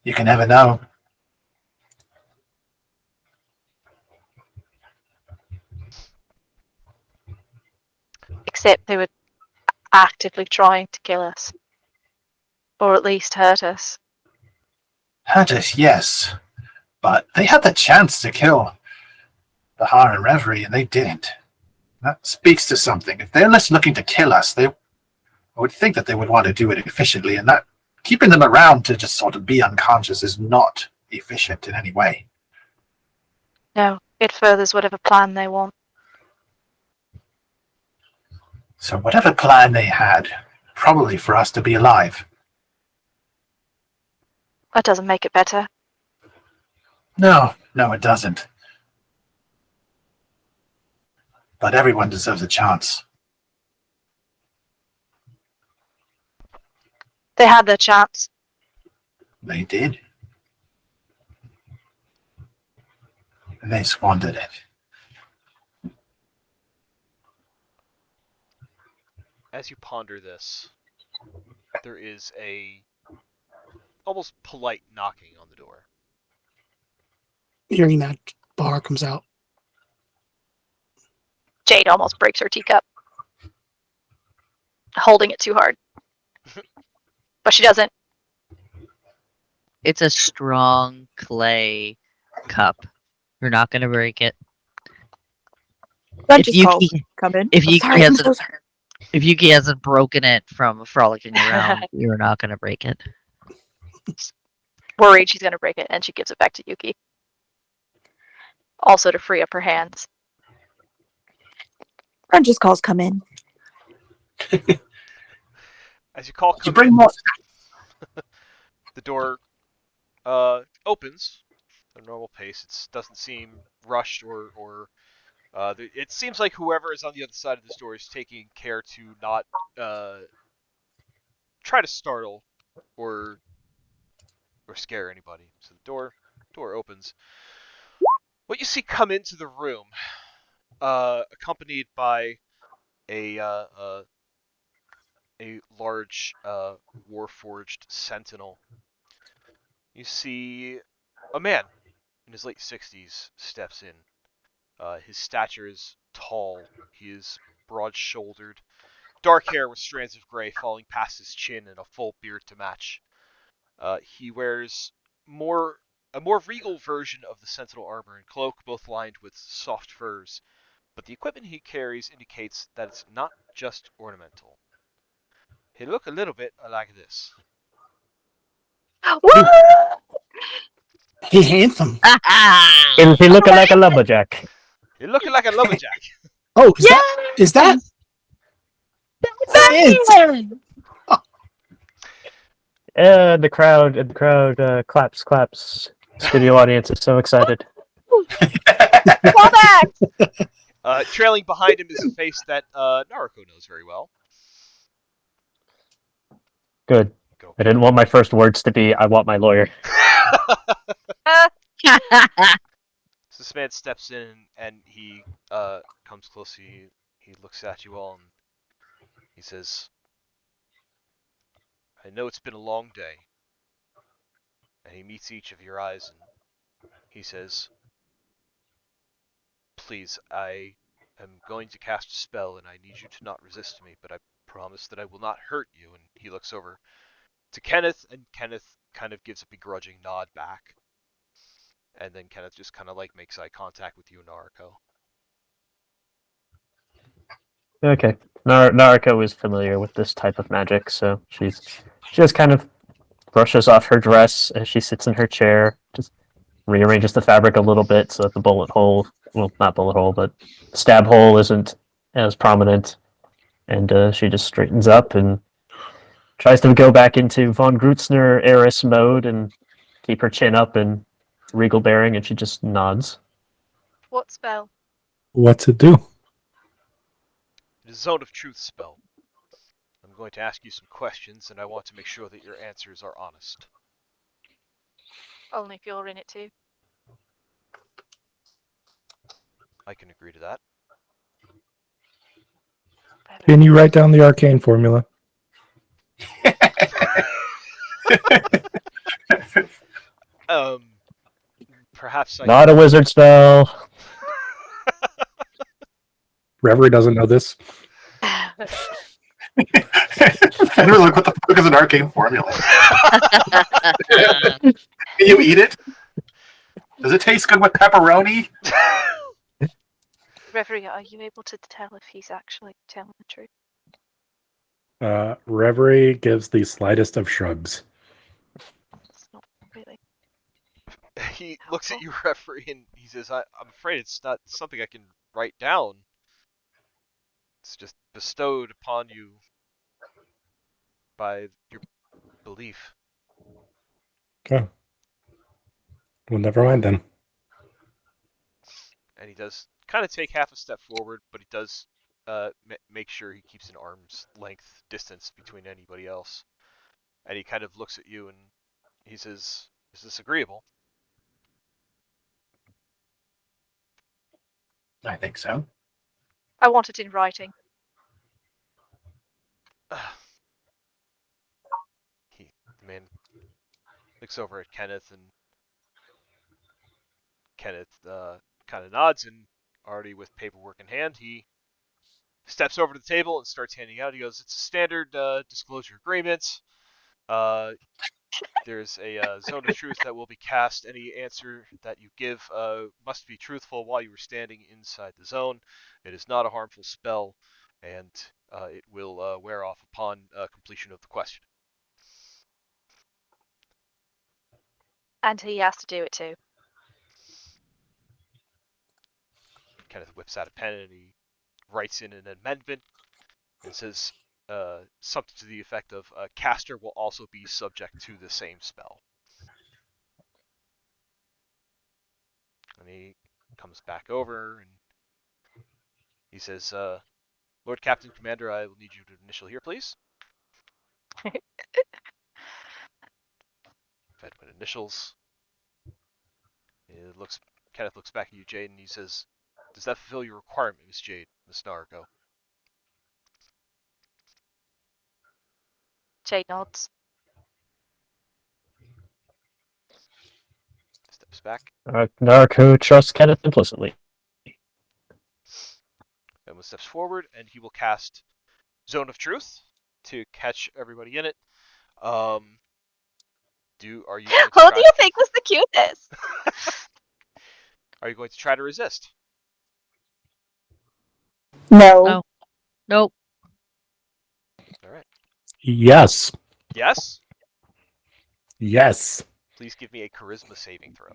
You can never know. Except they were actively trying to kill us. Or at least hurt us. Hurt us, yes. But they had the chance to kill Bahar and Reverie, and they didn't. That speaks to something. If they're less looking to kill us, I would think that they would want to do it efficiently, and that keeping them around to just sort of be unconscious is not efficient in any way. No, it furthers whatever plan they want. So whatever plan they had, probably for us to be alive. That doesn't make it better. No, it doesn't. But everyone deserves a chance. They had their chance. They did. And they squandered it. As you ponder this, there is a almost polite knocking on the door. Hearing that, Bahar comes out. Jade almost breaks her teacup. Holding it too hard. But she doesn't. It's a strong clay cup. You're not going to break it. That If just you calls. can- Come in. if I'm you sorry, I'm can't- so sorry. If Yuki hasn't broken it from frolicking around, you're not going to break it. Worried she's going to break it, and she gives it back to Yuki. Also to free up her hands. That just calls. Come in. As you call, You come bring in, more. the door opens at a normal pace. It doesn't seem rushed or it seems like whoever is on the other side of this door is taking care to not try to startle or scare anybody. So the door opens. What you see come into the room, accompanied by a large warforged sentinel. You see a man in his late 60s steps in. His stature is tall. He is broad-shouldered, dark hair with strands of gray falling past his chin and a full beard to match. He wears a more regal version of the sentinel armor and cloak, both lined with soft furs, but the equipment he carries indicates that it's not just ornamental. He look a little bit like this. He handsome. Is he looking like a lumberjack? He looking like a lumberjack. Oh, is that? The crowd claps. Studio audience is so excited. Fall back! Trailing behind him is a face that Naruko knows very well. Good. Go. I didn't want my first words to be, I want my lawyer. So this man steps in and he comes close. He looks at you all and he says, I know it's been a long day. And he meets each of your eyes and he says, please, I am going to cast a spell and I need you to not resist me, but I promise that I will not hurt you. And he looks over to Kenneth, and Kenneth kind of gives a begrudging nod back. And then Kenneth just kind of like makes eye contact with you and Naruko. Okay. Naruko is familiar with this type of magic, so she just kind of brushes off her dress as she sits in her chair, just rearranges the fabric a little bit so that the bullet hole, well, not bullet hole, but stab hole isn't as prominent. And she just straightens up and tries to go back into von Grutzner heiress mode and keep her chin up and regal bearing, and she just nods. What spell? What's it do? It is a Zone of Truth spell. I'm going to ask you some questions, and I want to make sure that your answers are honest. Only if you're in it too. I can agree to that. Can you write down the arcane formula? Perhaps I Not a wizard spell. Reverie doesn't know this. Fedwin, like, what the fuck is an arcane formula? Can you eat it? Does it taste good with pepperoni? Reverie, are you able to tell if he's actually telling the truth? Reverie gives the slightest of shrugs. It's not really. He looks at you, referee, and he says, I'm afraid it's not something I can write down. It's just bestowed upon you by your belief. Okay. Well, never mind then. And he does kind of take half a step forward, but he does make sure he keeps an arm's length distance between anybody else. And he kind of looks at you and he says, is this agreeable? I think so. I want it in writing. The man looks over at Kenneth, and Kenneth kind of nods, and already with paperwork in hand, he steps over to the table and starts handing out. He goes, it's a standard disclosure agreement. There's a zone of truth that will be cast. Any answer that you give must be truthful while you are standing inside the zone. It is not a harmful spell, and it will wear off upon completion of the question. And he has to do it too. Kenneth whips out a pen and he writes in an amendment and says something to the effect of caster will also be subject to the same spell. And he comes back over and he says, Lord Captain Commander, I will need you to initial here, please. Fedwin initials. Kenneth looks back at you, Jade, and he says, does that fulfill your requirement, Miss Jade, Miss Nargo? Jade nods. Steps back. Naruko trusts Kenneth implicitly. Fedwin steps forward, and he will cast Zone of Truth to catch everybody in it. Are you going to Who try? do you think was the cutest? Are you going to try to resist? No. No. Nope. All right. Yes. Yes? Yes. Please give me a charisma saving throw.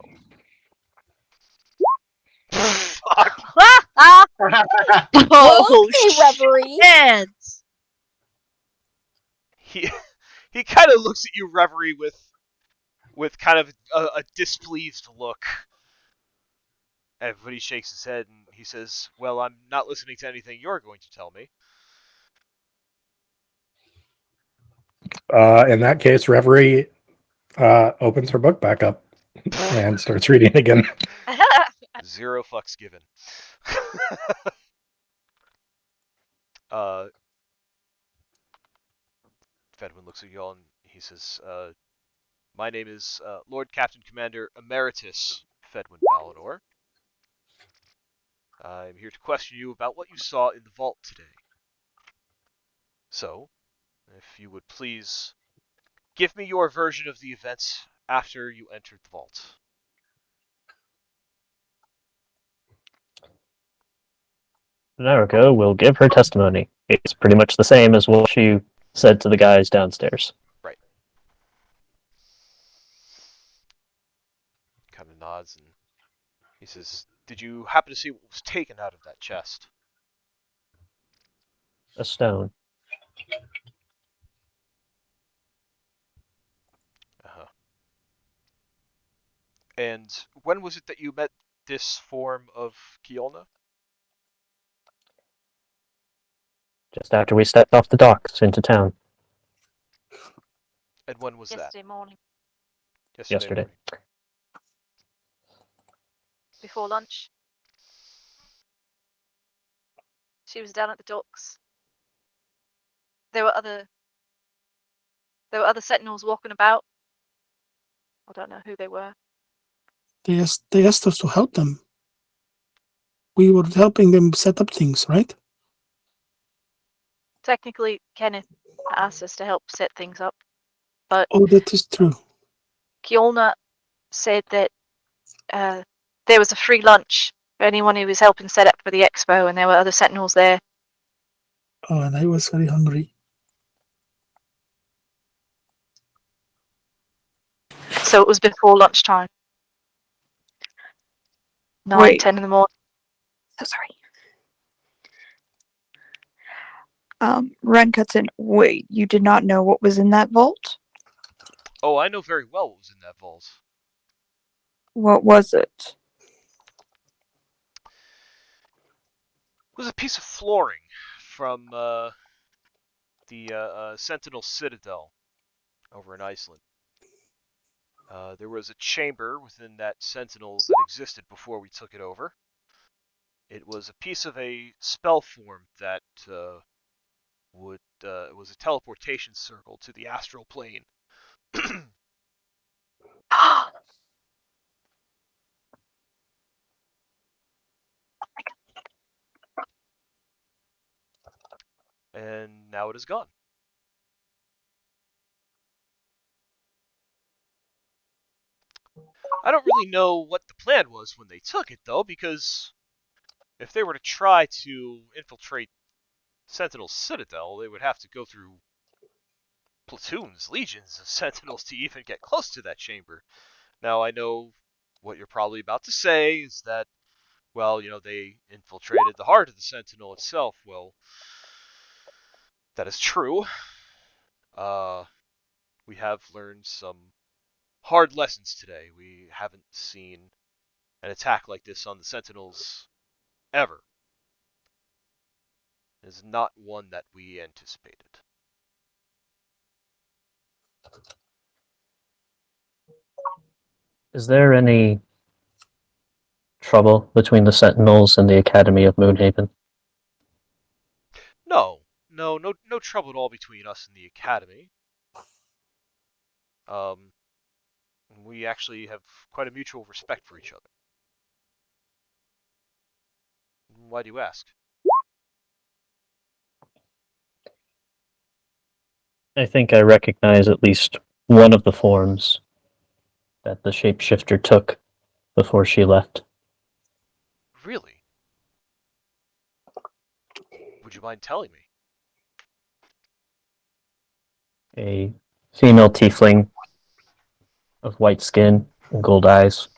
Fuck. Oh, Okay, Reverie. shit! He kind of looks at you, Reverie, with kind of a displeased look. Everybody shakes his head and he says, well, I'm not listening to anything you're going to tell me. In that case, Reverie opens her book back up and starts reading again. 0 fucks given. Fedwin looks at you all and he says, my name is Lord Captain Commander Emeritus Fedwin Balinor. I'm here to question you about what you saw in the vault today. So, if you would please give me your version of the events after you entered the vault. Naruko will give her testimony. It's pretty much the same as what she said to the guys downstairs. Right. Kind of nods and he says, did you happen to see what was taken out of that chest? A stone. Uh-huh. And when was it that you met this form of Kiolna? Just after we stepped off the docks into town. And when was Yesterday morning, that? Yesterday. Morning. before lunch. She was down at the docks. There were other sentinels walking about. I don't know who they were. They asked us to help them. We were helping them set up things, right? Technically, Kenneth asked us to help set things up. But Oh, that is true. Kiolna said that there was a free lunch for anyone who was helping set up for the expo, and there were other sentinels there. Oh, and I was very hungry. So it was before lunchtime. 9, 10 in the morning. So sorry. Ren cuts in. Wait, you did not know what was in that vault? Oh, I know very well what was in that vault. What was it? It was a piece of flooring from the Sentinel Citadel over in Iceland. There was a chamber within that Sentinel that existed before we took it over. It was a piece of a spell form that was a teleportation circle to the astral plane. And now it is gone. I don't really know what the plan was when they took it, though, because if they were to try to infiltrate Sentinel's Citadel, they would have to go through platoons, legions of Sentinels to even get close to that chamber. Now, I know what you're probably about to say is that, well, they infiltrated the heart of the Sentinel itself. Well, that is true. We have learned some hard lessons today. We haven't seen an attack like this on the Sentinels ever. It is not one that we anticipated. Is there any trouble between the Sentinels and the Academy of Moonhaven? No trouble at all between us and the Academy. We actually have quite a mutual respect for each other. Why do you ask? I think I recognize at least one of the forms that the shapeshifter took before she left. Really? Would you mind telling me? A female tiefling of white skin and gold eyes.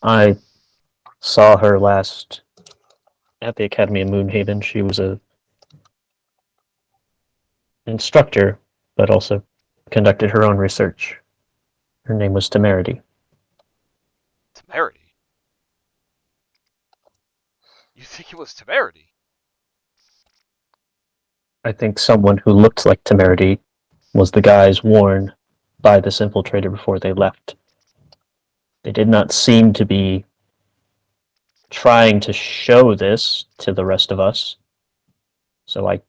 I saw her last at the Academy of Moonhaven. She was a instructor, but also conducted her own research. Her name was Temerity. Temerity? You think it was Temerity? I think someone who looked like Temerity was the guise worn by this infiltrator before they left. They did not seem to be trying to show this to the rest of us, so I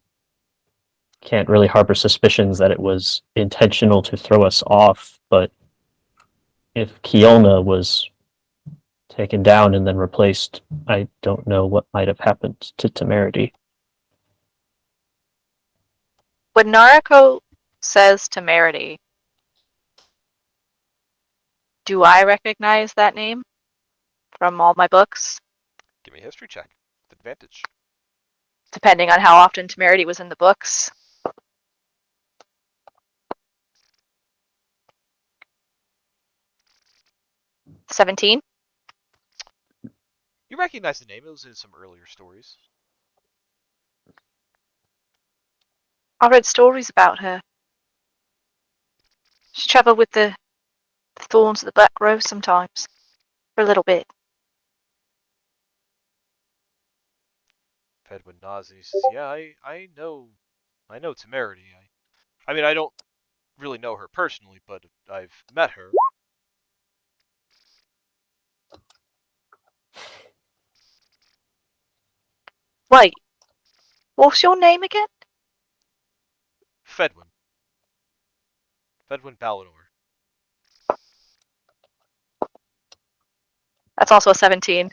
can't really harbor suspicions that it was intentional to throw us off, but if Kiona was taken down and then replaced, I don't know what might have happened to Temerity. When Nariko says Temerity, do I recognize that name from all my books? Give me a history check with advantage. Depending on how often Temerity was in the books. 17. You recognize the name. It was in some earlier stories. I read stories about her. She traveled with the thorns of the Black Rose sometimes. For a little bit. Fedwin nods and he says, "Yeah, I know Temerity. I mean, I don't really know her personally, but I've met her." Wait, what's your name again? Fedwin. Fedwin Balinor. That's also a 17.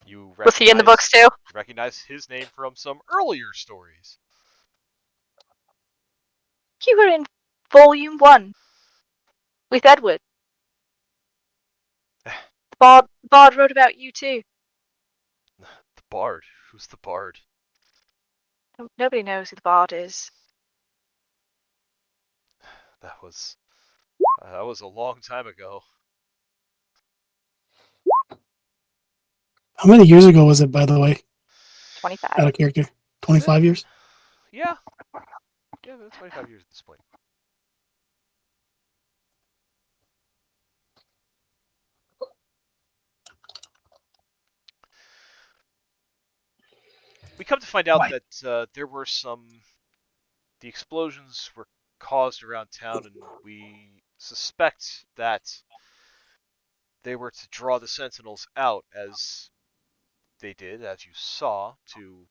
You Was he in the books too? recognize his name from some earlier stories. You were in Volume 1 with Edward. The Bard wrote about you too. The Bard? Who's the Bard? Nobody knows who the Bard is. That was a long time ago. How many years ago was it, by the way? 25. Out of character. 25 years? Yeah. Yeah, that's 25 years at this point. We come to find out that there were the explosions were caused around town, and we suspect that they were to draw the Sentinels out, as they did, as you saw, to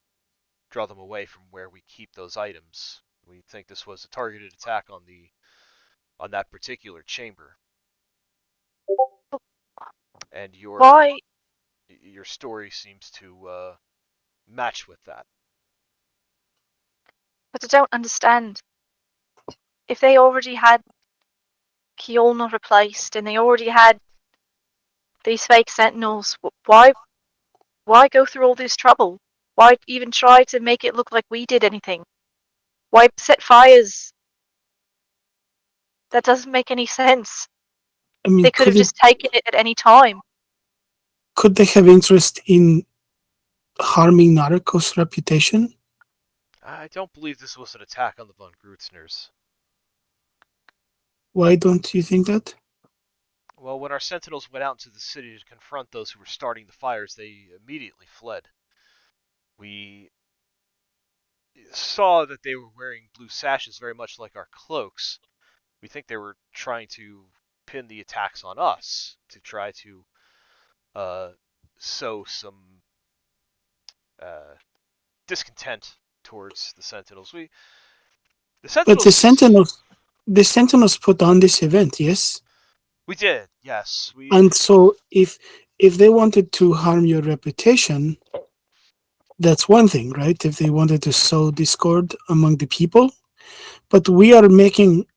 draw them away from where we keep those items. We think this was a targeted attack on that particular chamber. And your story seems to match with that. But I don't understand. If they already had Kiolna replaced and they already had these fake sentinels, why go through all this trouble? Why even try to make it look like we did anything? Why set fires? That doesn't make any sense. I mean, They could have just taken it at any time. Could they have interest in harming Narcos' reputation? I don't believe this was an attack on the von Grutzners. Why don't you think that? Well, when our sentinels went out into the city to confront those who were starting the fires, they immediately fled. We saw that they were wearing blue sashes, very much like our cloaks. We think they were trying to pin the attacks on us, to try to sow some discontent towards the Sentinels. But the Sentinels put on this event, yes? We did, yes. And so if they wanted to harm your reputation, that's one thing, right? If they wanted to sow discord among the people. But we are making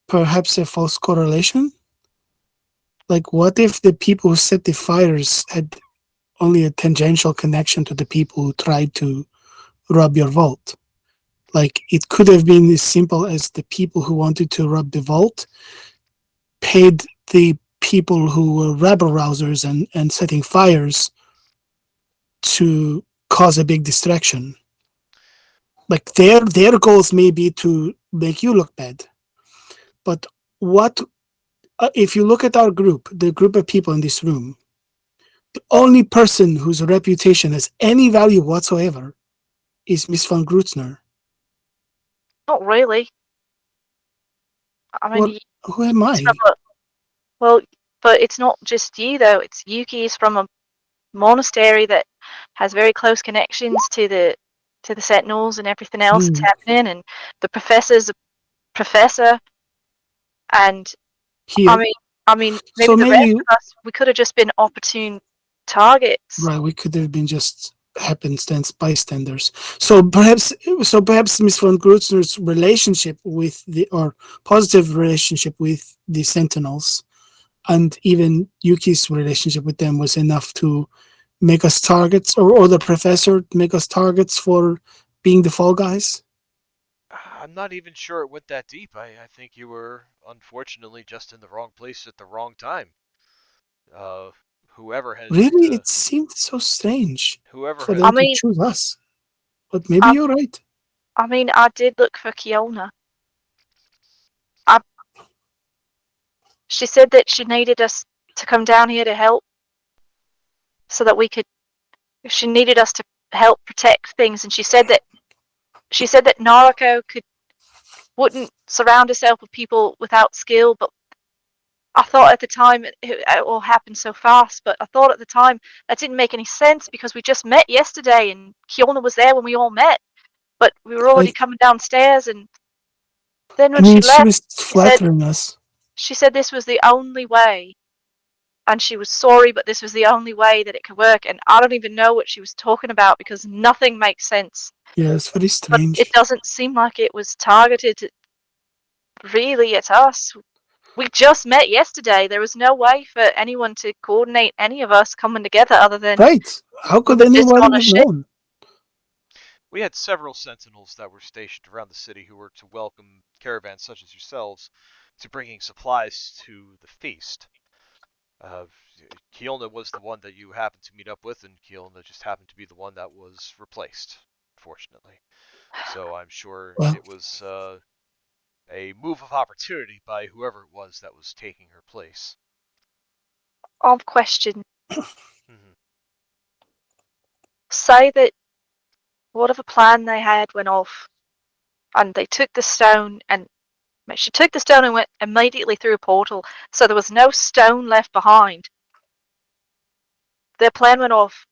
perhaps a false correlation. Like, what if the people who set the fires had only a tangential connection to the people who tried to rob your vault? Like, it could have been as simple as the people who wanted to rob the vault paid the people who were rabble rousers and setting fires to cause a big distraction. Like, their goals may be to make you look bad. But what if you look at our group, the group of people in this room, the only person whose reputation has any value whatsoever is Miss von Grutzner. Not really. I mean, well, who am I? Well, but it's not just you though. It's Yuki's from a monastery that has very close connections to the Sentinels and everything else that's happening, and the professor's a professor, and Here. I mean, maybe the rest of us, we could have just been opportune targets. Right, we could have been just happenstance bystanders. So perhaps Miss von Grutzner's relationship with or positive relationship with the Sentinels, and even Yuki's relationship with them was enough to make us targets, or the professor make us targets for being the fall guys? I'm not even sure it went that deep. I think you were, unfortunately, just in the wrong place at the wrong time. Whoever had... Really? It seemed so strange for them to choose us. But maybe you're right. I mean, I did look for Kiolna. She said that she needed us to come down here to help, so that we could... She needed us to help protect things, and she said that Nariko wouldn't surround herself with people without skill, but I thought at the time it all happened so fast, but I thought at the time that didn't make any sense because we just met yesterday and Kiolna was there when we all met, but we were already coming downstairs, and then when she left, was flattering us. She said this was the only way, and she was sorry, but this was the only way that it could work, and I don't even know what she was talking about because nothing makes sense. Yeah, it's very strange. But it doesn't seem like it was targeted really at us. We just met yesterday. There was no way for anyone to coordinate any of us coming together other than Right. How could we were just anyone on a have ship. known? We had several sentinels that were stationed around the city who were to welcome caravans such as yourselves to bringing supplies to the feast. Uh, Kielna was the one that you happened to meet up with, and Kielna just happened to be the one that was replaced, unfortunately. So I'm sure Well, it was a move of opportunity by whoever it was that was taking her place. I've questioned. Mm-hmm. Say that whatever plan they had went off, and they took the stone, and she took the stone and went immediately through a portal, so there was no stone left behind. Their plan went off.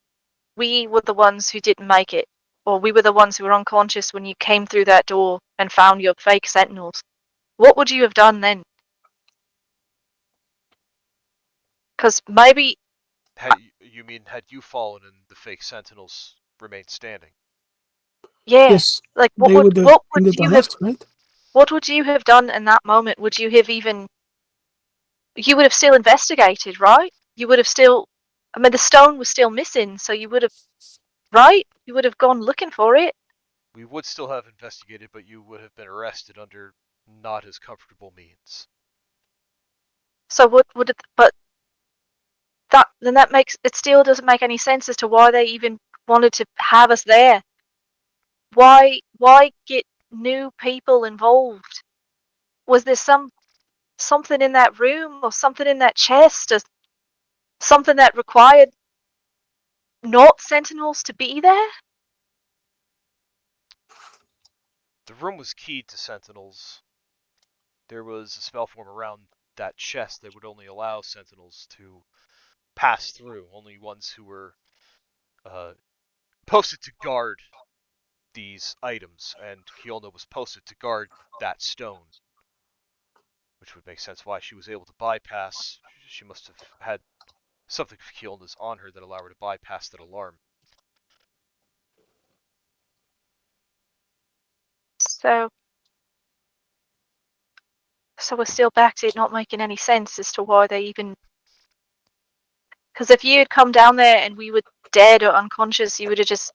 We were the ones who didn't make it, or we were the ones who were unconscious when you came through that door and found your fake sentinels. What would you have done then? Because maybe, Had you fallen and the fake sentinels remained standing? yeah, yes, like they would have what would ended the you have rest, right? what would you have done in that moment? Would you have even you would have still investigated, right? You would have still, I mean, the stone was still missing, so you would have, right? You would have gone looking for it. We would still have investigated, but you would have been arrested under not as comfortable means. So what would it, but that makes, it still doesn't make any sense as to why they even wanted to have us there. Why get new people involved? Was there something in that room or something in that chest or something that required not sentinels to be there? The room was keyed to sentinels. There was a spell form around that chest that would only allow sentinels to pass through, only ones who were uh, posted to guard these items, and Kiolna was posted to guard that stone, which would make sense why she was able to bypass. She must have had something of Kiolna's on her that allowed her to bypass that alarm. So we're still back to it not making any sense as to why they even. Because if you had come down there and we were dead or unconscious, you would have just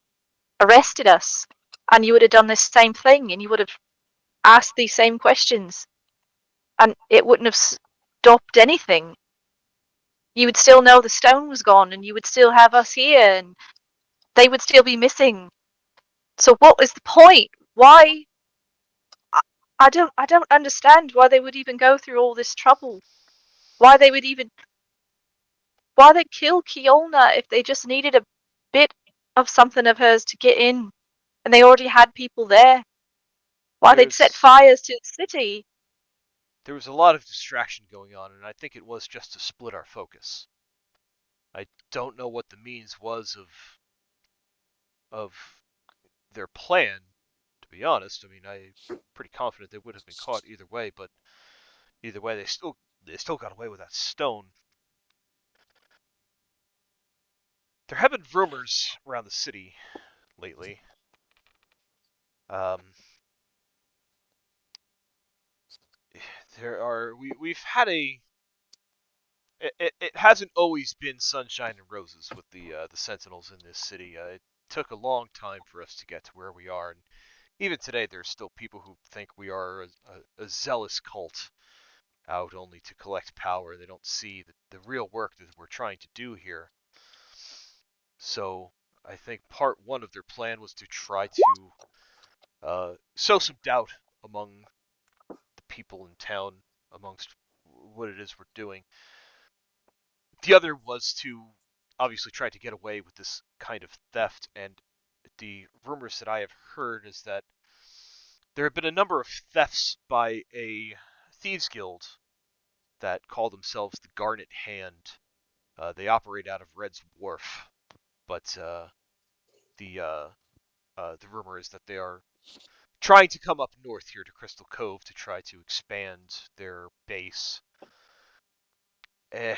arrested us, and you would have done this same thing, and you would have asked these same questions, and it wouldn't have stopped anything. You would still know the stone was gone, and you would still have us here, and they would still be missing. So what is the point? Why? I don't understand why they would even go through all this trouble. Why they would even why they kill Kiolna if they just needed a bit of something of hers to get in, and they already had people there. Why they'd set fires to the city. There was a lot of distraction going on, and I think it was just to split our focus. I don't know what the means was of their plan, to be honest. I mean, I'm pretty confident they would have been caught either way, but either way, they still got away with that stone. There have been rumors around the city lately. Um, we've had it hasn't always been sunshine and roses with the sentinels in this city. It took a long time for us to get to where we are, and even today there's still people who think we are a zealous cult out only to collect power. They don't see the real work that we're trying to do here. So I think part one of their plan was to try to sow some doubt among the people in town amongst what it is we're doing. The other was to obviously try to get away with this kind of theft, and the rumors that I have heard is that there have been a number of thefts by a thieves guild that call themselves the Garnet Hand. They operate out of Red's Wharf, but the rumor is that they are trying to come up north here to Crystal Cove to try to expand their base. Eh,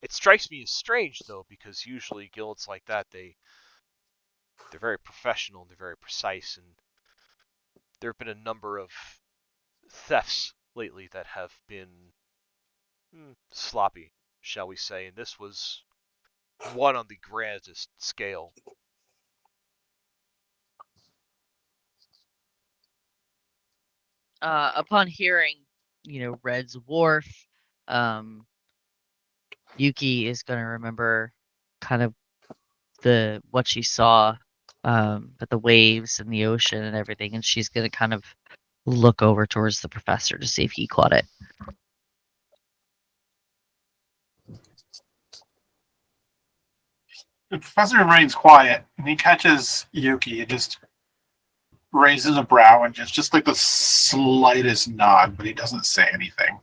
it strikes me as strange though, because usually guilds like that they're very professional and they're very precise, and there have been a number of thefts lately that have been sloppy, shall we say, and this was one on the grandest scale. Upon hearing, Red's Wharf, Yuki is gonna remember kind of what she saw, but the waves and the ocean and everything, and she's gonna kind of look over towards the professor to see if he caught it. The professor remains quiet, and he catches Yuki and just raises a brow and just like the slightest nod, but he doesn't say anything.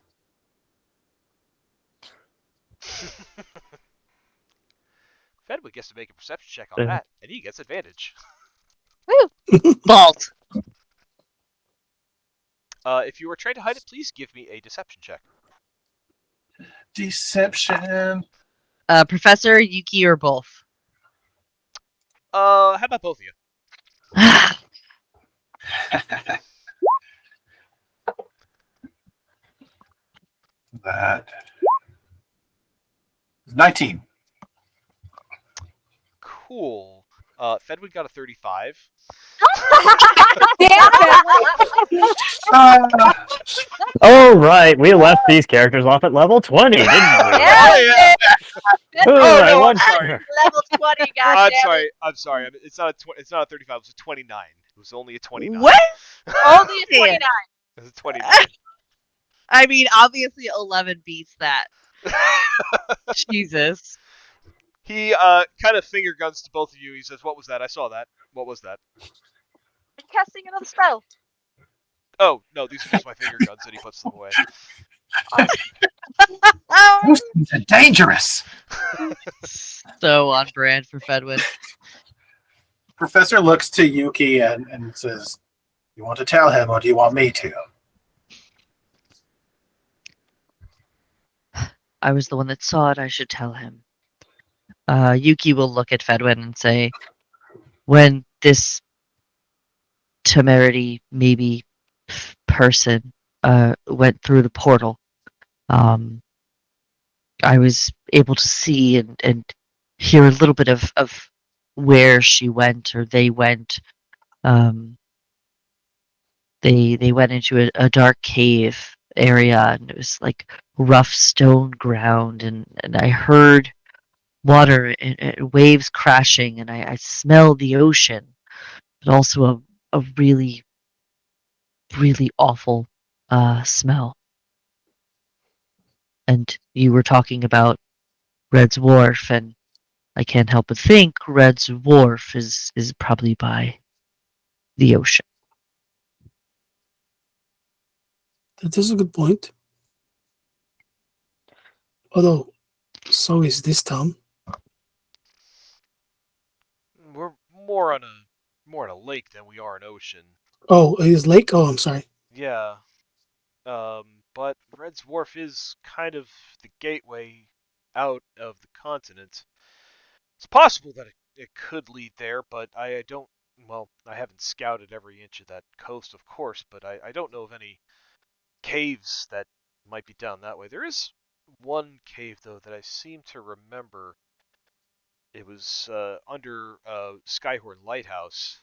Fedwin gets to make a perception check on that, and he gets advantage. Woo! Vault. If you are trying to hide it, please give me a deception check. Deception. Professor, Yuki, or both? How about both of you? That 19. Cool. Fedwin got a 35. Damn it! Oh, right. We left these characters off at level 20, didn't we? Yeah. Oh, I no, want- I'm sorry. Level 20, I'm goddammit. sorry. I'm sorry. It's not a 35. It was a 29. It was only a 29. What? Only a 29. It was a 29. I mean, obviously 11 beats that. Jesus. He kind of finger guns to both of you. He says, "What was that? I saw that. What was that?" I'm casting another spell. Oh no, these are just my finger guns, and he puts them away. These are dangerous. So on brand for Fedwin. Professor looks to Yuki and says, "You want to tell him, or do you want me to?" I was the one that saw it. I should tell him. Yuki will look at Fedwin and say, when this temerity, maybe person, went through the portal, I was able to see and hear a little bit of where she went or they went. They went into a dark cave area, and it was like rough stone ground, and I heard water and waves crashing, and I smelled the ocean, but also a really, really awful smell. And you were talking about Red's Wharf, and I can't help but think Red's Wharf is probably by the ocean. That is a good point. Although, so is this town. We're more on a lake than we are an ocean. Oh, it is lake? Oh, I'm sorry. Yeah. But Red's Wharf is kind of the gateway out of the continent. It's possible that it could lead there, but I don't. Well, I haven't scouted every inch of that coast, of course, but I don't know of any caves that might be down that way. There is one cave, though, that I seem to remember. It was under Skyhorn Lighthouse.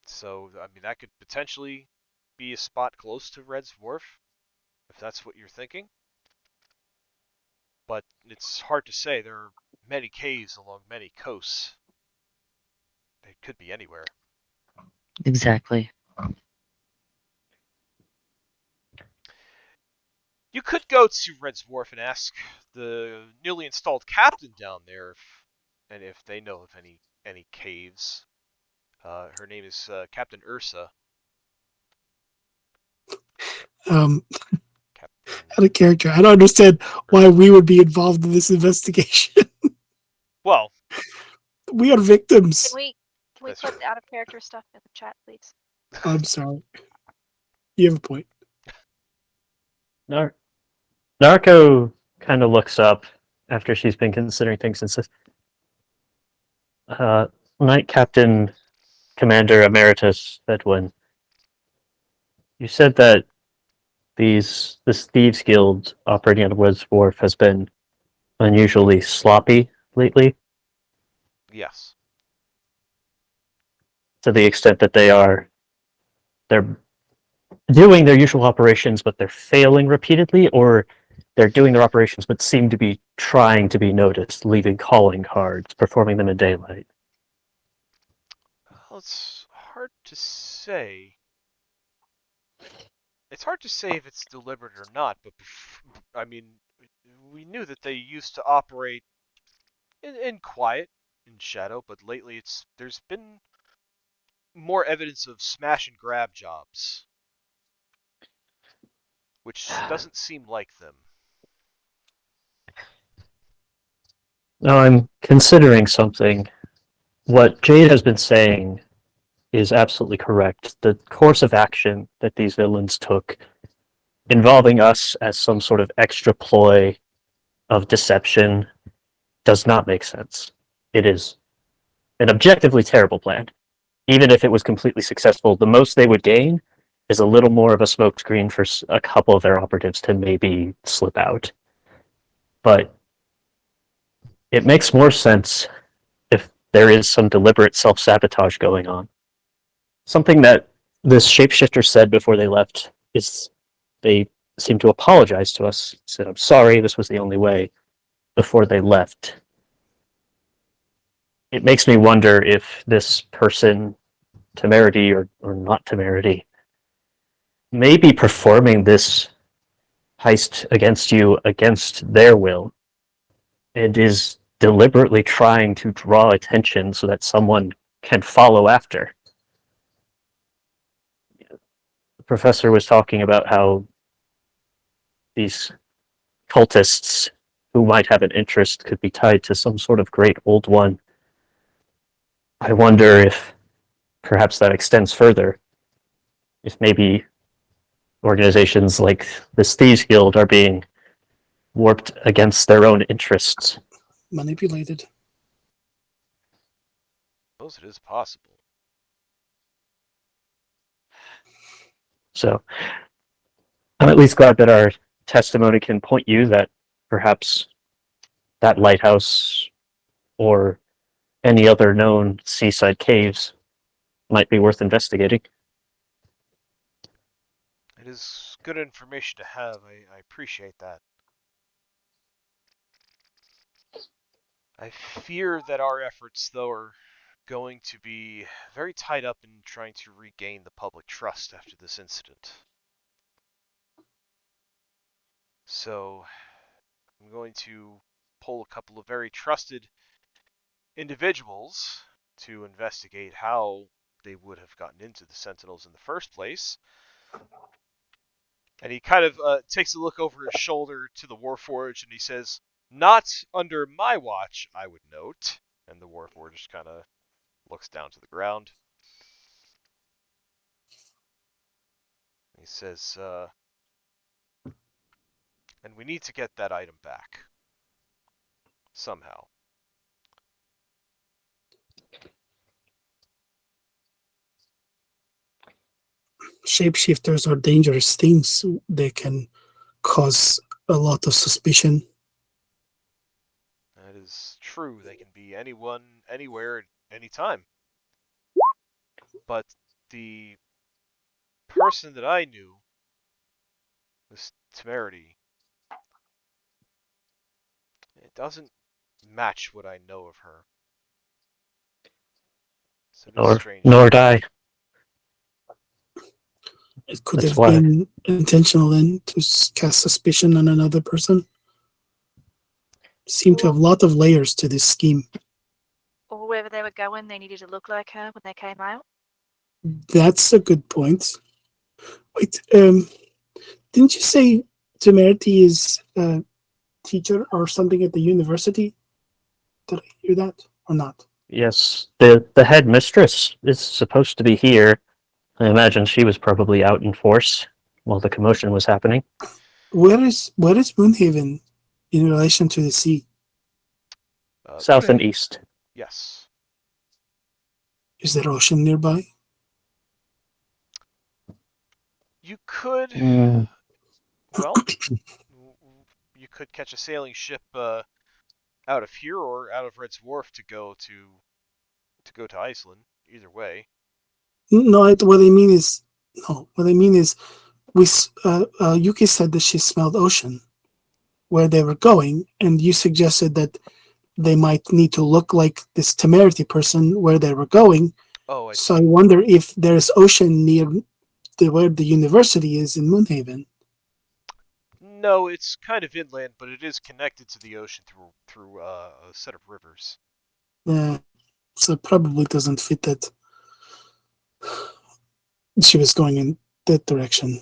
So, I mean, that could potentially be a spot close to Red's Wharf, if that's what you're thinking. But it's hard to say. There are many caves along many coasts. It could be anywhere. Exactly. You could go to Red's Wharf and ask the newly installed captain down there if they know of any caves. Her name is Captain Ursa. Out of character. I don't understand why we would be involved in this investigation. Well, we are victims. Can we put the out of character stuff in the chat, please? I'm sorry. You have a point. Narco kind of looks up after she's been considering things and says, Knight Captain Commander Emeritus Fedwin, you said that this Thieves Guild operating out of Woods Wharf has been unusually sloppy lately, Yes. to the extent that they're doing their usual operations, but they're failing repeatedly, or they're doing their operations but seem to be trying to be noticed, leaving calling cards, performing them in daylight. Well, it's hard to say. It's hard to say if it's deliberate or not, but I mean, we knew that they used to operate in quiet, in shadow, but lately there's been more evidence of smash and grab jobs, which doesn't seem like them. Now I'm considering something. What Jade has been saying is absolutely correct. The course of action that these villains took, involving us as some sort of extra ploy of deception, does not make sense. It is an objectively terrible plan. Even if it was completely successful, the most they would gain is a little more of a smokescreen for a couple of their operatives to maybe slip out. But it makes more sense if there is some deliberate self-sabotage going on. Something that this shapeshifter said before they left is they seemed to apologize to us, said, "I'm sorry, this was the only way," before they left. It makes me wonder if this person, Temerity or not Temerity, may be performing this heist against you against their will and is deliberately trying to draw attention so that someone can follow after. The professor was talking about how these cultists who might have an interest could be tied to some sort of great old one. I wonder if perhaps that extends further. If maybe organizations like this Thieves Guild are being warped against their own interests. Manipulated. I suppose it is possible. So I'm at least glad that our testimony can point you that perhaps that lighthouse or any other known seaside caves might be worth investigating. It is good information to have. I appreciate that. I fear that our efforts, though, are going to be very tied up in trying to regain the public trust after this incident. So, I'm going to pull a couple of very trusted individuals to investigate how they would have gotten into the Sentinels in the first place. And he kind of takes a look over his shoulder to the Warforged and he says, "Not under my watch, I would note." And the Warforged just kind of looks down to the ground. He says, "And we need to get that item back. Somehow." Shapeshifters are dangerous things. They can cause a lot of suspicion. That is true. They can be anyone, anywhere, at any time. But the person that I knew, this Temerity, it doesn't match what I know of her. It's a bit strange. Nor die. It could That's have why. been intentional then to cast suspicion on another person. Seemed to have a lot of layers to this scheme. Or wherever they were going, they needed to look like her when they came out. That's a good point. Wait, didn't you say Temerity is a teacher or something at the university? Did I hear that or not? Yes, the headmistress is supposed to be here. I imagine she was probably out in force while the commotion was happening. Where is Moonhaven in relation to the sea? South and east. Yes. Is there ocean nearby? You could, Mm, well, you could catch a sailing ship out of here or out of Red's Wharf to go to Iceland. Either way. No, what I mean is, no. What I mean is, Yuki said that she smelled ocean where they were going, and you suggested that they might need to look like this temerity person where they were going. Oh, I So see. I wonder if there's ocean near where the university is in Moonhaven. No, it's kind of inland, but it is connected to the ocean through a set of rivers. So it probably doesn't fit that she was going in that direction.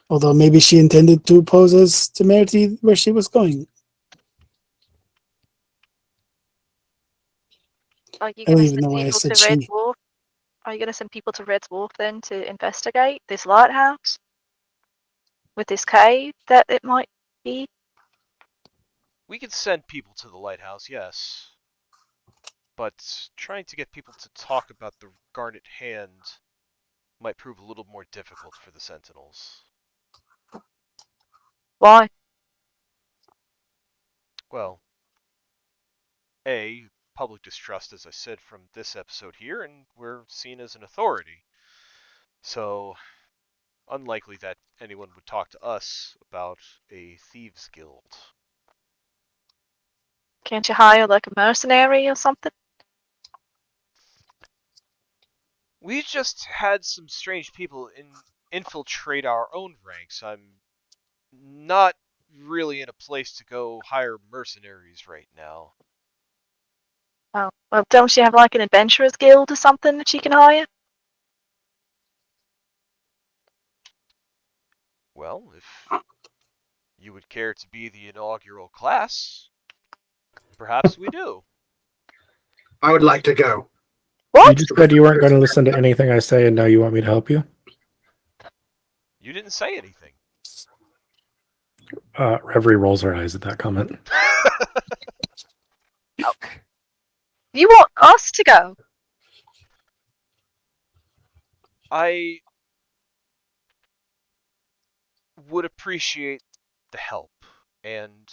Although maybe she intended to pose as temerity where she was going. Are you I going don't to even send know why I people said to Red's she. Wharf? Are you going to send people to Red's Wharf then to investigate this lighthouse? With this cave that it might be? We could send people to the lighthouse, yes. But trying to get people to talk about the Garnet Hand might prove a little more difficult for the Sentinels. Why? Well, A, public distrust, as I said, from this episode here, and we're seen as an authority. So, unlikely that anyone would talk to us about a thieves' guild. Can't you hire like a mercenary or something? We just had some strange people infiltrate our own ranks. I'm not really in a place to go hire mercenaries right now. Oh, well, don't you have like an adventurers guild or something that you can hire? Well, if you would care to be the inaugural class, perhaps we do. I would like to go. You What? just said you weren't going to listen to anything I say, and now you want me to help you? You didn't say anything. Reverie rolls her eyes at that comment. You want us to go? I would appreciate the help, and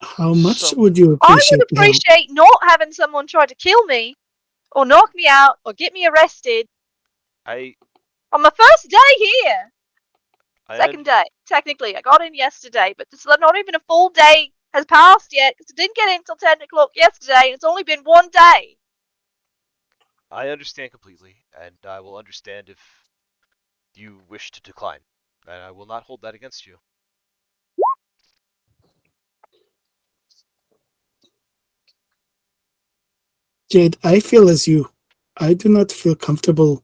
How much some would you I appreciate would the help? appreciate not having someone try to kill me, or knock me out, or get me arrested I on my first day here. I Second day, technically. I got in yesterday, but this not even a full day has passed yet, because I didn't get in until 10 o'clock yesterday, and it's only been one day. I understand completely, and I will understand if you wish to decline, and I will not hold that against you. Jade, I feel as you. I do not feel comfortable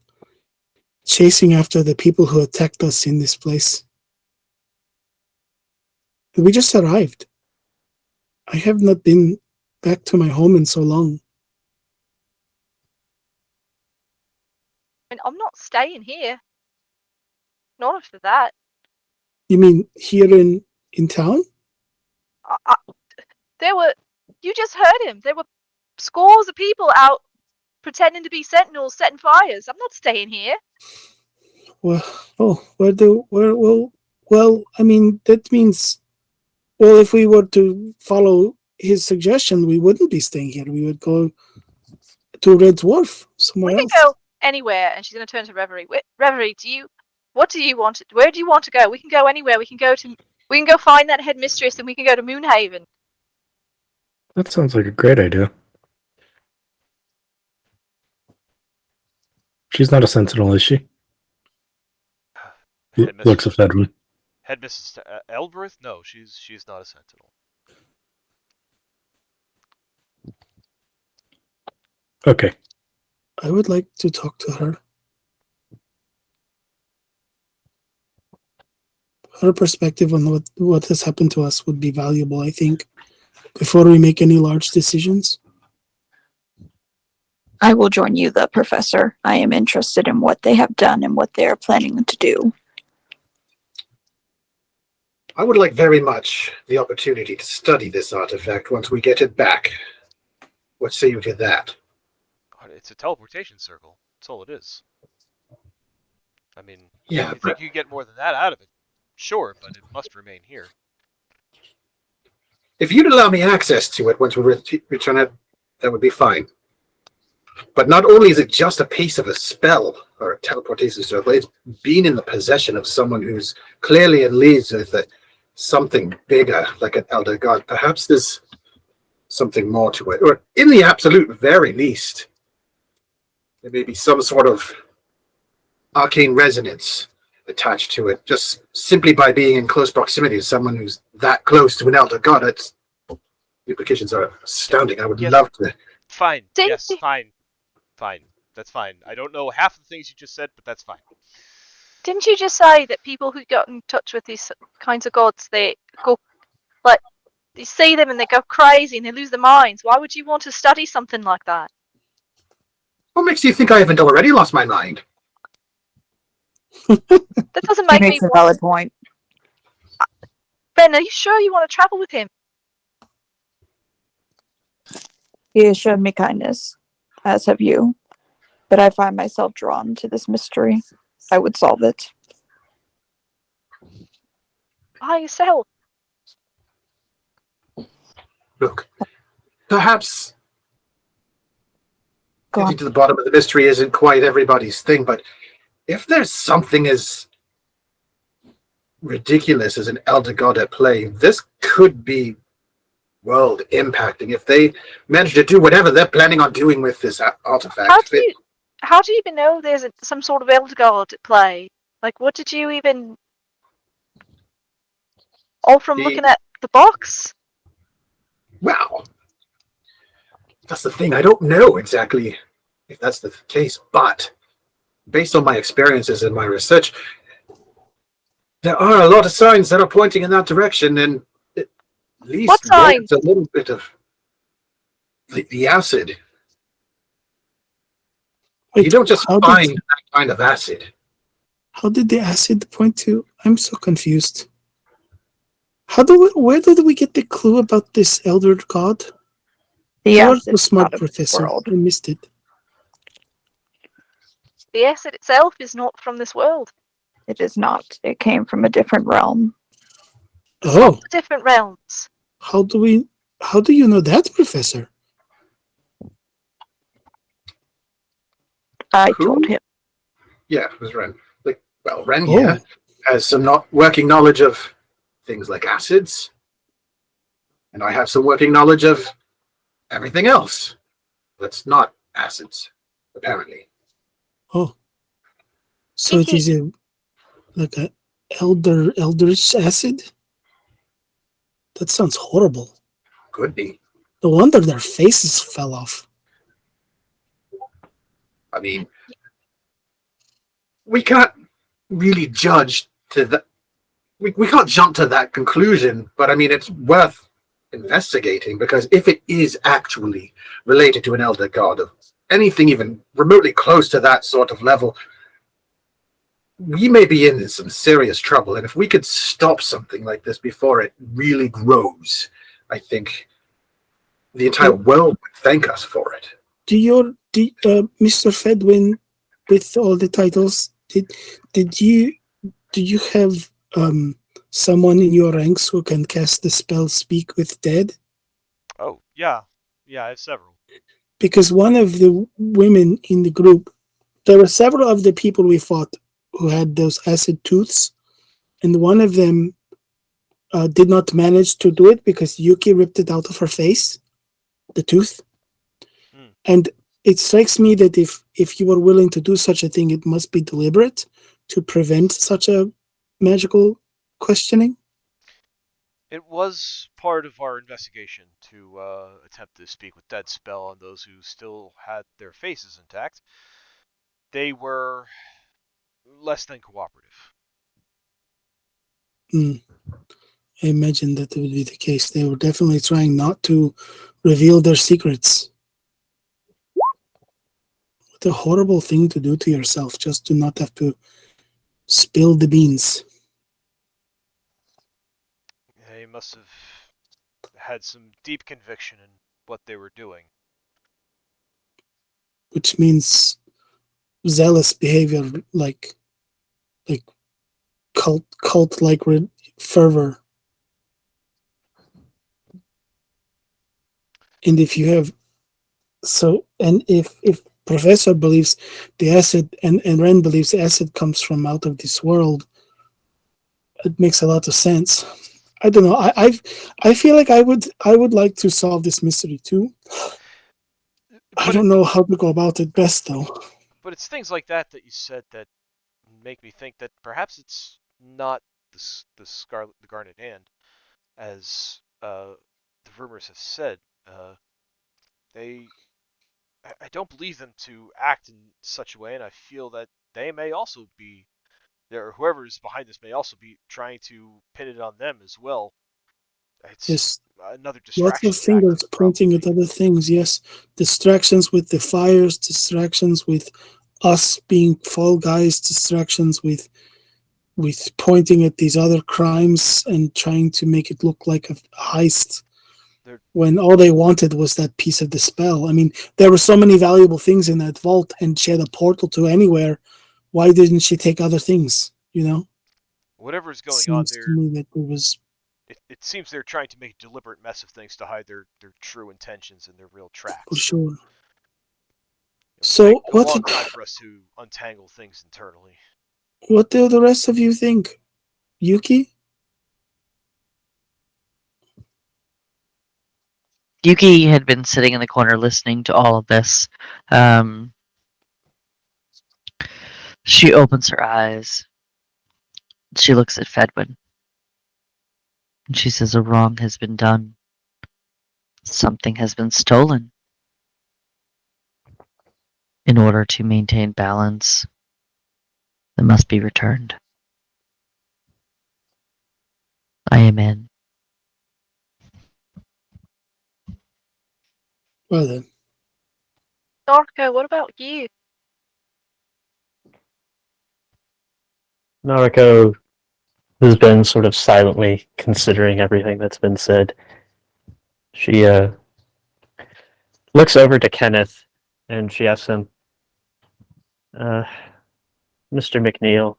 chasing after the people who attacked us in this place. We just arrived. I have not been back to my home in so long. I mean, I'm not staying here. Not after that. You mean here in town? You just heard him. There were scores of people out pretending to be sentinels setting fires. I'm not staying here. Well, well, I mean, that means, well, if we were to follow his suggestion, we wouldn't be staying here. We would go to Red's Wharf, somewhere We can else. go anywhere. And she's going to turn to Reverie. Reverie, what do you want? Where do you want to go? We can go anywhere. We can go find that headmistress, and we can go to Moonhaven. That sounds like a great idea. She's not a sentinel, is she? Looks at Fedwin. Headmistress Elbreth? No, she's not a sentinel. Okay. I would like to talk to her. Her perspective on what has happened to us would be valuable, I think, before we make any large decisions. I will join you, the professor. I am interested in what they have done and what they are planning to do. I would like very much the opportunity to study this artifact once we get it back. What say you to that? It's a teleportation circle. That's all it is. I mean, Yeah, if you but think you get more than that out of it, sure, but it must remain here. if you'd allow me access to it once we return it, that would be fine. But not only is it just a piece of a spell or a teleportation circle, it's been in the possession of someone who's clearly in league with something bigger, like an elder god. Perhaps there's something more to it, or in the absolute very least, there may be some sort of arcane resonance attached to it, just simply by being in close proximity to someone who's that close to an elder god. It's the implications are astounding. I would Yes. love to. Fine. Didn't Yes, you- fine. Fine. That's fine. I don't know half the things you just said, but that's fine. Didn't you just say that people who got in touch with these kinds of gods, they go, like, they see them and they go crazy and they lose their minds? Why would you want to study something like that? What makes you think I haven't already lost my mind? That doesn't He make me makes a want... valid point. Ben, are you sure you want to travel with him? He has shown me kindness, as have you. But I find myself drawn to this mystery. I would solve it. By yourself. Look, perhaps Go getting on. to the bottom of the mystery isn't quite everybody's thing, but if there's something as ridiculous as an elder god at play, this could be world impacting. If they manage to do whatever they're planning on doing with this artifact, How do you even know there's some sort of elder god at play? Like, what did you even... All from looking at the box? Wow. That's the thing. I don't know exactly if that's the case, but based on my experiences and my research, there are a lot of signs that are pointing in that direction, and at least What signs? a little bit of the acid. You don't just how find did, that kind of acid. how did the acid point to? I'm so confused. Where did we get the clue about this elder god? The You are acid so is smart, not of this Professor. world. I missed it. The acid itself is not from this world. It is not. It came from a different realm. There's Oh, lots of different realms. how do you know that, Professor? I Who? told him. Yeah, it was Ren. Ren Oh. here has some working knowledge of things like acids, and I have some working knowledge of everything else that's not acids, apparently. Oh. So it is like a eldritch acid? That sounds horrible. Could be. No wonder their faces fell off. I mean, we can't really judge to that. We can't jump to that conclusion, but I mean, it's worth investigating, because if it is actually related to an elder god of anything even remotely close to that sort of level, we may be in some serious trouble. And if we could stop something like this before it really grows, I think the entire world would thank us for it. Mr. Fedwin, with all the titles, did you have someone in your ranks who can cast the spell Speak with Dead? Oh, yeah. Yeah, I have several. Because one of the women in the group, there were several of the people we fought who had those acid tooths, and one of them did not manage to do it because Yuki ripped it out of her face, the tooth. And it strikes me that if you are willing to do such a thing, it must be deliberate to prevent such a magical questioning. It was part of our investigation to attempt to speak with dead spell on those who still had their faces intact. They were less than cooperative. I imagine that would be the case. They were definitely trying not to reveal their secrets. What a horrible thing to do to yourself, just to not have to spill the beans. They must have had some deep conviction in what they were doing. which means zealous behavior, like cult like fervor. And if you have if Professor believes the acid and Ren believes the acid comes from out of this world, it makes a lot of sense. I don't know. I feel like I would like to solve this mystery too. I don't know how to go about it best though. But it's things like that you said that make me think that perhaps it's not the Garnet Hand, as the rumors have said. They, I don't believe them to act in such a way, and I feel that they may also be there. Whoever is behind this may also be trying to pin it on them as well. It's Yes, another lots distraction of tactic, fingers pointing probably. at other things. Yes, distractions with the fires, distractions with us being fall guys, distractions with pointing at these other crimes and trying to make it look like a heist. When all they wanted was that piece of the spell. I mean, there were so many valuable things in that vault, and she had a portal to anywhere. Why didn't she take other things? Whatever's going Seems on to me that it was. It seems they're trying to make a deliberate mess of things to hide their true intentions and their real tracks. For sure. It So will take a what? long time for us to untangle things internally. What do the rest of you think, Yuki? Yuki had been sitting in the corner listening to all of this. She opens her eyes. She looks at Fedwin. And she says, a wrong has been done. Something has been stolen. In order to maintain balance, it must be returned. I am in. Well then. Norco, what about you? Nariko has been sort of silently considering everything that's been said. She looks over to Kenneth and she asks him, Mr. McNeil,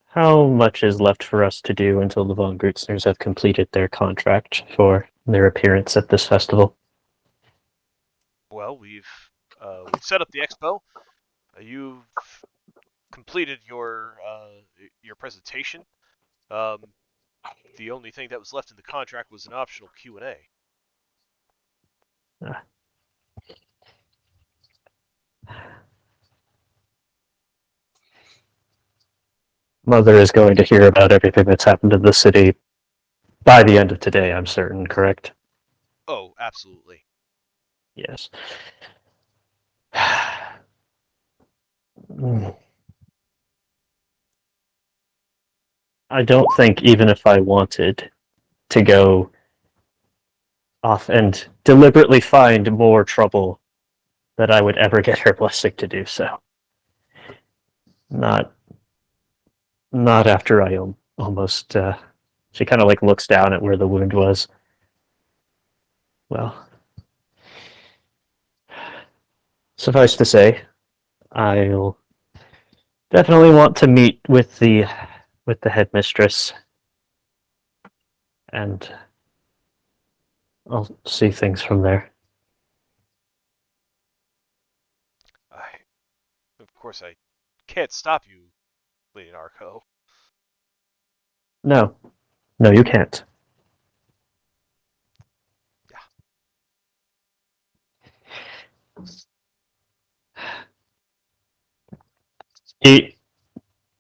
how much is left for us to do until the Von Grutzners have completed their contract for their appearance at this festival? Well, we've set up the expo. You've completed your presentation. The only thing that was left in the contract was an optional Q&A. Mother is going to hear about everything that's happened in the city by the end of today, I'm certain, correct? Oh, absolutely. Yes. I don't think even if I wanted to go off and deliberately find more trouble that I would ever get her blessing to do so. Not after I almost she kind of like looks down at where the wound was. Well, suffice to say, I'll definitely want to meet with the headmistress, and I'll see things from there. Of course, I can't stop you, Lady Narco. No, you can't.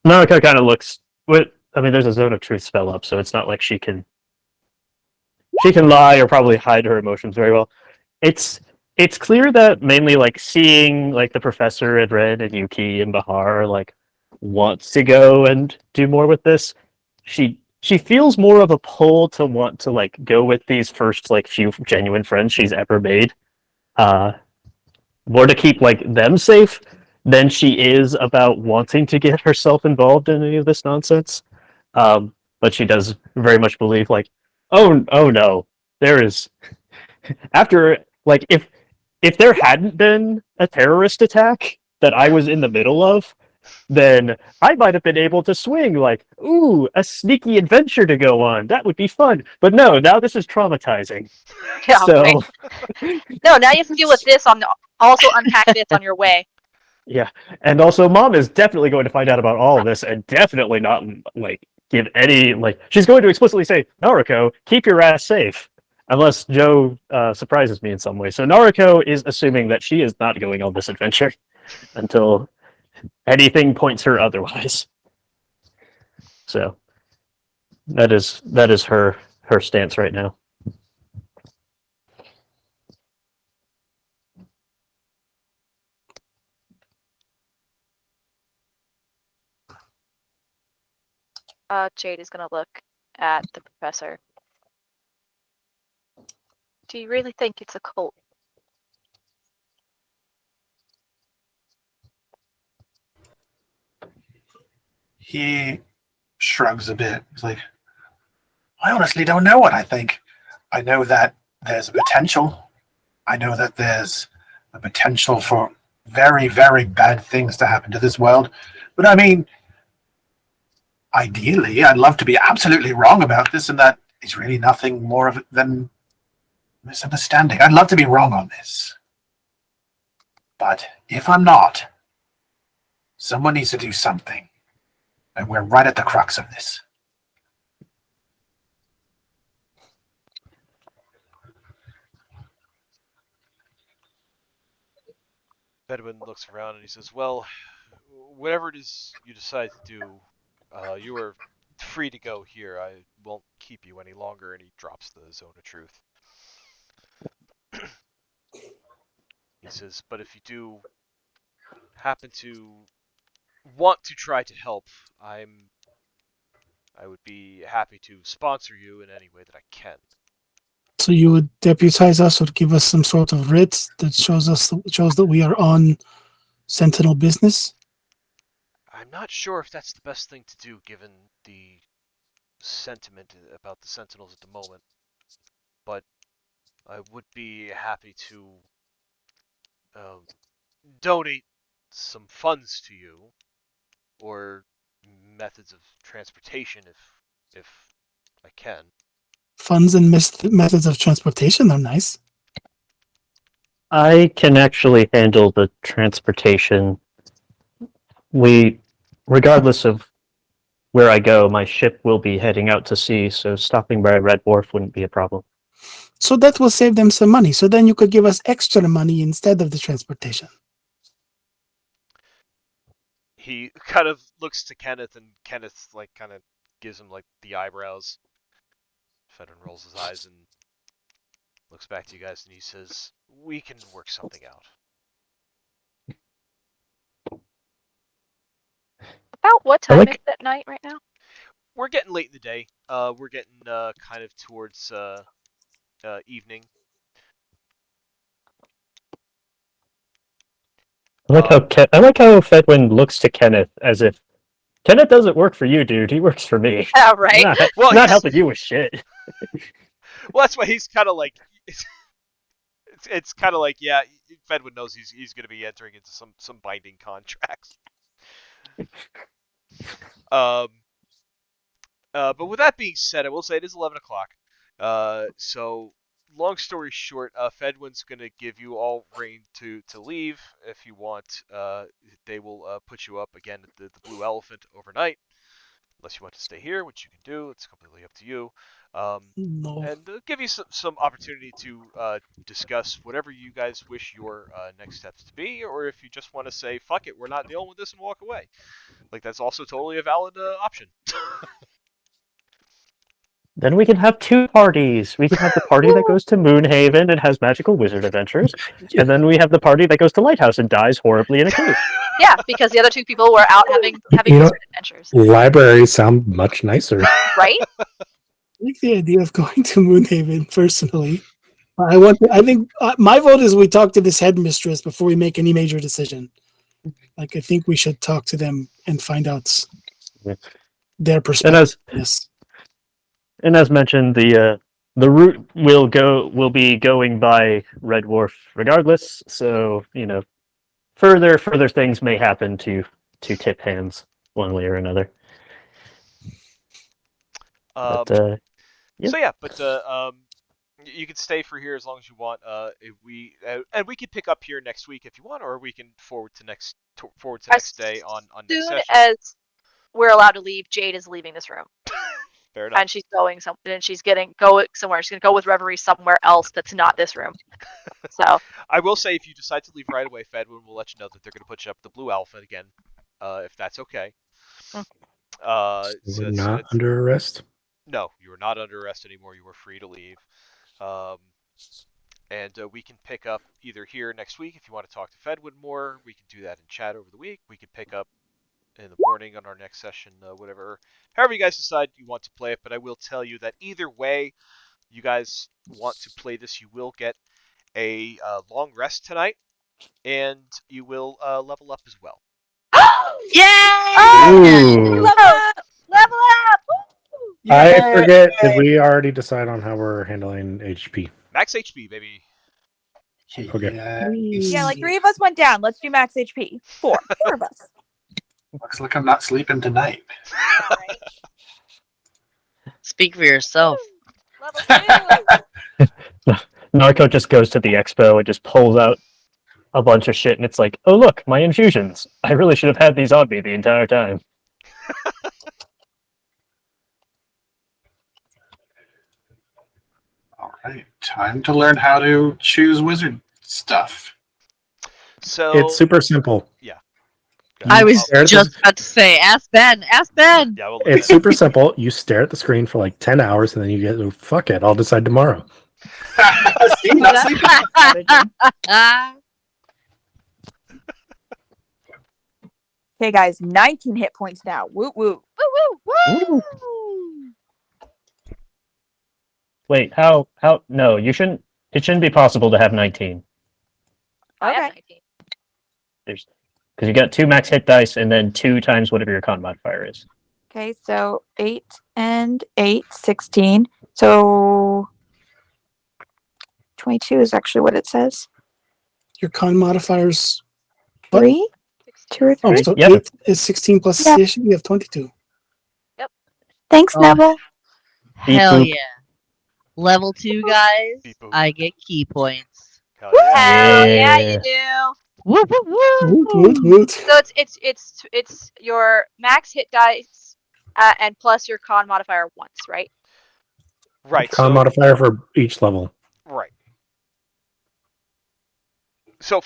Nariko kind of looks. I mean, there's a zone of truth spell up, so it's not like she can lie or probably hide her emotions very well. It's clear that mainly like seeing like the professor and Red and Yuki and Bahar like wants to go and do more with this. She feels more of a pull to want to like go with these first like few genuine friends she's ever made. More to keep like them safe than she is about wanting to get herself involved in any of this nonsense. But she does very much believe like, oh no, there is after like if there hadn't been a terrorist attack that I was in the middle of, then I might have been able to swing like, ooh, a sneaky adventure to go on. That would be fun. But no, now this is traumatizing. Yeah, So right. No, now you have to deal with this also unpack this on your way. yeah, and also Mom is definitely going to find out about all of this and definitely not like give any like she's going to explicitly say, Naruko, keep your ass safe. Unless Joe surprises me in some way. So Naruko is assuming that she is not going on this adventure until anything points her otherwise. So that is her stance right now. Jade is gonna look at the professor. Do you really think it's a cult? He shrugs a bit. He's like, I honestly don't know what I think. I know that there's a potential. I know that there's a potential for very, very bad things to happen to this world. But I mean, ideally, I'd love to be absolutely wrong about this, and that is really nothing more of it than misunderstanding. I'd love to be wrong on this. But if I'm not, someone needs to do something. And we're right at the crux of this. Fedwin looks around and he says, well, whatever it is you decide to do, you are free to go here. I won't keep you any longer. And he drops the zone of truth. He says, but if you do happen to want to try to help, I would be happy to sponsor you in any way that I can. So you would deputize us or give us some sort of writ that shows that we are on Sentinel business? I'm not sure if that's the best thing to do given the sentiment about the Sentinels at the moment, but I would be happy to donate some funds to you, or methods of transportation if I can. Funds and methods of transportation are nice. I can actually handle the transportation. Regardless of where I go, my ship will be heading out to sea, so stopping by Red Wharf wouldn't be a problem. So that will save them some money. So then you could give us extra money instead of the transportation. He kind of looks to Kenneth, and Kenneth like kind of gives him like the eyebrows. Fedwin rolls his eyes and looks back to you guys, and he says, we can work something out. About what time is it at night right now? We're getting late in the day. We're getting kind of towards evening. I like how Fedwin looks to Kenneth as if Kenneth doesn't work for you, dude. He works for me. Yeah, right. Not helping you with shit. Well, that's why he's kind of like it's kind of like, yeah, Fedwin knows he's going to be entering into some binding contracts. But with that being said, I will say it is 11 o'clock. So long story short, Fedwin's going to give you all reign to leave if you want. They will put you up again at the Blue Elephant overnight, unless you want to stay here, which you can do. It's completely up to you. No. And give you some opportunity to discuss whatever you guys wish your next steps to be, or if you just want to say, fuck it, we're not dealing with this and walk away. Like, that's also totally a valid option. Then we can have two parties. We can have the party that goes to Moonhaven and has magical wizard adventures, and then we have the party that goes to Lighthouse and dies horribly in a cave. Yeah, because the other two people were out having wizard adventures. Libraries sound much nicer. Right? I like the idea of going to Moonhaven personally. I think my vote is we talk to this headmistress before we make any major decision. Like, I think we should talk to them and find out their perspective. And as mentioned, the the route will be going by Red Dwarf regardless. So further things may happen to tip hands one way or another. But yeah. So yeah, but you can stay for here as long as you want. If we and we can pick up here next week if you want, or we can forward to next day on next Soon session. as we're allowed to leave, Jade is leaving this room. Fair enough. And she's going somewhere. And she's go somewhere. She's gonna go with Reverie somewhere else that's not this room. So I will say, if you decide to leave right away, Fedwin will let you know that they're going to put you up the blue alpha again, if that's okay. We're not under arrest. No, you are not under arrest anymore. You were free to leave. And we can pick up either here next week if you want to talk to Fedwin more. We can do that in chat over the week. We can pick up in the morning on our next session, whatever. However you guys decide you want to play it. But I will tell you that either way you guys want to play this, you will get a long rest tonight, and you will level up as well. Yay! Ooh. level up! Woo! I forget. Did we already decide on how we're handling HP? Max HP, baby. Okay. Yeah, like 3 of us went down. Let's do max HP. 4 of us. Looks like I'm not sleeping tonight. Speak for yourself. Level 2! Narco just goes to the expo and just pulls out a bunch of shit, and it's like, oh look, my infusions. I really should have had these on me the entire time. All right, time to learn how to choose wizard stuff. So It's super simple. Yeah. I was stare at just about to say, ask Ben. Ask Ben. Yeah, well, It's super simple. You stare at the screen for like 10 hours, and then you get, oh, fuck it, I'll decide tomorrow. See, not sleeping. Okay, guys, 19 hit points now. Woo woo. Woo woo woo! Wait, how? No, you shouldn't. It shouldn't be possible to have 19. I have Okay. 19. Because you got 2 max hit dice and then 2 times whatever your con modifier is. Okay, so 8 and 8, 16. So 22 is actually what it says. Your con modifiers. 3? 2 or 3? Oh, so Yep. 8 is 16 plus Yeah. addition. You have 22. Thanks, Oh. Neville. Hell boop. yeah. Level 2, guys. Beep boop. I get key points. Hell yeah. Hell Yeah. yeah, you do. Woo woo woo! Woot, woot, woot. So it's your max hit dice and plus your con modifier once, right? Right. Con modifier for each level. Right. So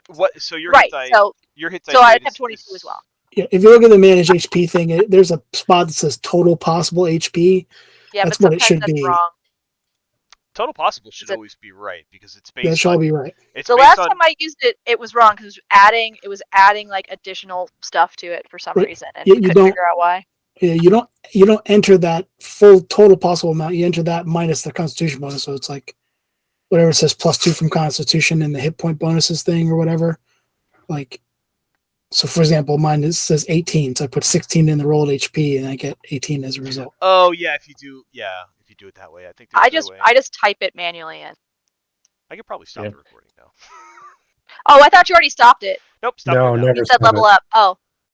what? So your Right. hit die. So Your hit die. so I rate have is- 22 is- as well. Yeah, if you look at the manage HP thing, there's a spot that says total possible HP. Yeah, That's but what it sometimes should that's be. wrong. Total possible should Is it- always be right because it's That based shall on. be right. It's The based last on. time I used it, it was wrong because it was adding like additional stuff to it for some Right. reason, and Yeah, we you couldn't don't- figure out why. Yeah, you don't enter that full total possible amount. You enter that minus the Constitution bonus. So it's like whatever it says +2 from Constitution and the hit point bonuses thing or whatever. Like, so for example, mine says 18, so I put 16 in the rolled HP and I get 18 as a result. Oh yeah, if you do it that way, I think. There's no way. I just type it manually in. I could probably stop Yeah. the recording now. Oh, I thought you already stopped it. Nope. Stop No, it now. never. You said stop level it. up. Oh,